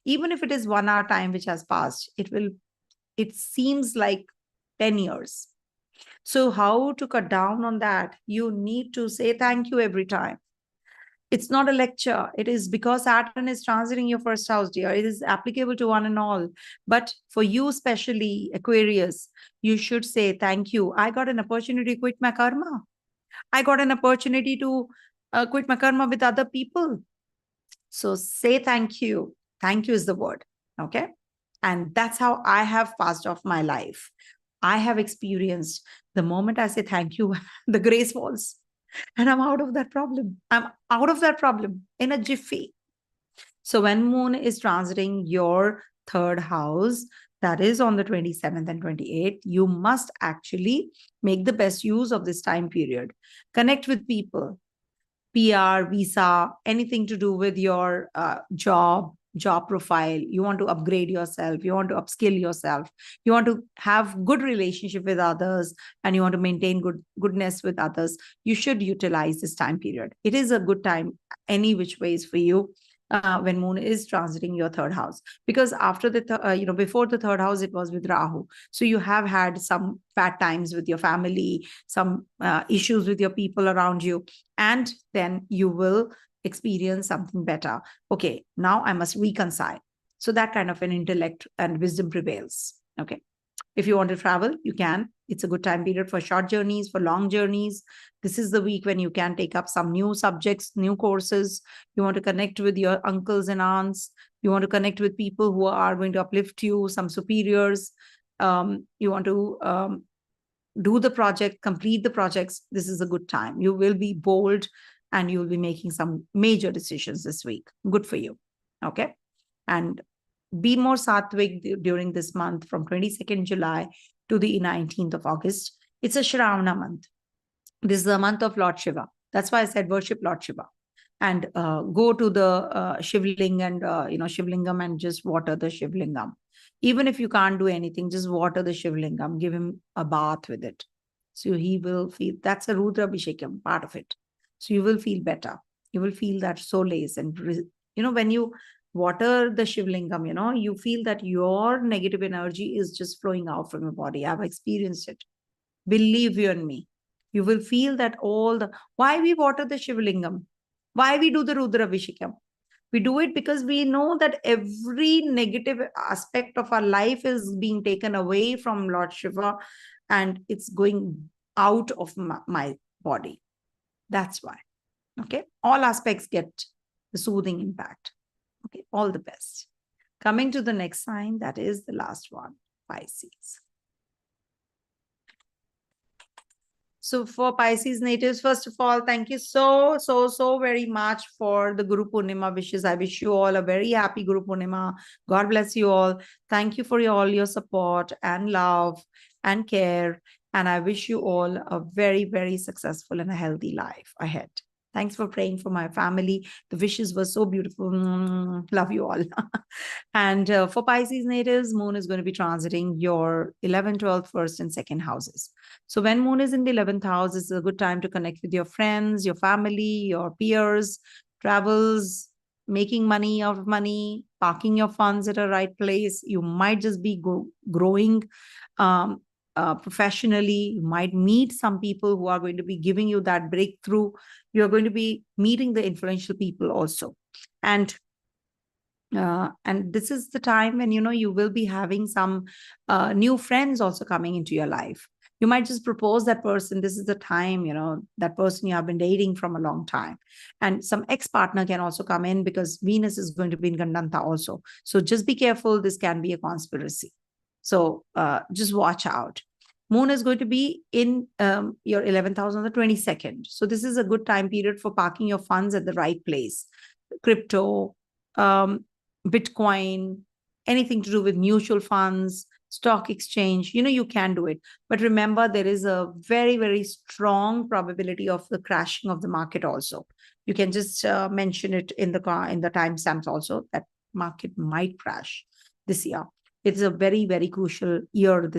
Even if it is 1 hour time which has passed, it seems like 10 years. So how to cut down on that? You need to say thank you every time. It's not a lecture. It is because Saturn is transiting your first house, dear. It is applicable to one and all. But for you, especially Aquarius, you should say thank you. I got an opportunity to quit my karma. I got an opportunity to quit my karma with other people. So say thank you. Thank you is the word. Okay. And that's how I have passed off my life. I have experienced the moment I say thank you, the grace falls. And I'm out of that problem. I'm out of that problem in a jiffy. So when moon is transiting your third house, that is on the 27th and 28th, you must actually make the best use of this time period. Connect with people, PR, visa, anything to do with your job profile. You want to upgrade yourself, you want to upskill yourself, you want to have good relationship with others, and you want to maintain goodness with others. You should utilize this time period. It is a good time any which ways for you. When moon is transiting your third house, because after the before the third house it was with Rahu, so you have had some bad times with your family, some issues with your people around you, and then you will experience something better. Okay, now I must reconcile. So that kind of an intellect and wisdom prevails. Okay, if you want to travel, you can. It's a good time period for short journeys, for long journeys. This is the week when you can take up some new subjects, new courses. You want to connect with your uncles and aunts. You want to connect with people who are going to uplift you, some superiors. You want to do the project, complete the projects. This is a good time. You will be bold and you will be making some major decisions this week. Good for you. Okay. And be more sattvic during this month from 22nd July to the 19th of August. It's a Shraavana month. This is the month of Lord Shiva. That's why I said worship Lord Shiva. And go to the Shivling and, Shivlingam and just water the Shivlingam. Even if you can't do anything, just water the Shivlingam. Give him a bath with it. So he will feel, that's a Rudra Abhishekam, part of it. So you will feel better. You will feel that solace. And, when you water the Shivlingam, you feel that your negative energy is just flowing out from your body. I've experienced it. Believe you in me. You will feel that why we water the Shivlingam? Why we do the Rudra Abhishekam? We do it because we know that every negative aspect of our life is being taken away from Lord Shiva and it's going out of my body. That's why. Okay. All aspects get the soothing impact. Okay. All the best. Coming to the next sign, that is the last one, Pisces. So for Pisces natives, first of all, thank you so very much for the Guru Purnima wishes. I wish you all a very happy Guru Purnima. God bless you all. Thank you for all your support and love and care. And I wish you all a very, very successful and a healthy life ahead. Thanks for praying for my family. The wishes were so beautiful. Love you all. And for Pisces natives, moon is going to be transiting your 11th, 12th, 1st, and 2nd houses. So when moon is in the 11th house, it's a good time to connect with your friends, your family, your peers, travels, making money out of money, parking your funds at a right place. You might just be growing professionally. You might meet some people who are going to be giving you that breakthrough. You're going to be meeting the influential people also. And this is the time when, you will be having some new friends also coming into your life. You might just propose that person. This is the time, that person you have been dating from a long time. And some ex-partner can also come in, because Venus is going to be in Gandanta also. So just be careful. This can be a conspiracy. So just watch out. Moon is going to be in your 11th house on the 22nd. So this is a good time period for parking your funds at the right place. Crypto, Bitcoin, anything to do with mutual funds, stock exchange, you can do it. But remember, there is a very, very strong probability of the crashing of the market also. You can just mention it in the timestamps also, that market might crash this year. It's a very, very crucial year,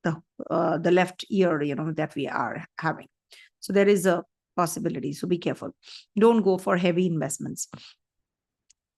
the left year, that we are having. So there is a possibility. So be careful. Don't go for heavy investments.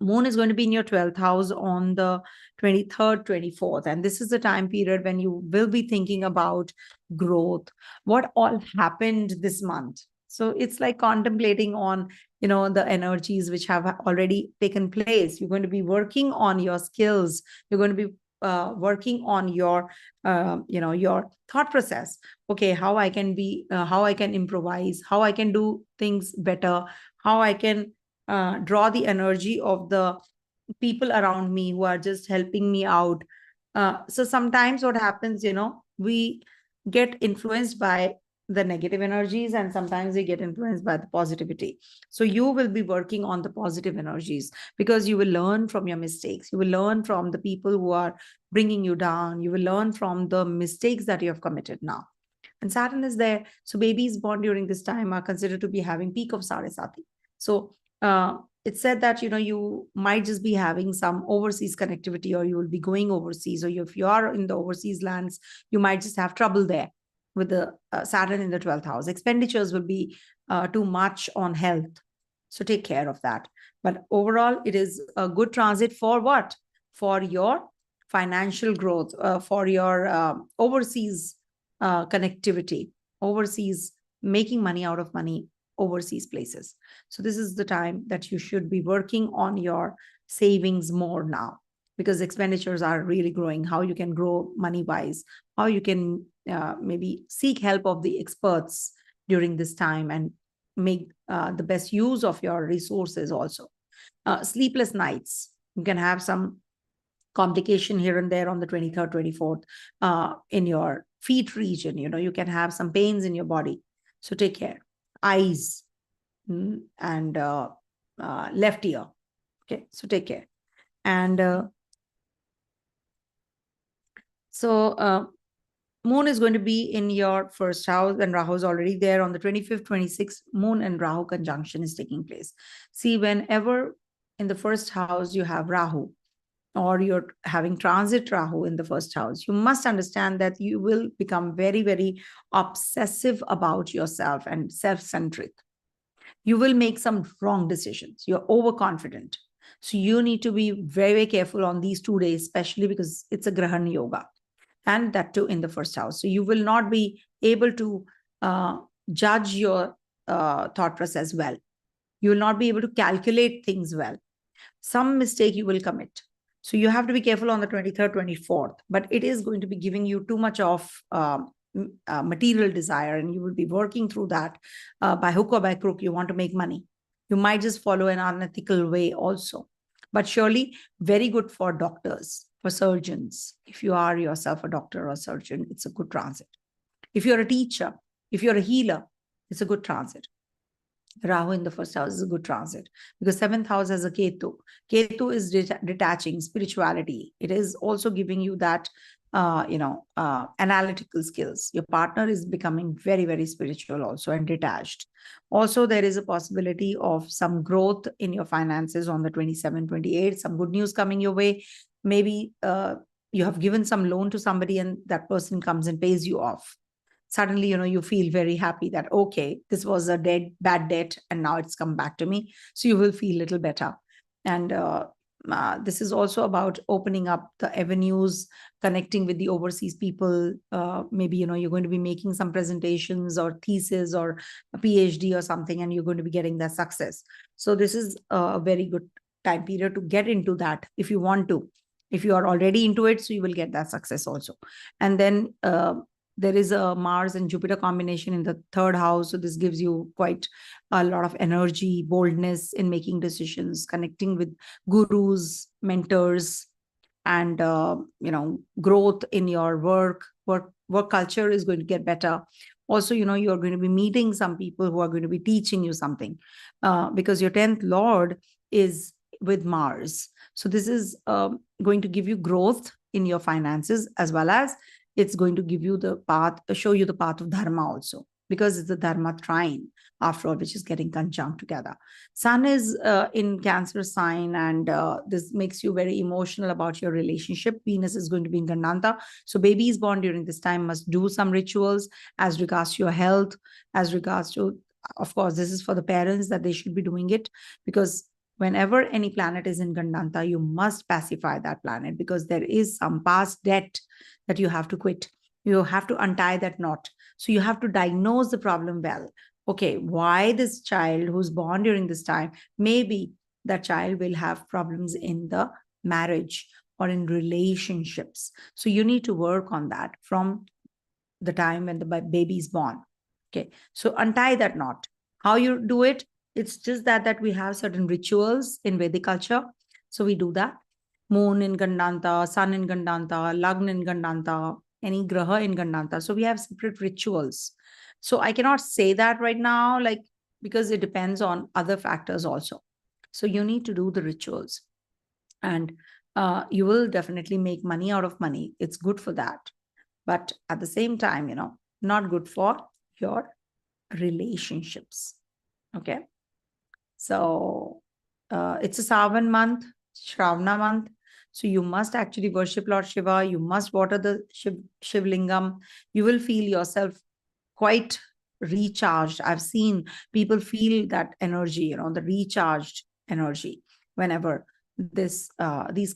Moon is going to be in your 12th house on the 23rd, 24th. And this is the time period when you will be thinking about growth. What all happened this month? So it's like contemplating on, the energies which have already taken place. You're going to be working on your skills. You're going to be working on your, your thought process. Okay, how I can improvise, how I can do things better, how I can draw the energy of the people around me who are just helping me out. So sometimes what happens, we get influenced by the negative energies, and sometimes we get influenced by the positivity. So you will be working on the positive energies, because you will learn from your mistakes. You will learn from the people who are bringing you down. You will learn from the mistakes that you have committed now. And Saturn is there. So babies born during this time are considered to be having peak of Sarasati. So it's said that, you might just be having some overseas connectivity, or you will be going overseas, or if you are in the overseas lands, you might just have trouble there with the Saturn in the 12th house. Expenditures will be too much on health. So take care of that. But overall, it is a good transit for what? For your financial growth, for your overseas connectivity, overseas, making money out of money, overseas places. So this is the time that you should be working on your savings more now, because expenditures are really growing. How you can grow money wise, how you can maybe seek help of the experts during this time and make the best use of your resources also. Sleepless nights, you can have some complication here and there on the 23rd, 24th in your feet region. You can have some pains in your body. So take care. Eyes and left ear. Okay, so take care. And Moon is going to be in your first house, and Rahu is already there on the 25th, 26th. Moon and Rahu conjunction is taking place. See, whenever in the first house you have Rahu, or you're having transit Rahu in the first house, you must understand that you will become very, very obsessive about yourself and self-centric. You will make some wrong decisions. You're overconfident. So you need to be very, very careful on these 2 days, especially because it's a Grahan Yoga, and that too in the first house. So you will not be able to judge your thought process well. You will not be able to calculate things well. Some mistake you will commit. So you have to be careful on the 23rd, 24th, but it is going to be giving you too much of material desire, and you will be working through that by hook or by crook. You want to make money. You might just follow an unethical way also, but surely very good for doctors, for surgeons. If you are yourself a doctor or a surgeon, it's a good transit. If you're a teacher, if you're a healer, it's a good transit. Rahu in the first house is a good transit, because 7th house has a Ketu. Ketu is detaching spirituality. It is also giving you that, analytical skills. Your partner is becoming very, very spiritual also, and detached. Also, there is a possibility of some growth in your finances on the 27th, 28th. Some good news coming your way. Maybe you have given some loan to somebody, and that person comes and pays you off. Suddenly, you feel very happy that, okay, this was a bad debt, and now it's come back to me. So you will feel a little better. And this is also about opening up the avenues, connecting with the overseas people. Maybe, you're going to be making some presentations or thesis or a PhD or something, and you're going to be getting that success. So this is a very good time period to get into that if you want to. If you are already into it, so you will get that success also. And then there is a Mars and Jupiter combination in the third house. So this gives you quite a lot of energy, boldness in making decisions, connecting with gurus, mentors, and growth in your work culture is going to get better. Also, you're going to be meeting some people who are going to be teaching you something, because your 10th lord is with Mars. So this is going to give you growth in your finances, as well as it's going to give you the path, show you the path of dharma also, because it's the dharma trine after all, which is getting conjunct together. Sun is in Cancer sign, and this makes you very emotional about your relationship. Venus is going to be in Gandanta. So babies born during this time must do some rituals as regards to your health, as regards to, of course, this is for the parents that they should be doing it, because whenever any planet is in Gandanta, you must pacify that planet, because there is some past debt that you have to quit. You have to untie that knot. So you have to diagnose the problem well. Okay, why this child who's born during this time, maybe that child will have problems in the marriage or in relationships. So you need to work on that from the time when the baby is born. Okay, so untie that knot. How you do it? It's just that we have certain rituals in Vedic culture. So we do that. Moon in Gandanta, Sun in Gandanta, Lagna in Gandanta, any graha in Gandanta. So we have separate rituals. So I cannot say that right now, because it depends on other factors also. So you need to do the rituals, and you will definitely make money out of money. It's good for that. But at the same time, not good for your relationships. Okay. So it's a Savan month, Shraavana month. So you must actually worship Lord Shiva. You must water the Shivlingam. You will feel yourself quite recharged. I've seen people feel that energy, the recharged energy whenever these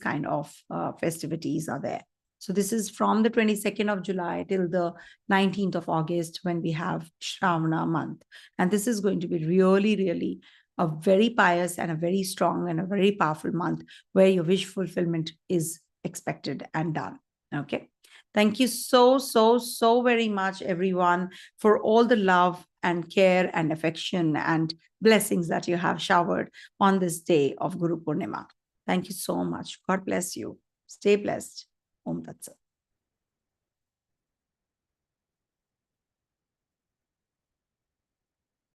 kind of festivities are there. So this is from the 22nd of July till the 19th of August when we have Shravana month. And this is going to be really, really a very pious and a very strong and a very powerful month where your wish fulfillment is expected and done. Okay. Thank you so, so, so very much, everyone, for all the love and care and affection and blessings that you have showered on this day of Guru Purnima. Thank you so much. God bless you. Stay blessed. Om Tat Sat.